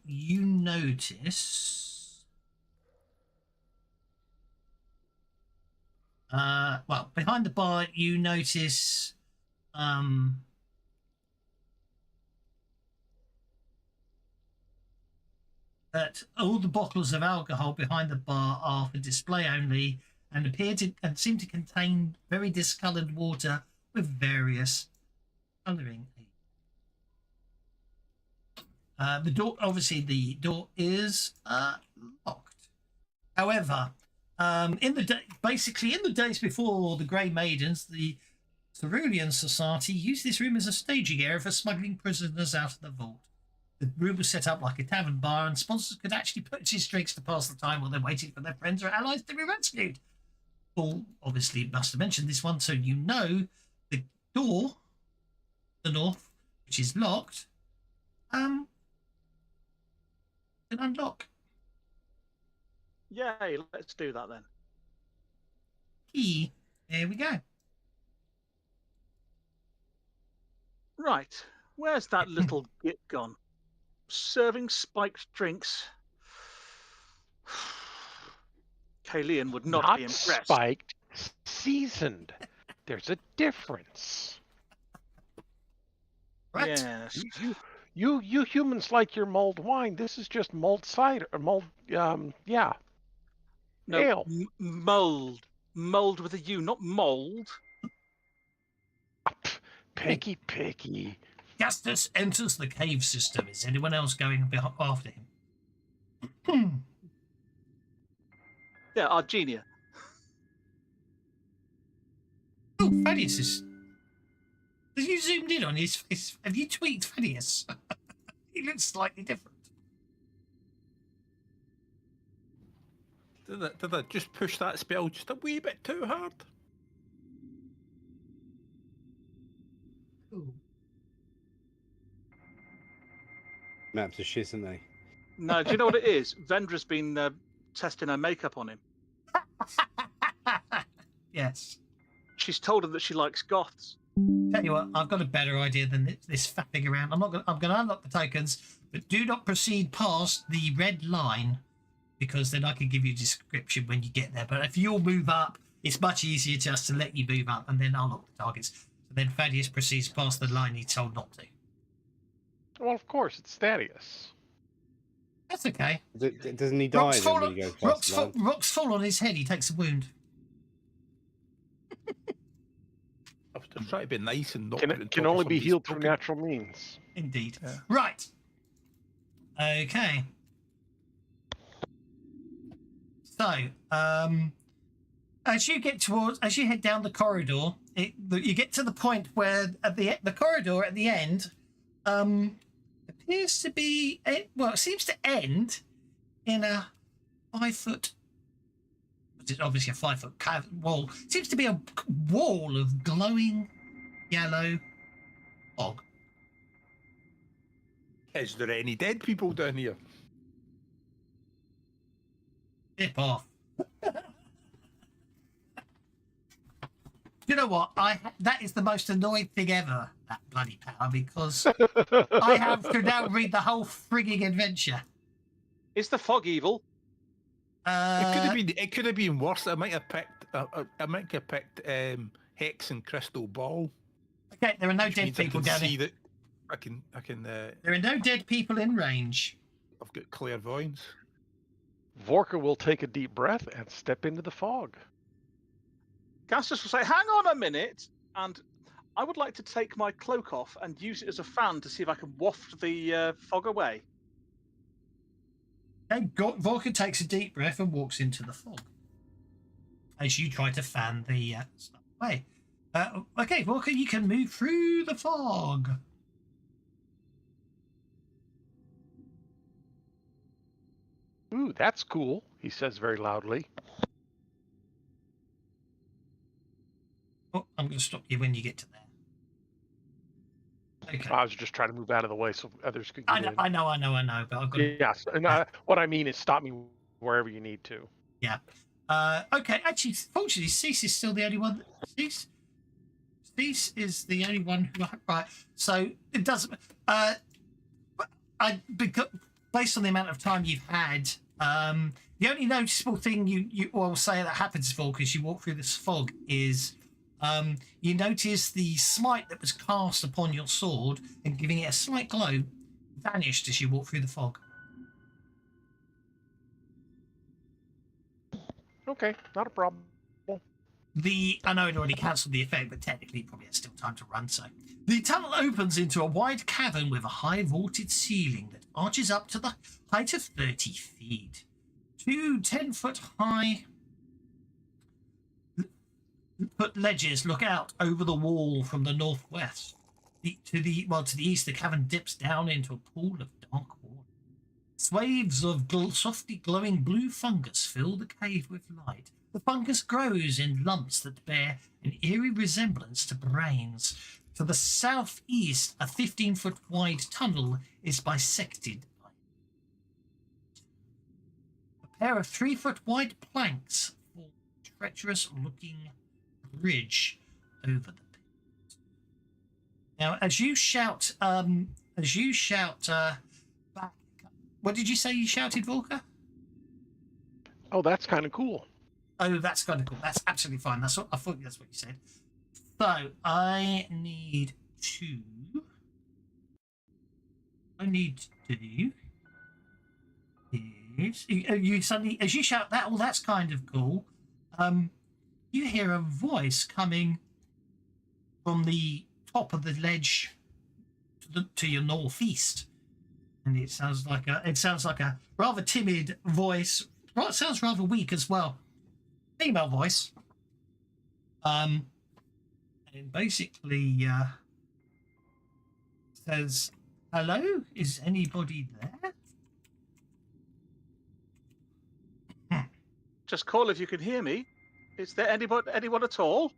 You notice. Well, behind the bar, you notice that all the bottles of alcohol behind the bar are for display only and seem to contain very discoloured water with various colouring. The door is locked. However, in the days before the Grey Maidens, the Cerulean Society used this room as a staging area for smuggling prisoners out of the vault. The room was set up like a tavern bar, and sponsors could actually purchase drinks to pass the time while they're waiting for their friends or allies to be rescued. Paul obviously must have mentioned this one, so you know the door, the north, which is locked, can unlock. Yay, let's do that then. Key. There we go. Right, where's that little git gone? Serving spiked drinks. Kalian would not be impressed. Spiked, seasoned. There's a difference. Right. Yes. You humans like your mulled wine. This is just mulled cider or mulled yeah. No, Ale. Mold with a U, not mold. Picky. Gastus enters the cave system. Is anyone else going after him? Yeah, Argenia. Oh, Thaddeus is. Have you zoomed in on his? Have you tweaked Thaddeus? He looks slightly different. Did I just push that spell just a wee bit too hard? Cool. Maps are shit, aren't they? No, do you know what it is? Vendra's been testing her makeup on him. Yes. She's told him that she likes goths. Tell you what, I've got a better idea than this faffing around. I'm going to unlock the tokens, but do not proceed past the red line, because then I can give you a description when you get there. But if you'll move up, it's much easier just to let you move up, and then I'll lock the targets. So then Thaddeus proceeds past the line he's told not to. Well, of course, it's Thaddeus. That's okay. Doesn't he die then when he goes past the line? Rocks fall on his head. He takes a wound. I was just trying to be nice and not. Can only be healed through natural means. Indeed. Yeah. Right. Okay. So, as you head down the corridor, you get to the point where at the corridor at the end, appears to be it seems to end in a 5 foot. It's obviously a 5 foot wall. It seems to be a wall of glowing yellow fog. Is there any dead people down here? Dip off. You know what? That is the most annoying thing ever, that bloody power, because I have to now read the whole frigging adventure. Is the fog evil? It could have been worse. I might have picked Hex and Crystal Ball. Okay, there are no dead people down here. I can. There are no dead people in range. I've got clairvoyance. Vorka will take a deep breath and step into the fog. Gastus will say, "Hang on a minute," and I would like to take my cloak off and use it as a fan to see if I can waft the fog away. Okay, Vorka takes a deep breath and walks into the fog as you try to fan the stuff away. Okay, Vorka, you can move through the fog. Ooh, that's cool, he says very loudly. Oh, I'm going to stop you when you get to there. Okay. I was just trying to move out of the way so others could get in. I know, but I've got to... Yes, and what I mean is stop me wherever you need to. Yeah. Okay, actually, fortunately, Cease is still the only one. Cease is the only one who... Right, so it doesn't... because based on the amount of time you've had, the only noticeable thing you will say that happens, Volk, as you walk through this fog is... you notice the smite that was cast upon your sword and giving it a slight glow vanished as you walk through the fog. Okay, not a problem. I know it already cancelled the effect, but technically it probably has still time to run, so. The tunnel opens into a wide cavern with a high vaulted ceiling that arches up to the height of 30 feet. Two 10-foot high ledges look out over the wall from the northwest. To the east, the cavern dips down into a pool of dark water. Swaves of softly glowing blue fungus fill the cave with light. The fungus grows in lumps that bear an eerie resemblance to brains. To the southeast, a 15-foot wide tunnel is bisected by a pair of 3-foot wide planks form a treacherous-looking bridge over the pit. Now, as you shout back, what did you say you shouted, Volker? Oh, that's kind of cool. Oh, that's kind of cool. That's absolutely fine. I thought that's what you said. So I need to do is you suddenly, as you shout that, well, that's kind of cool. You hear a voice coming from the top of the ledge to your northeast, and it sounds like a rather timid voice. Well, it sounds rather weak as well. Female voice. And basically says, "Hello, is anybody there?" Just call if you can hear me. Is there anyone at all?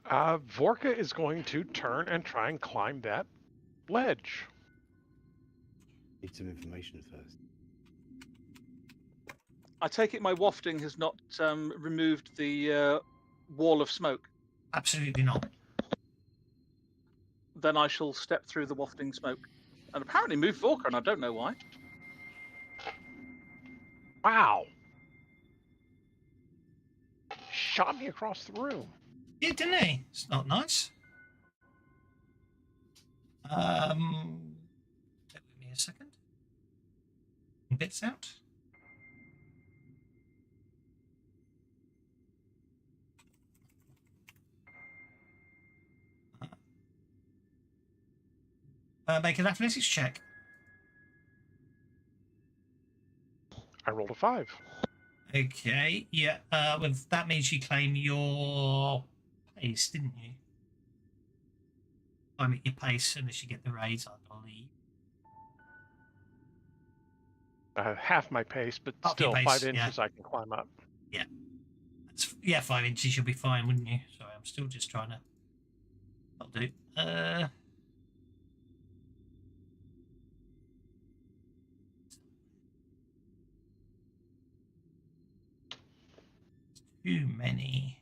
Vorka is going to turn and try and climb that ledge. Need some information first. I take it my wafting has not removed the wall of smoke. Absolutely not. Then I shall step through the wafting smoke, and apparently move Vorka, and I don't know why. Wow! Shot me across the room. Yeah, didn't he? It's not nice. Give me a second. Bits out. Make an athletics check. I rolled a 5. Okay, yeah. Well, that means you claim your pace, didn't you? I mean, your pace, unless you get the raise, I believe. Half my pace, but Up your still pace, 5 inches yeah. I can climb up. Yeah. Yeah, 5 inches, you'll be fine, wouldn't you? Sorry, I'm still just trying to... That'll do. Too many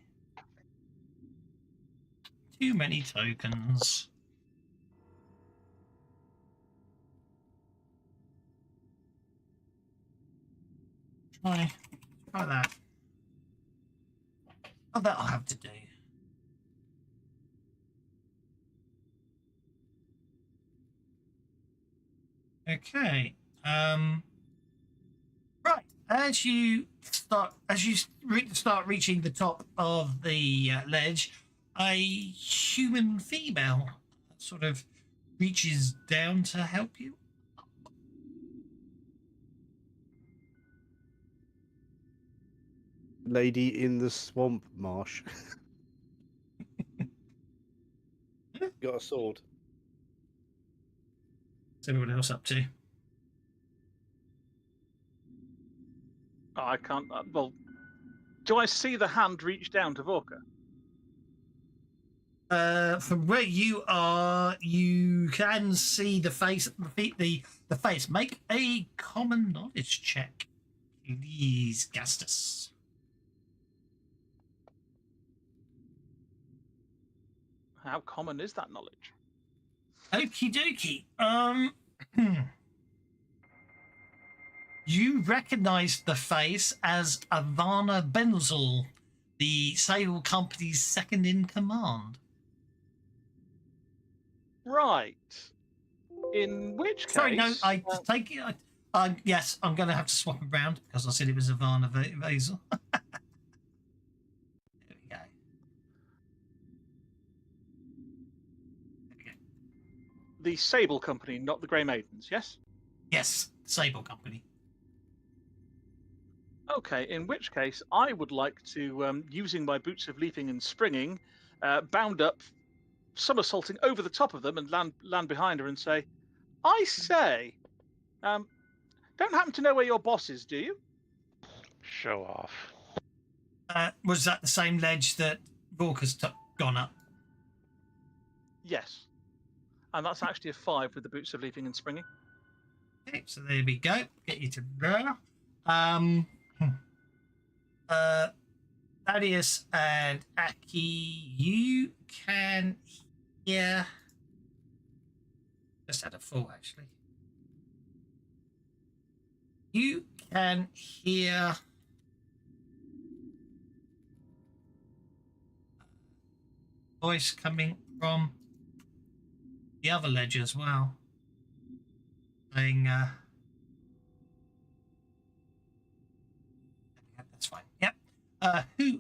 tokens. Try that. Oh, that'll have to do. Okay. Right. As you start reaching the top of the ledge, a human female sort of reaches down to help you. Lady in the swamp marsh. Got a sword. What's everyone else up to? Oh, I can't. Well, do I see the hand reach down to Vorka? From where you are, you can see the face. The face. Make a common knowledge check, please, Gastus. How common is that knowledge? Okie dokie. You recognize the face as Ivana Benzel, the Sable Company's second in command. Right. In which case... Sorry, no, I take it. Yes, I'm going to have to swap around because I said it was Ivana Benzel. There we go. The Sable Company, not the Grey Maidens, yes? Yes, Sable Company. Okay, in which case I would like to, using my boots of leaping and springing, bound up, somersaulting over the top of them and land behind her and say, I say, don't happen to know where your boss is, do you? Show off. Was that the same ledge that Vorka's gone up? Yes. And that's actually a 5 with the boots of leaping and springing. Okay, so there we go. Get you to there. Thaddeus and Aki, you can hear. Just had a 4 actually. You can hear voice coming from the other ledge as well, saying, that's fine. Yep. Who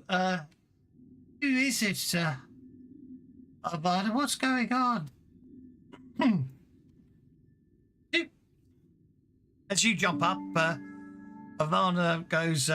is it? Avana, what's going on? As you jump up, Avana goes,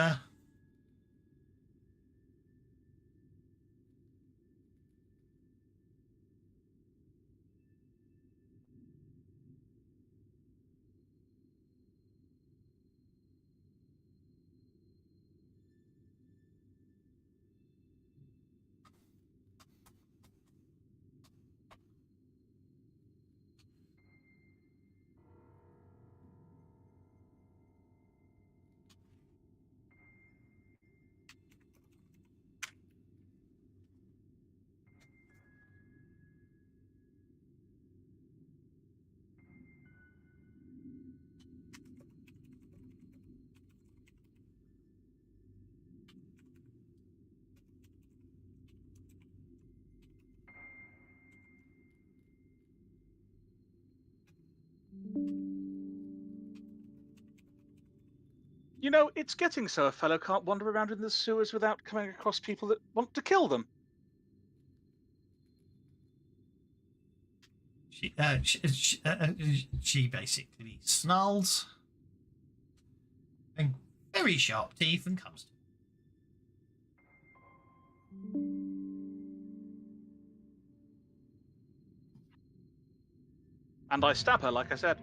You know, it's getting so a fellow can't wander around in the sewers without coming across people that want to kill them. she basically snarls, and very sharp teeth, and comes to. And I stab her, like I said.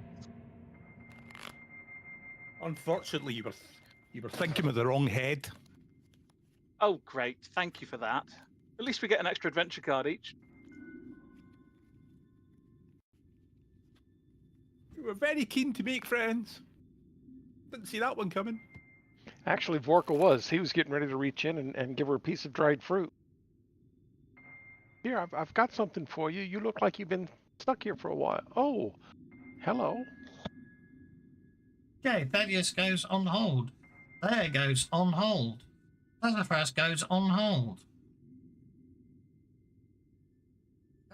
Unfortunately, you were thinking with the wrong head. Oh, great. Thank you for that. At least we get an extra adventure card each. You were very keen to make friends. Didn't see that one coming. Actually, Vorka was. He was getting ready to reach in and give her a piece of dried fruit. Here, I've got something for you. You look like you've been stuck here for a while. Oh, hello. Okay, Thaddeus goes on hold. There goes on hold. Lazarus goes on hold.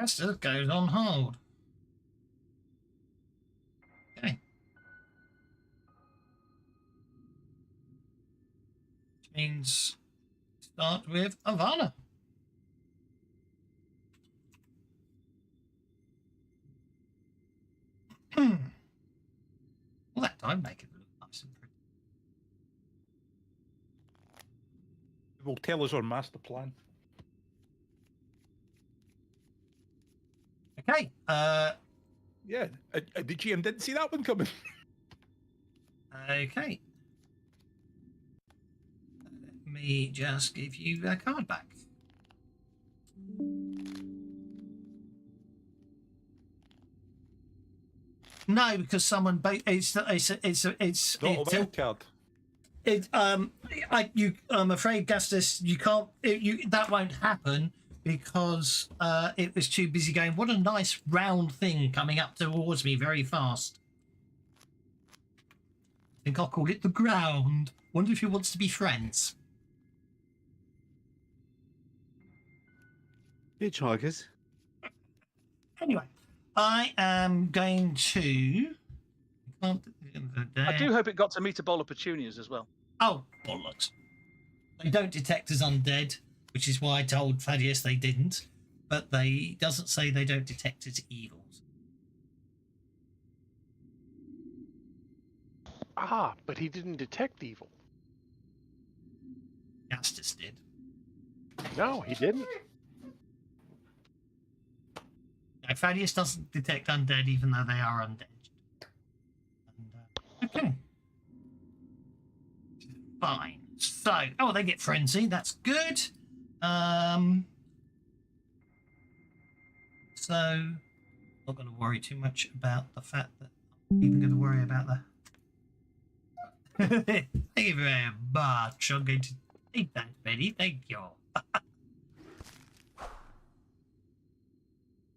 Esther goes on hold. Okay. Which means start with Ivana. Well, that time make it look nice and pretty. It will tell us our master plan. Okay. Yeah, the GM didn't see that one coming. Okay. Let me just give you a card back. No, because someone it's Not a wild card. I'm afraid, Gastus, you can't. That won't happen because it was too busy going. What a nice round thing coming up towards me very fast. I think I'll call it the ground. Wonder if he wants to be friends. Hitchhikers. Anyway, I am going to. I do hope it got to meet a bowl of petunias as well. Oh, bollocks. They don't detect as undead, which is why I told Thaddeus they didn't. But they doesn't say they don't detect as evils. Ah, but he didn't detect evil. Justice did. No, he didn't. No, Thaddeus doesn't detect undead, even though they are undead. And, okay. Fine. So, oh, they get frenzy. That's good. So, not going to worry too much about the fact that I'm even going to worry about the. Thank you very much. I'm going to take that, Betty. Thank you.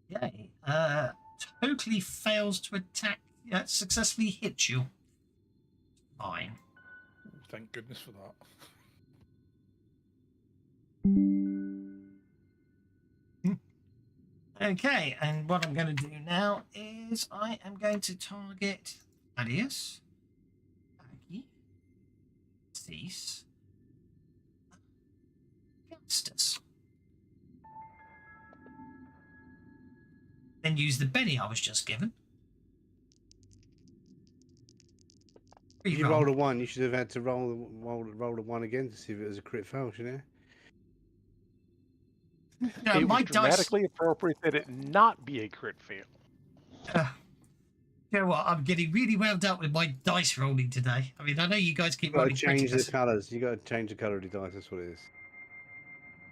Yay. Totally fails to attack. Successfully hits you. Fine. Thank goodness for that. Okay, and what I'm going to do now is I am going to target Thaddeus, Aggie, Cease, Augustus. then use the Benny I was just given. If you rolled a 1, you should have had to roll a 1 again to see if it was a crit fail, shouldn't you? No, it my was dramatically appropriate that it not be a crit fail. You know what? I'm getting really wound up with my dice rolling today. I mean, I know you guys keep rolling. Change the colours. You got to change the colour of your dice. That's what it is.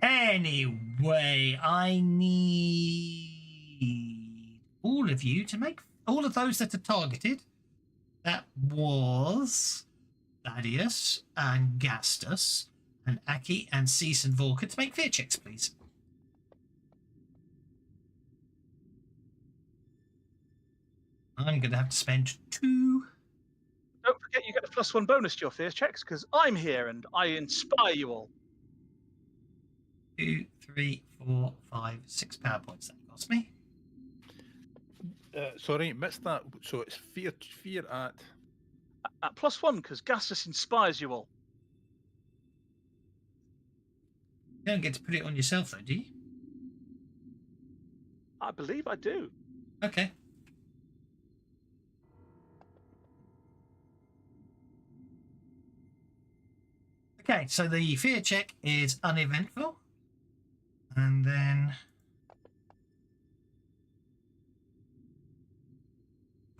Anyway, I need all of you to make all of those that are targeted. That was Thaddeus and Gastus and Aki and Cease and Vorka to make fear checks, please. I'm going to have to spend 2. Don't forget you get a +1 bonus to your fear checks because I'm here and I inspire you all. 2, 3, 4, 5, 6 power points that cost me. Sorry, missed that. So it's fear at +1 because Gastus inspires you all. You don't get to put it on yourself, though, do you? I believe I do. Okay. Okay, so the fear check is uneventful. And then...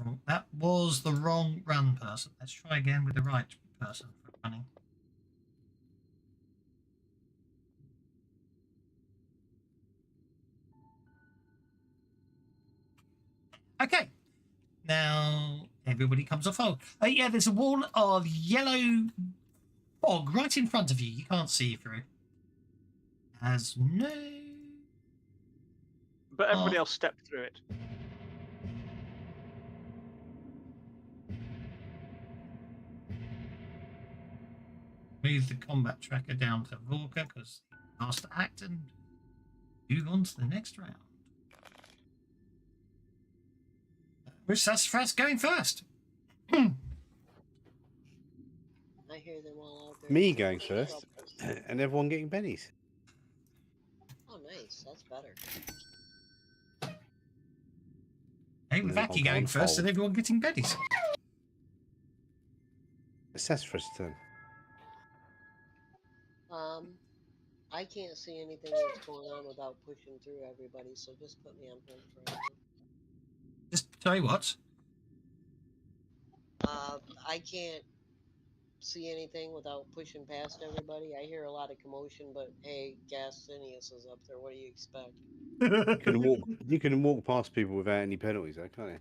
Oh, that was the wrong run person. Let's try again with the right person for running. Okay. Now, everybody comes off hold. Yeah, there's a wall of yellow fog right in front of you. You can't see through. As no... But everybody else stepped through it. Move the combat tracker down to Vorka because he has to act and move on to the next round. Which Sassafras going first? I hear them all out there. Me going first, and everyone getting bennies. Oh, nice. That's better. Hey, with Aki going first and everyone getting bennies. It's Sassafras' turn. I can't see anything that's going on without pushing through everybody, so just put me on hold for a minute. Just tell you what. I can't see anything without pushing past everybody. I hear a lot of commotion, but hey, Gastinius is up there. What do you expect? You can walk past people without any penalties, though, can't you?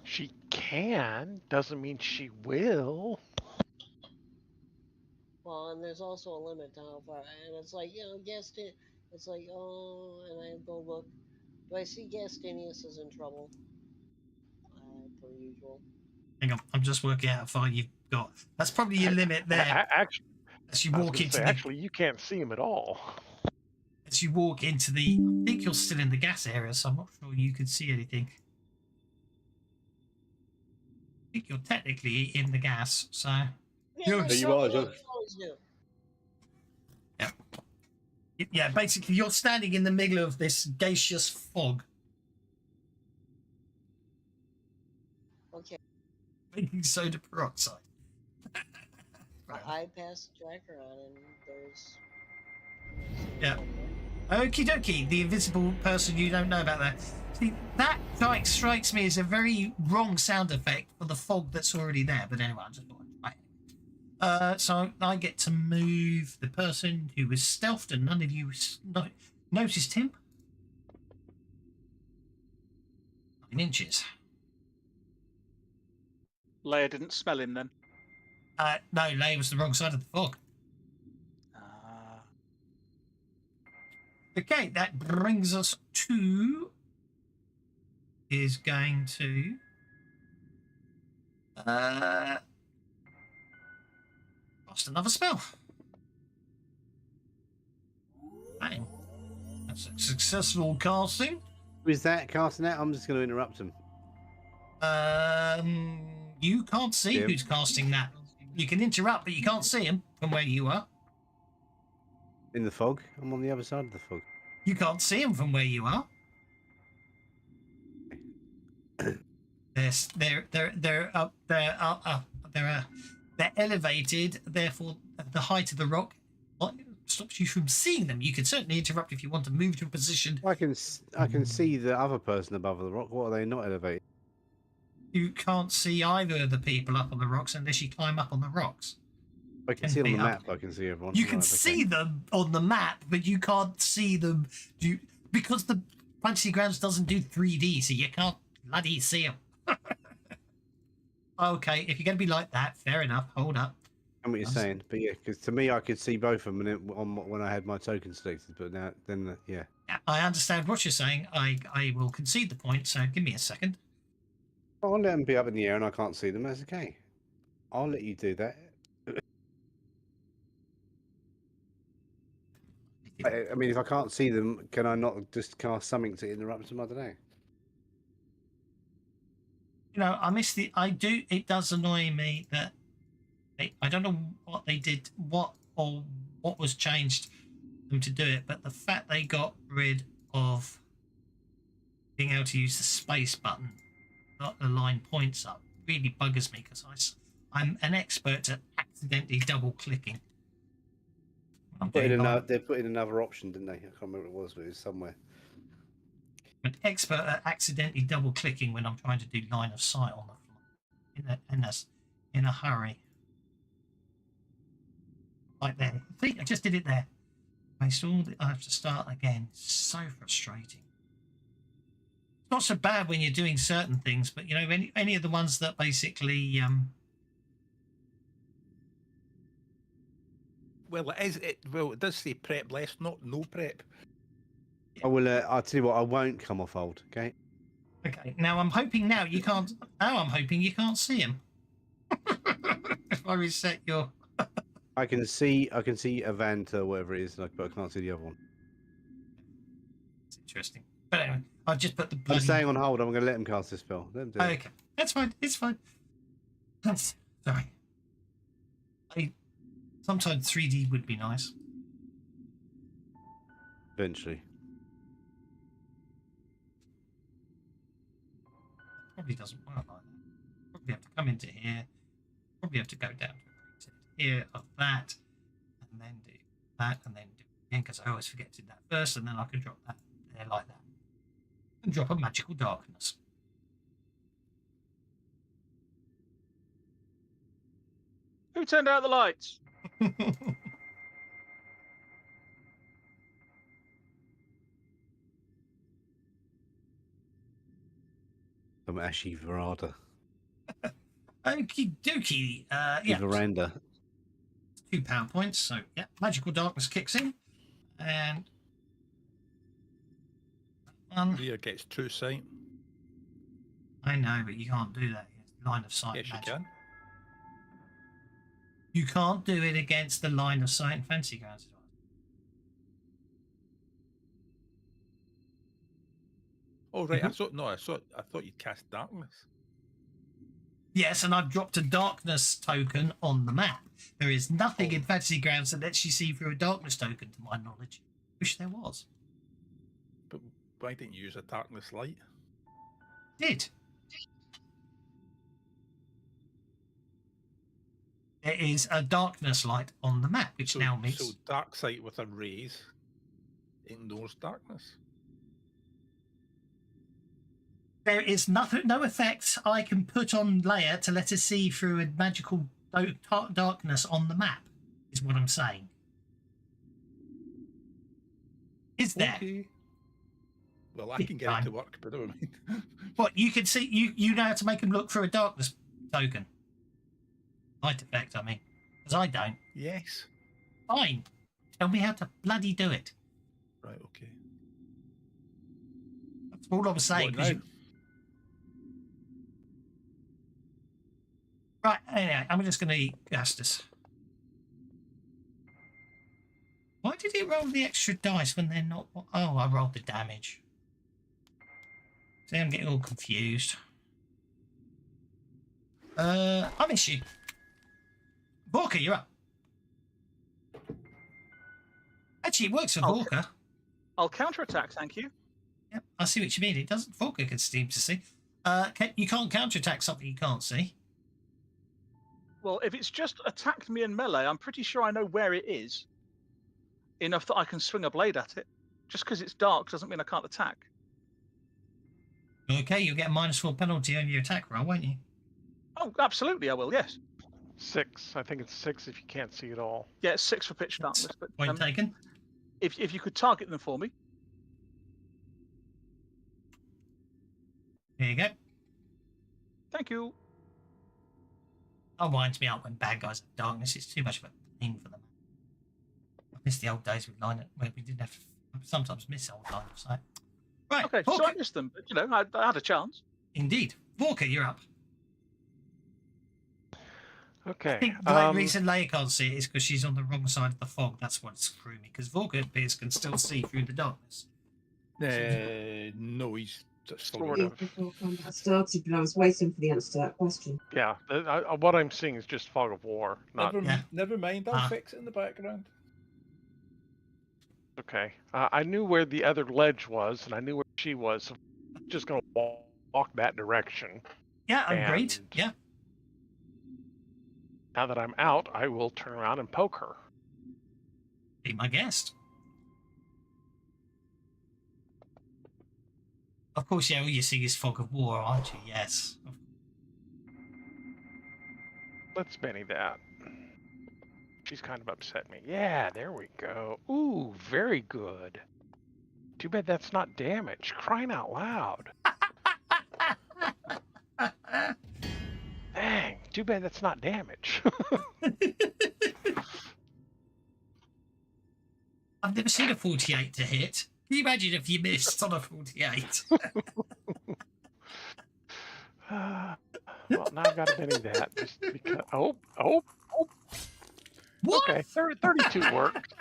She can, doesn't mean she will. Well, and there's also a limit to how far. And it's like, Gastin. It's like, oh, and I go look. Do I see Gastinius is in trouble? Per usual. Hang on, I'm just working out how far you've got. That's probably your limit there. Actually, as you walk into the... actually, you can't see him at all. As you walk into the... I think you're still in the gas area, so I'm not sure you can see anything. I think you're technically in the gas, so... Yeah, you are, John. Yeah. Yeah, basically, you're standing in the middle of this gaseous fog. Okay. Baking soda peroxide. I passed the tracker on, and there's... Yeah. Okie dokie, the invisible person, you don't know about that. See, that strikes me as a very wrong sound effect for the fog that's already there. But anyway, I just thought I'd try it. So I get to move the person who was stealthed and none of you noticed him. 9 inches. Leia didn't smell him then. No, Leia was the wrong side of the fog. Okay, that brings us to... is going to... cast another spell. Bang. That's a successful casting. Who is that casting that? I'm just going to interrupt him. You can't see who's casting that. You can interrupt, but you can't see him from where you are. In the fog? I'm on the other side of the fog. You can't see them from where you are. They're elevated. Therefore, the height of the rock stops you from seeing them. You can certainly interrupt if you want to move to a position. I can see the other person above the rock. What are they not elevated? You can't see either of the people up on the rocks unless you climb up on the rocks. I can see on the map. I can see everyone. You can see them on the map, but you can't see them because the Fantasy Grounds doesn't do 3D, so you can't bloody see them. Okay, if you're going to be like that, fair enough. Hold up. I know what you're saying, but yeah, because to me, I could see both of them when I had my token selected, but now, yeah. I understand what you're saying. I will concede the point, so give me a second. I'll let them be up in the air and I can't see them. That's okay. I'll let you do that. I mean, if I can't see them, can I not just cast something to interrupt them? I don't know. You know, it does annoy me that I don't know what they did, what was changed them to do it, but the fact they got rid of being able to use the space button, not the line points up, really buggers me because I'm an expert at accidentally double clicking. They put in another option, didn't they? I can't remember what it was, but it was somewhere. An expert at accidentally double clicking when I'm trying to do line of sight on the fly in a hurry. Like there. See, I just did it there. I have to start again. It's so frustrating. It's not so bad when you're doing certain things, but you know, any of the ones that basically Well, it does say prep less, not no prep. I will. I'll tell you what. I won't come off hold. Okay. Okay. Now I'm hoping you can't. Now I'm hoping you can't see him. If I reset your. I can see Avanta, whatever it is, but I can't see the other one. It's interesting. But anyway, I've just put the. I'm staying on hold. I'm going to let him cast this spell. Let him do it. Okay, that's fine. It's fine. Sorry. Sometimes 3D would be nice. Eventually. Probably doesn't work like that. Probably have to come into here. Probably have to go down to here of that, and then do that, and then do it again because I always forget to do that first, and then I can drop that there like that, and drop a magical darkness. Who turned out the lights? From Ashy Verada. Okie dokie. Yeah. Veranda. 2 power points. So yeah, magical darkness kicks in, and Rear gets true sight. I know, but you can't do that. It's line of sight. Yes, magic. you can. You can't do it against the line of sight in Fantasy Grounds. Oh right, I thought you'd cast darkness. Yes, and I've dropped a darkness token on the map. There is nothing in Fantasy Grounds that lets you see through a darkness token, to my knowledge. Wish there was. But why didn't you use a darkness light? Did. There is a darkness light on the map, which now means... So dark sight with a raise ignores darkness. There is no effect I can put on Leia to let her see through a magical darkness on the map, is what I'm saying. Is there? Okay. Well, I can get it to work, but never mind. What, you can see, you know how to make them look through a darkness token? Light effect, I mean. Because I don't. Yes. Fine. Tell me how to bloody do it. Right, okay. That's all I was saying. What now? Right, anyway, I'm just going to eat Gastus. Why did it roll the extra dice when they're not... Oh, I rolled the damage. See, I'm getting all confused. I miss you. Vorka, you're up. Actually, it works for Vorka. I'll counterattack, thank you. Yep, I see what you mean. It doesn't. Volker can seem to see. You can't counterattack something you can't see. Well, if it's just attacked me in melee, I'm pretty sure I know where it is. Enough that I can swing a blade at it. Just because it's dark doesn't mean I can't attack. Okay, you'll get a -4 penalty on your attack roll, won't you? Oh, absolutely, I will. Yes. 6. I think it's 6 if you can't see it all. Yeah, it's 6 for pitch darkness. But Point taken. If you could target them for me. There you go. Thank you. That winds me up when bad guys have darkness. It's too much of a pain for them. I miss the old days with line where we didn't have to sometimes miss old line of sight. Right. Okay, Volker. so I missed them, but you know, I had a chance. Indeed. Volker, you're up. Okay. I think the reason Leia can't see it is because she's on the wrong side of the fog. That's what screwed me. Because Volker appears can still see through the darkness. No, he's Sort of. Before combat started, but I was waiting for the answer to that question. Yeah, what I'm seeing is just fog of war. Not Never mind, I'll fix it in the background. okay. I knew where the other ledge was, and I knew where she was. So I'm just gonna walk that direction. Yeah, agreed. And Yeah. Now that I'm out, I will turn around and poke her. Be my guest. Of course, yeah, all you see is fog of war, aren't you? Yes. Let's Benny that. She's kind of upset me. Yeah, there we go. Ooh, very good. Too bad that's not damage. Crying out loud. Dang, too bad that's not damage. I've never seen a 48 to hit. Can you imagine if you missed on a 48? Well, now I've got to Benny that. Just because. Oh. What? Okay, 32 worked.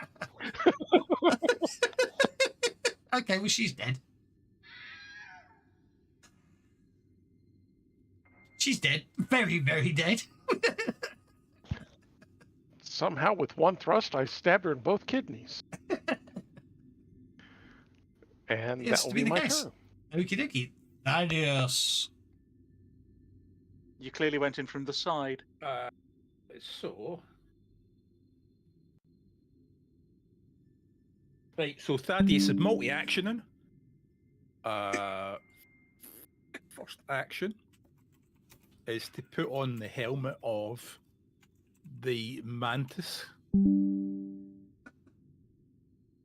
Okay, well, she's dead. She's dead. Very, very dead. Somehow, with one thrust, I stabbed her in both kidneys. And that will be my turn. Okie dokie. Adios. You clearly went in from the side. Right, so Thaddeus is multi-actioning. First action is to put on the helmet of the mantis.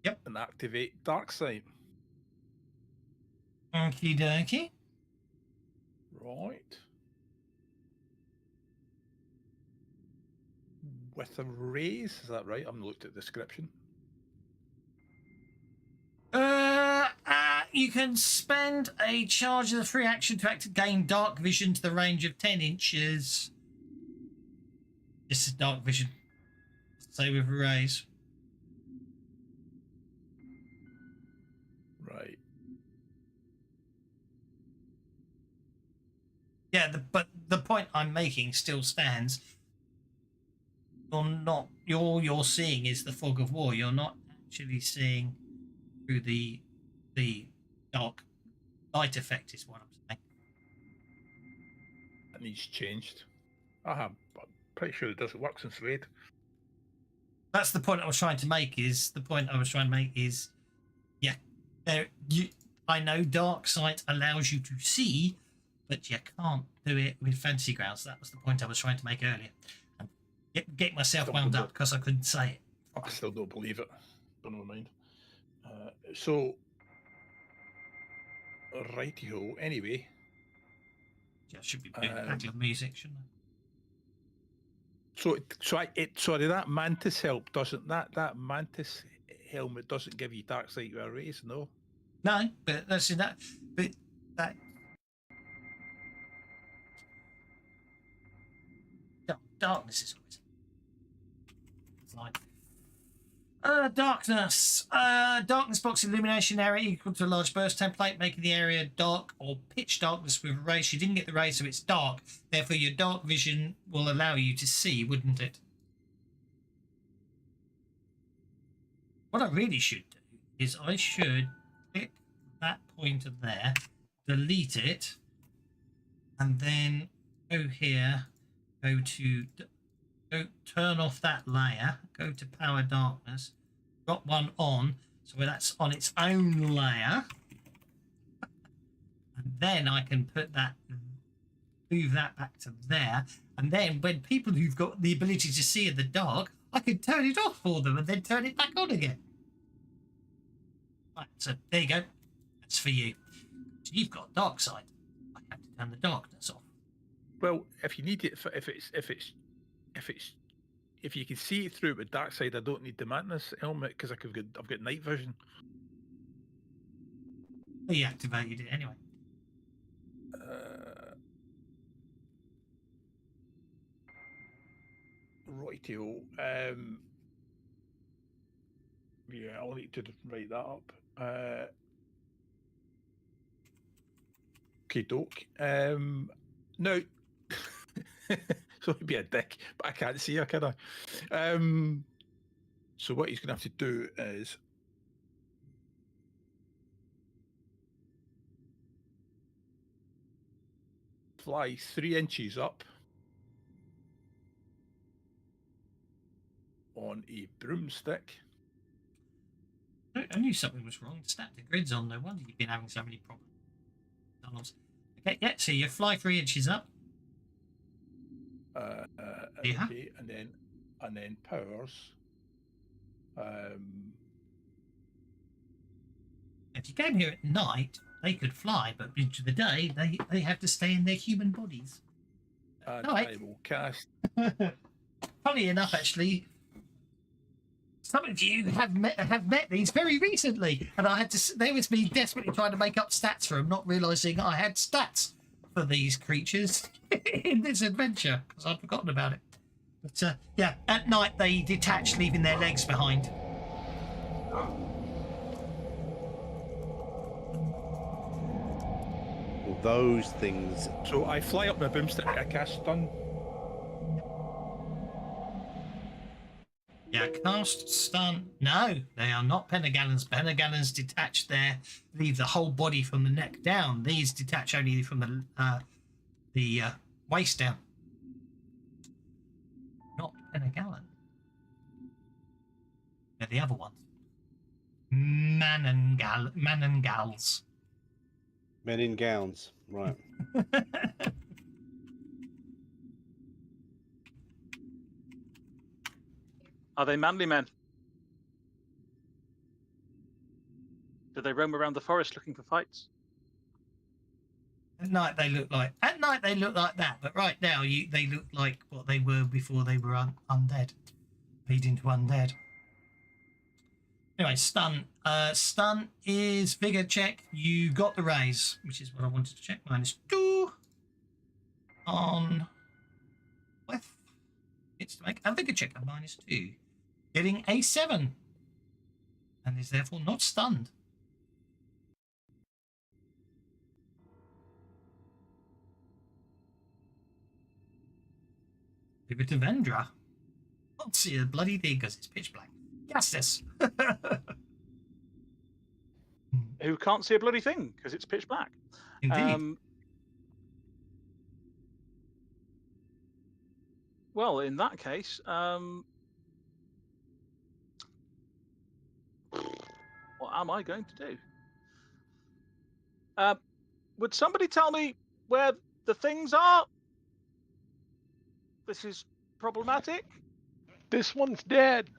Yep. And activate dark sight. Okie dokie. Right. With a raise, is that right? I haven't looked at the description. You can spend a charge of the free action to gain dark vision to the range of 10 inches. This is dark vision. Say with a raise. Right. Yeah, but the point I'm making still stands. All you're seeing is the fog of war. You're not actually seeing through the dark light effect is what I'm saying. That needs changed. I'm pretty sure it doesn't work since Raid. That's the point I was trying to make. Yeah, I know dark sight allows you to see, but you can't do it with fantasy grounds. That was the point I was trying to make earlier. And get myself wound up because I couldn't say it. I still don't believe it. But never mind. So, righty-ho. Anyway. Yeah, should be background music, shouldn't it? Sorry, that mantis that mantis helmet doesn't give you dark sight with a raise, no? No, but that's in that. But that. Darkness is always fine. Darkness. Darkness box illumination area equal to a large burst template, making the area dark or pitch darkness with a raise. You didn't get the raise, so it's dark. Therefore, your dark vision will allow you to see, wouldn't it? What I really should do is I should click that pointer there, delete it, and then go here, go turn off that layer, go to power darkness, drop one on, so that's on its own layer, and then I can move that back to there, and then when people who've got the ability to see in the dark, I can turn it off for them and then turn it back on again. Right, so there you go. That's for you. So you've got dark side. I have to turn the darkness off. Well, if you need it, if you can see it through with dark side, I don't need the madness helmet because I've got night vision. Well, you activated it anyway. Rightio. Yeah, I'll need to write that up. Okay, doke. No, so it'd be a dick, but I can't see her, can I? So what he's going to have to do is fly 3 inches up on a broomstick. I knew something was wrong. Snap the grid's on. No wonder you've been having so many problems. Okay, yeah. So you fly 3 inches up. Yeah. Okay, and then powers. If you came here at night, they could fly, but into the day, they have to stay in their human bodies. And Night. I will cast. Funny enough, actually, some of you have met these very recently, and I had to. There was me desperately trying to make up stats for them, not realizing I had stats for these creatures in this adventure because I'd forgotten about it. But yeah, at night they detach, leaving their legs behind. Well, those things. So I fly up my broomstick. I cast stun. Yeah, cast stun. No, they are not Penagallons. Penagallons detach leave the whole body from the neck down. These detach only from the waist down. Not Penagallon. They're the other ones. Manangals. Men in gowns, right. Are they manly men? Do they roam around the forest looking for fights? At night they look like that, but right now they look like what they were before they were undead, leading to undead. Anyway, stun. Stun is vigor check. You got the raise, which is what I wanted to check. -2 on with. It's to make a vigor check of -2, getting a 7, and is therefore not stunned. Give it to Vendra. Can't see a bloody thing because it's pitch black. Justice. Who can't see a bloody thing because it's pitch black. Indeed. Well, in that case, what am I going to do? Would somebody tell me where the things are? This is problematic. This one's dead.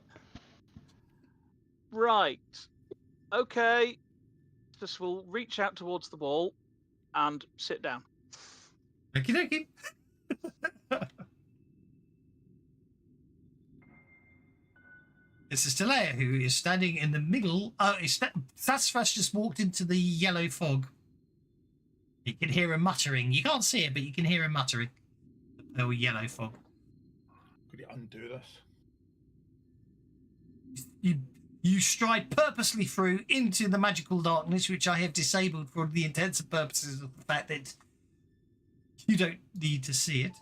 Right. Okay. Just will reach out towards the wall and sit down. Okie dokie. This is Stelea, who is standing in the middle. Sassafras just walked into the yellow fog. You can hear him muttering. You can't see it, but you can hear him muttering. The pale yellow fog. Could you undo this? You stride purposely through into the magical darkness, which I have disabled for the intents and purposes of the fact that you don't need to see it.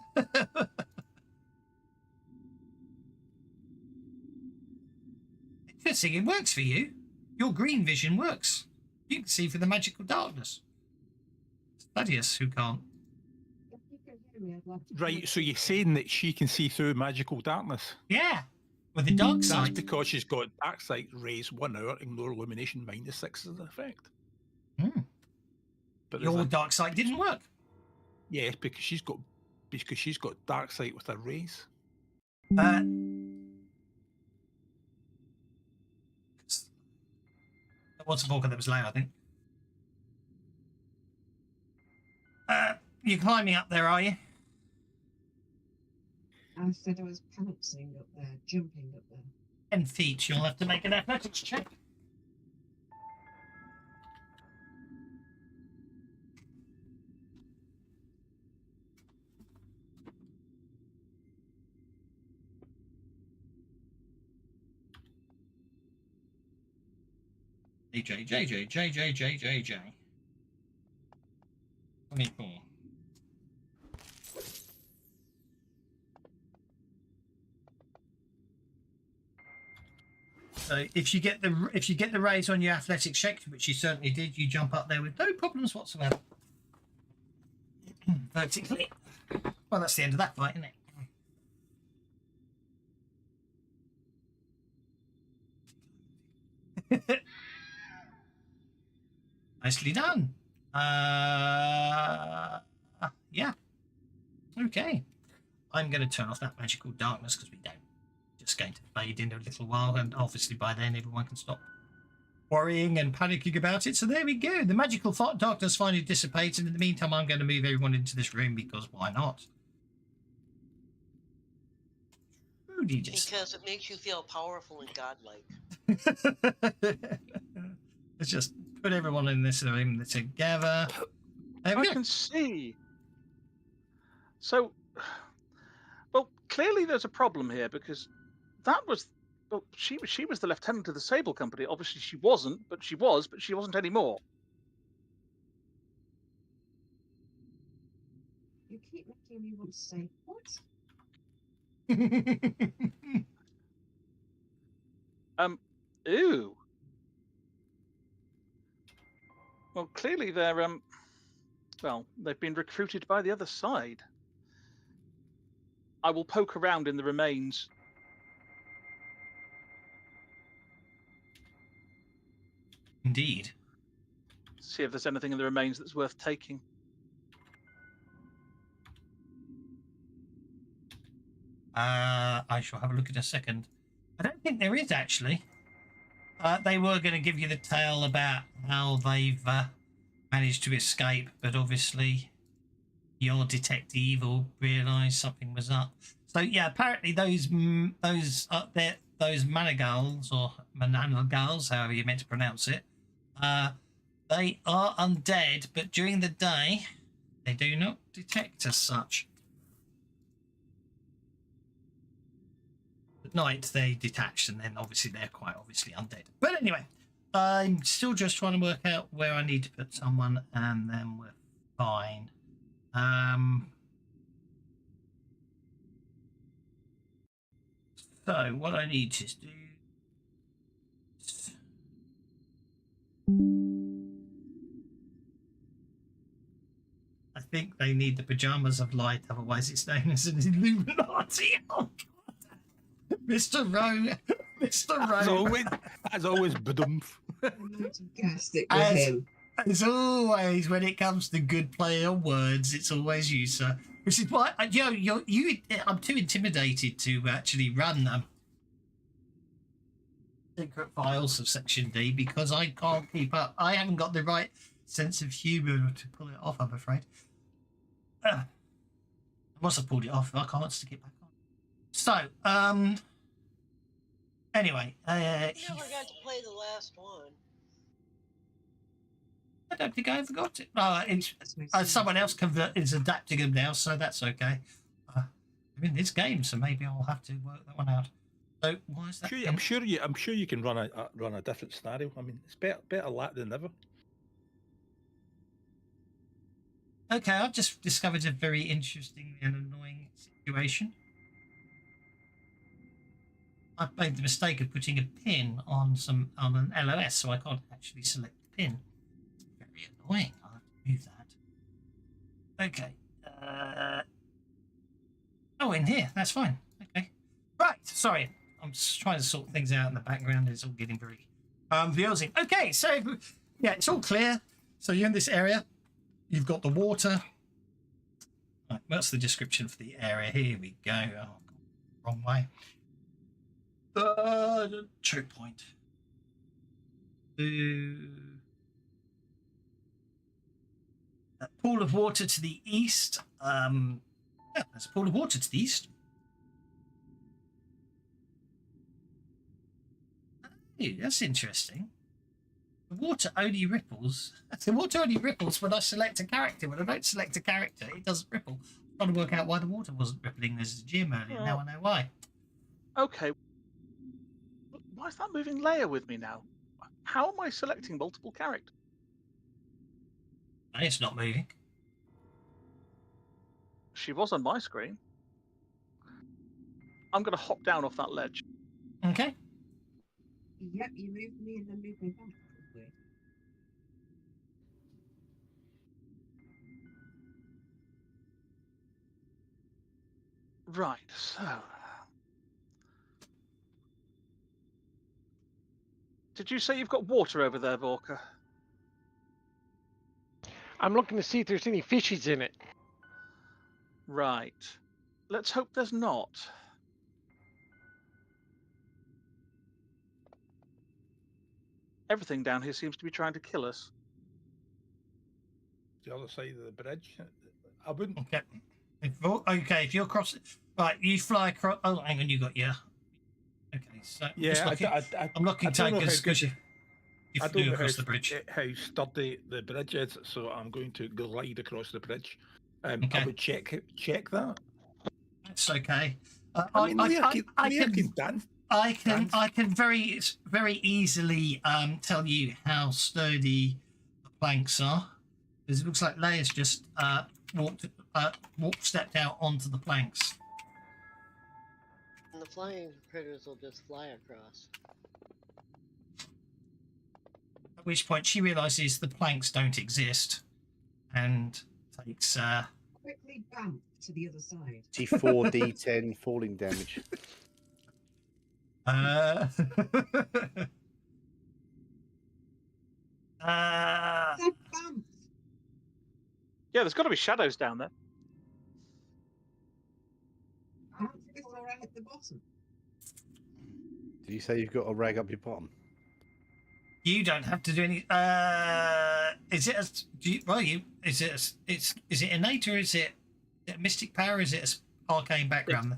Interesting, it works for you. Your green vision works. You can see through the magical darkness. It's Thaddeus who can't. If you can hear me, I'd like to Right, so you're saying that she can see through magical darkness? Yeah, with the dark That's side. because she's got dark side rays 1 hour, ignore illumination -6 as an effect. But Your dark side didn't work. Yes, because she's got dark sight with her rays. What's the Volker that was loud, I think. You're climbing up there, are you? I said I was pouncing up there, jumping up there. 10 feet. You'll have to make an athletics check. JJ. 24. So if you get the raise on your athletics check, which you certainly did, you jump up there with no problems whatsoever. Vertically. Well, that's the end of that fight, isn't it? Nicely done. Yeah. Okay. I'm going to turn off that magical darkness because we don't. Just going to fade in a little while, and obviously by then everyone can stop worrying and panicking about it. So there we go. The magical darkness finally dissipates, and in the meantime, I'm going to move everyone into this room because why not? Because it makes you feel powerful and godlike. Let's just put everyone in this room together. I can see. So, well, clearly there's a problem here because that was, well, she was the lieutenant of the Sable Company. Obviously, she wasn't, but she wasn't anymore. You keep making me want to say what? Ooh. Well, clearly they're well, they've been recruited by the other side. I will poke around in the remains. Indeed. See if there's anything in the remains that's worth taking. I shall have a look in a second. I don't think there is, actually. They were going to give you the tale about how they've managed to escape, but obviously your detective will realise something was up. So yeah, apparently those up there, those managals or mananagals, however you meant to pronounce it, they are undead, but during the day they do not detect as such. At night they detach, and then obviously they're quite obviously undead. But anyway, I'm still just trying to work out where I need to put someone, and then we're fine. So what I need to do, I think they need the pajamas of light, otherwise it's known as an Illuminati. Oh God, Mr. Rowe, Mr. Rowe. As always, badumph. Sarcastic with him. As always, when it comes to good play on words, it's always you, sir. Which is why, I'm too intimidated to actually run secret files of Section D because I can't keep up. I haven't got the right sense of humour to pull it off, I'm afraid. Once I've pulled it off, I can't stick it back on. So, anyway. I never got to play the last one. I don't think I ever got it. Someone else is adapting them now, so that's okay. I'm in this game, so maybe I'll have to work that one out. So why is that? I'm sure you can run a different scenario. I mean, it's better that than never. Okay, I've just discovered a very interesting and annoying situation. I've made the mistake of putting a pin on an LOS, so I can't actually select the pin. Very annoying. I'll have to move that. Okay. Oh, in here. That's fine. Okay. Right. Sorry. I'm just trying to sort things out in the background. It's all getting very confusing. Okay. So, yeah, it's all clear. So you're in this area. You've got the water. Right, what's the description for the area? Here we go. Oh, wrong way. Choke point. A pool of water to the east. Yeah, there's a pool of water to the east. Oh, that's interesting. The water only ripples. The water only ripples when I select a character. When I don't select a character, it doesn't ripple. I'm trying to work out why the water wasn't rippling. There's a gym earlier. Now I know why. Okay. Why is that moving layer with me now? How am I selecting multiple characters? It's not moving. She was on my screen. I'm going to hop down off that ledge. Okay. Yep, you moved me and then moved me back. Weird. Right, so... Did you say you've got water over there, Vorka? I'm looking to see if there's any fishies in it. Right. Let's hope there's not. Everything down here seems to be trying to kill us. The other side of the bridge. I wouldn't. Okay. If you're crossing, right, you fly across. Oh, hang on, you got your. Okay, so Yeah, I'm looking tankers because you I flew don't know across the bridge. how sturdy the bridge is, so I'm going to glide across the bridge. Okay. I would check that. That's okay. I can very easily tell you how sturdy the planks are, because it looks like Leia's just stepped out onto the planks. And the flying critters will just fly across. At which point she realizes the planks don't exist, and takes Quickly bump to the other side. T4 D10 falling damage. Yeah, there's got to be shadows down there. Before I hit the bottom. Did you say you've got a rag up your bottom? You don't have to do any. Is it? Is it innate, or is it a mystic power? Or is it an arcane background?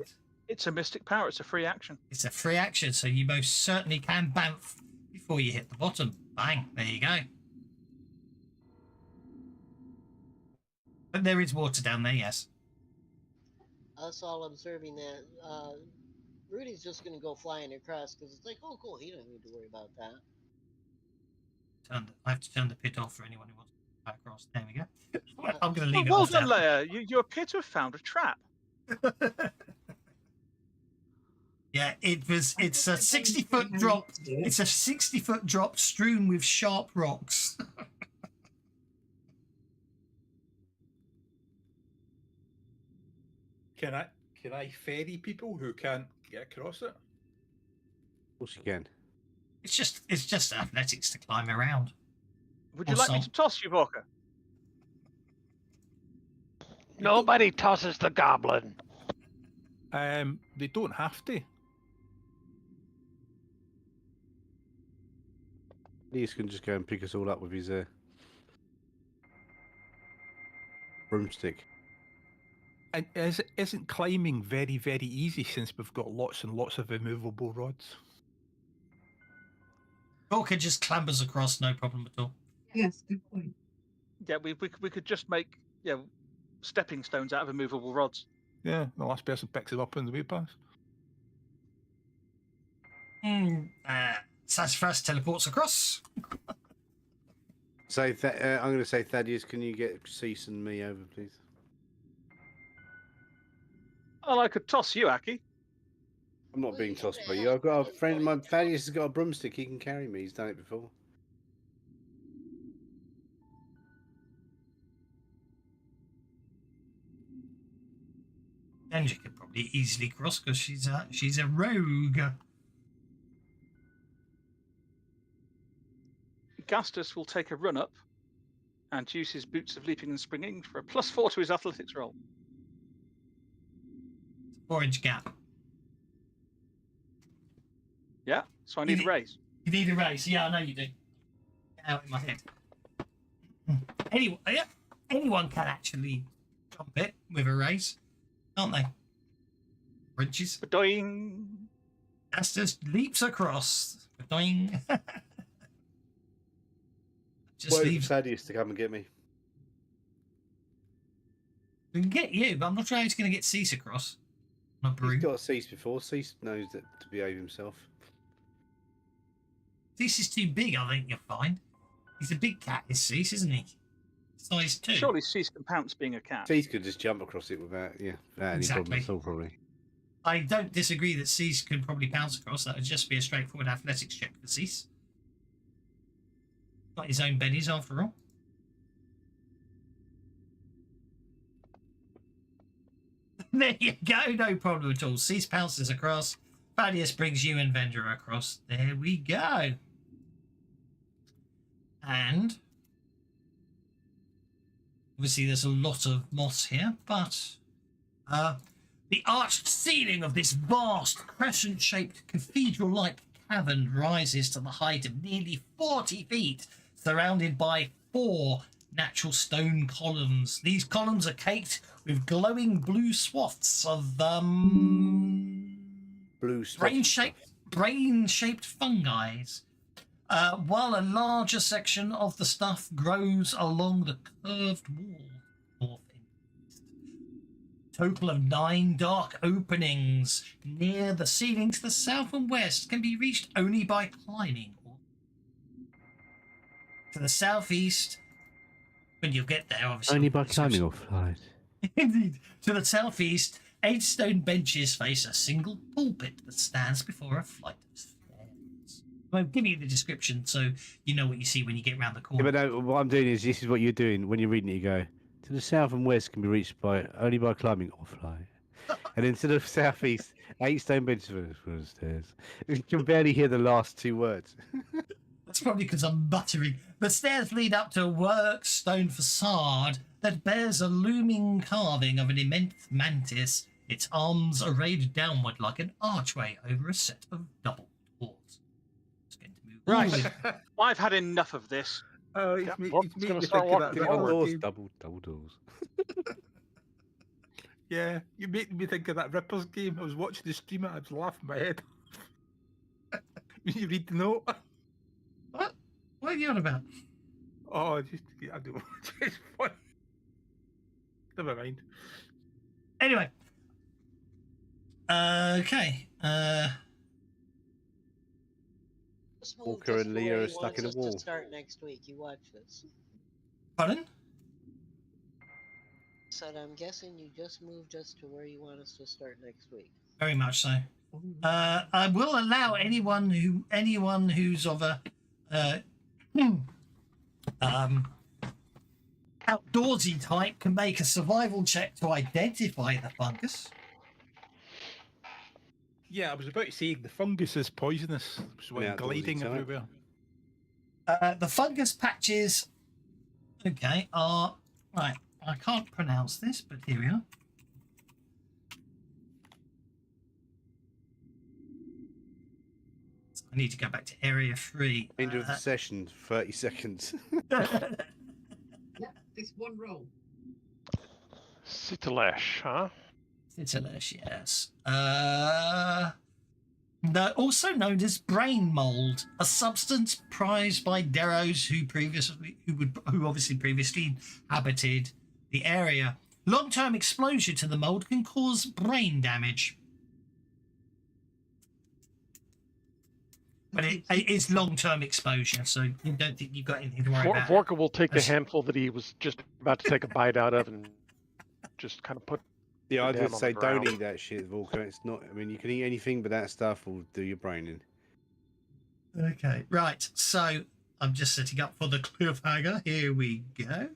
It's a mystic power. It's a free action. It's a free action, so you most certainly can bamf before you hit the bottom. Bang! There you go. But there is water down there, yes. Us all observing that. Rudy's just going to go flying across because it's like, oh, cool. He don't need to worry about that. I have to turn the pit off for anyone who wants to fly across. There we go. I'm going to leave it well off done, now. Leia. You appear to have found a trap. Yeah, it's a 60-foot drop. It's a 60-foot drop strewn with sharp rocks. Can I ferry people who can't get across it? Of course you can. It's just athletics to climb around. Would you like me to toss you, Vorka? Nobody tosses the goblin. They don't have to. He's can just go and pick us all up with his broomstick. And isn't climbing very, very easy since we've got lots and lots of immovable rods? Orca just clambers across, no problem at all. Yes, good point. Yeah, we could just make stepping stones out of immovable rods. Yeah, the last person picks it up on the way past. Sassafras teleports across. So I'm going to say, Thaddeus, can you get Cease and me over, please? Well, I could toss you, Aki. I'm not Well, being you tossed should by have you. I've got a had friend of mine, tossed. Thaddeus, has got a broomstick. He can carry me. He's done it before. And you could probably easily cross because she's a rogue. Gastus will take a run up and use his boots of leaping and springing for a +4 to his athletics roll. 4-inch gap. Yeah, so I need a raise. You need a raise. Yeah, I know you do. Get out in my head. Anyone can actually jump it with a raise, can't they? Wrenches. Doing. That's just leaps across. Doing. Just Wait leaves. for Thaddeus to come and get me. We can get you, but I'm not sure how he's going to get Cease across. Not Brew. He's got Cease before. Cease knows that to behave himself. Cease is too big, I think you'll find. He's a big cat, is Cease, isn't he? Size 2. Surely Cease can pounce being a cat. Cease could just jump across it without any problem at all, probably. I don't disagree that Cease could probably bounce across. That would just be a straightforward athletics check for Cease. Got his own bennies after all. There you go, no problem at all. Cease pounces across. Thaddeus brings you and Vendra across. There we go. And obviously there's a lot of moss here, but the arched ceiling of this vast crescent-shaped cathedral-like cavern rises to the height of nearly 40 feet, surrounded by 4 natural stone columns. These columns are caked with glowing blue swaths of brain-shaped fungi, while a larger section of the stuff grows along the curved wall north and east. Total of 9 dark openings near the ceiling to the south and west can be reached only by climbing. To the southeast, when you get there, obviously. Only by climbing or flight. Indeed. To the southeast, 8 stone benches face a single pulpit that stands before a flight of stairs. I'm giving you the description so you know what you see when you get round the corner. Yeah, but no, what I'm doing is this is what you're doing when you're reading it. You go to the south and west can be reached only by climbing or flight, and then to the southeast, 8 stone benches for the stairs. You can barely hear the last 2 words. That's probably because I'm muttering. The stairs lead up to a worked stone facade that bears a looming carving of an immense mantis, its arms arrayed downward like an archway over a set of double doors. It's going to move right. I've had enough of this. Oh, it's going to start walking Double doors. Yeah, you make me think of that Rippers game. I was watching the stream, I was laughing my head off. When you read the note. What? What are you on about? Oh, just I don't know. It's funny. Never mind. Anyway. Okay. Walker and Leah are stuck in a wall. To start next week. You watch this. Pardon? Said I'm guessing you just moved us to where you want us to start next week. Very much so. I will allow anyone who's of a outdoorsy type can make a survival check to identify the fungus. Yeah, I was about to say the fungus is poisonous. It's Yeah, gliding outdoorsy type. everywhere. The fungus patches, okay, are right. I can't pronounce this, but here we are. I need to go back to area 3. End of the session, 30 seconds. Yeah, this one roll. Citalesh, huh? Citalesh, yes. Also known as brain mold, a substance prized by Deros who obviously previously inhabited the area. Long-term exposure to the mold can cause brain damage. But it is long-term exposure, so you don't think you've got anything to worry about. Vorka will take the handful that he was just about to take a bite out of and just kind of put Yeah, I'd Down just on say the don't ground. eat that shit, Volker. It's not. I mean, you can eat anything, but that stuff will do your brain in. Okay, right. So I'm just setting up for the cliffhanger. Here we go.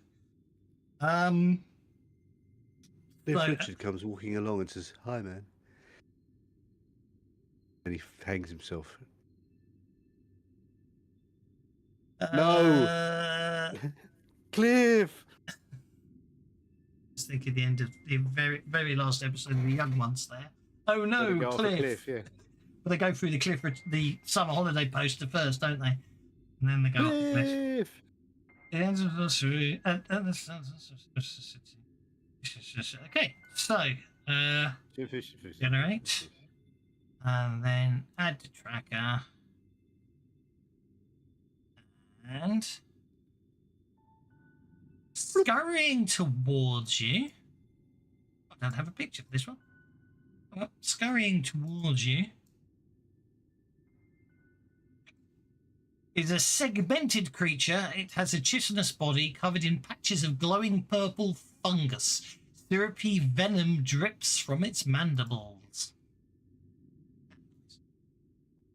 Cliff So- Richard comes walking along and says, "Hi, man," and he hangs himself. No, Cliff. Just thinking the end of the very, very last episode of the young ones there. Oh no, Gotta go off a Cliff. cliff, yeah. But they go through the summer holiday poster first, don't they? And then they go up the cliff. Okay, so generate, and then add to tracker, and scurrying towards you. I don't have a picture for this one. Oh, scurrying towards you is a segmented creature. It has a chitinous body covered in patches of glowing purple fungus. Syrupy venom drips from its mandibles.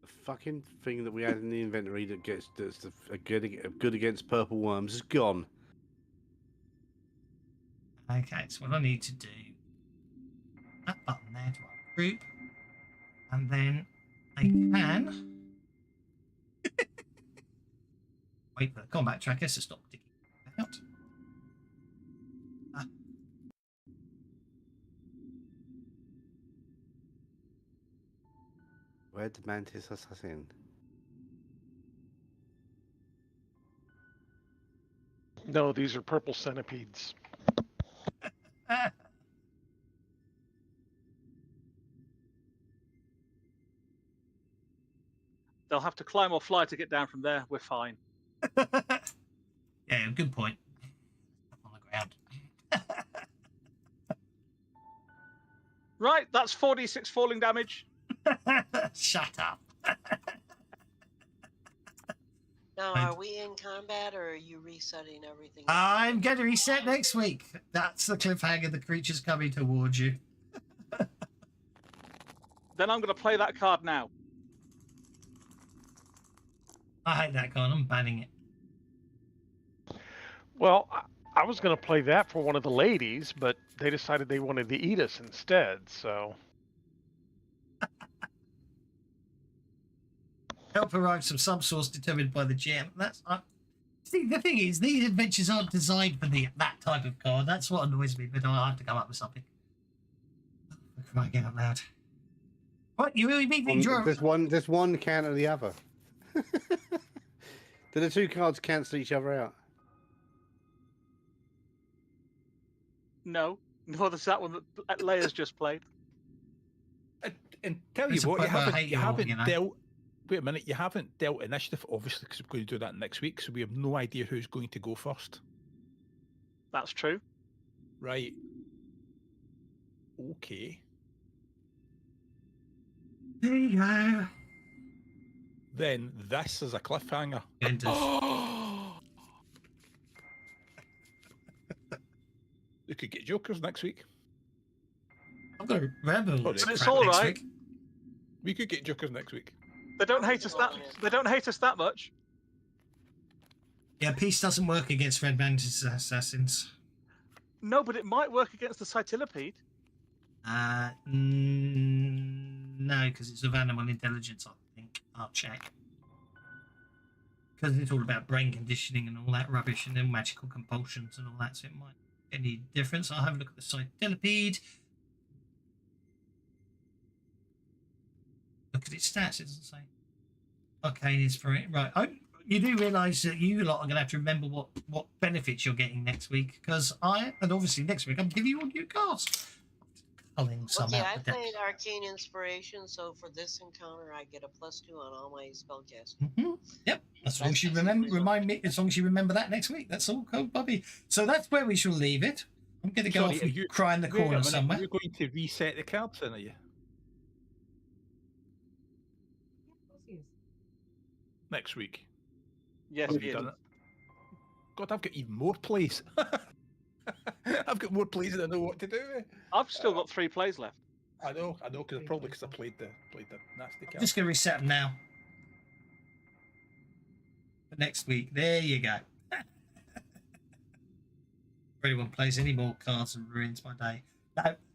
The fucking thing that we had in the inventory that's good against purple worms is gone. Okay, so what I need to do, that button there to our group, and then I can wait for the combat tracker to stop digging out. Where'd the mantis assassin? No, these are purple centipedes. They'll have to climb or fly to get down from there. We're fine. Yeah, good point. On the ground. Right, that's 4d6 falling damage. Shut up. Now, are we in combat or are you resetting everything? I'm going to reset next week. That's the cliffhanger. The creature's coming towards you. Then I'm going to play that card now. I hate that card. I'm banning it. Well, I was going to play that for one of the ladies, but they decided they wanted to eat us instead, so... Help arrives from some source determined by the GM. That's see, the thing is, these adventures aren't designed for that type of card. That's what annoys me, but I have to come up with something. For crying out loud. What, you really mean There's one counter the other. Do the two cards cancel each other out? No. No, there's that one that Leia's just played. And tell It's a you what, point where I hate you you all, haven't you know. dealt. Wait a minute, you haven't dealt initiative, obviously, because we're going to do that next week, so we have no idea who's going to go first. That's true. Right. Okay. There you go. Then this is a cliffhanger. We could get Jokers next week. I've got Rebels. But it's all right. We could get Jokers next week. They don't hate us that. They don't hate us that much. Yeah, peace doesn't work against red mantis assassins. No, but it might work against the Cytillipede. No, because it's of animal intelligence, I think. I'll check. Because it's all about brain conditioning and all that rubbish and then magical compulsions and all that, so it might make any difference. I'll have a look at the Cytillipede. Look at its stats, it doesn't say. Okay, it's for it. Right. Oh, you do realise that you lot are going to have to remember what benefits you're getting next week, because and obviously next week I'm giving you all new cards. Culling some Okay, out I the deck. played Arcane Inspiration, so for this encounter, I get a +2 on all my spellcasting. Yep. As long as you remind me, as long as you remember that next week. That's all, cool, Bobby. So that's where we shall leave it. I'm going to go off and cry in the corner somewhere. Are you going to reset the cards then, are you? Next week. Yes, Have you done it? God, I've got even more plays. I've got more plays than I know what to do. I've still got 3 plays left. I know, because probably because I played the nasty I'm card. just going to reset them now. For next week. There you go. If anyone plays any more cards and ruins my day.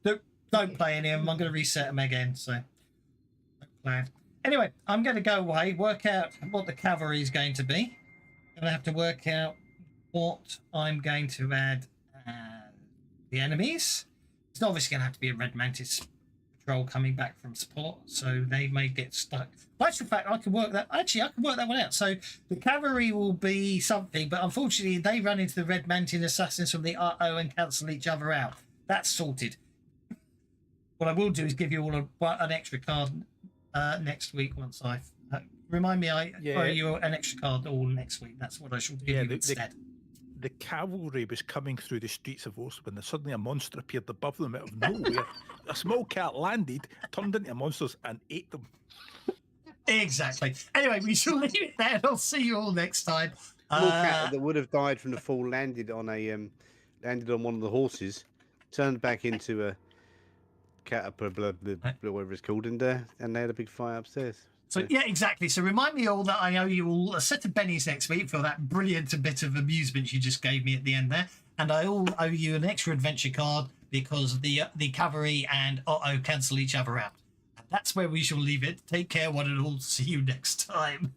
No, don't play any of them. I'm going to reset them again. So, no plan. Anyway, I'm going to go away, work out what the cavalry is going to be. I'm going to have to work out what I'm going to add the enemies. It's obviously going to have to be a red mantis patrol coming back from support, so they may get stuck. By actual fact, I can work that. Actually, I can work that one out. So the cavalry will be something, but unfortunately, they run into the red mantis assassins from the RO and cancel each other out. That's sorted. What I will do is give you all an extra card next week once I've. Remind me, I owe you an extra card all next week. That's what I shall give you instead. The cavalry was coming through the streets of Oslo when suddenly a monster appeared above them out of nowhere. A small cat landed, turned into monsters, and ate them. Exactly. Anyway, we shall leave it there. I'll see you all next time. Small cat that would have died from the fall landed on one of the horses, turned back into a caterpillar, whatever it's called, and they had a big fire upstairs. So yeah, exactly. So remind me all that I owe you all a set of bennies next week for that brilliant bit of amusement you just gave me at the end there, and I all owe you an extra adventure card because the cavalry and Otto cancel each other out. And that's where we shall leave it. Take care, one and all. See you next time.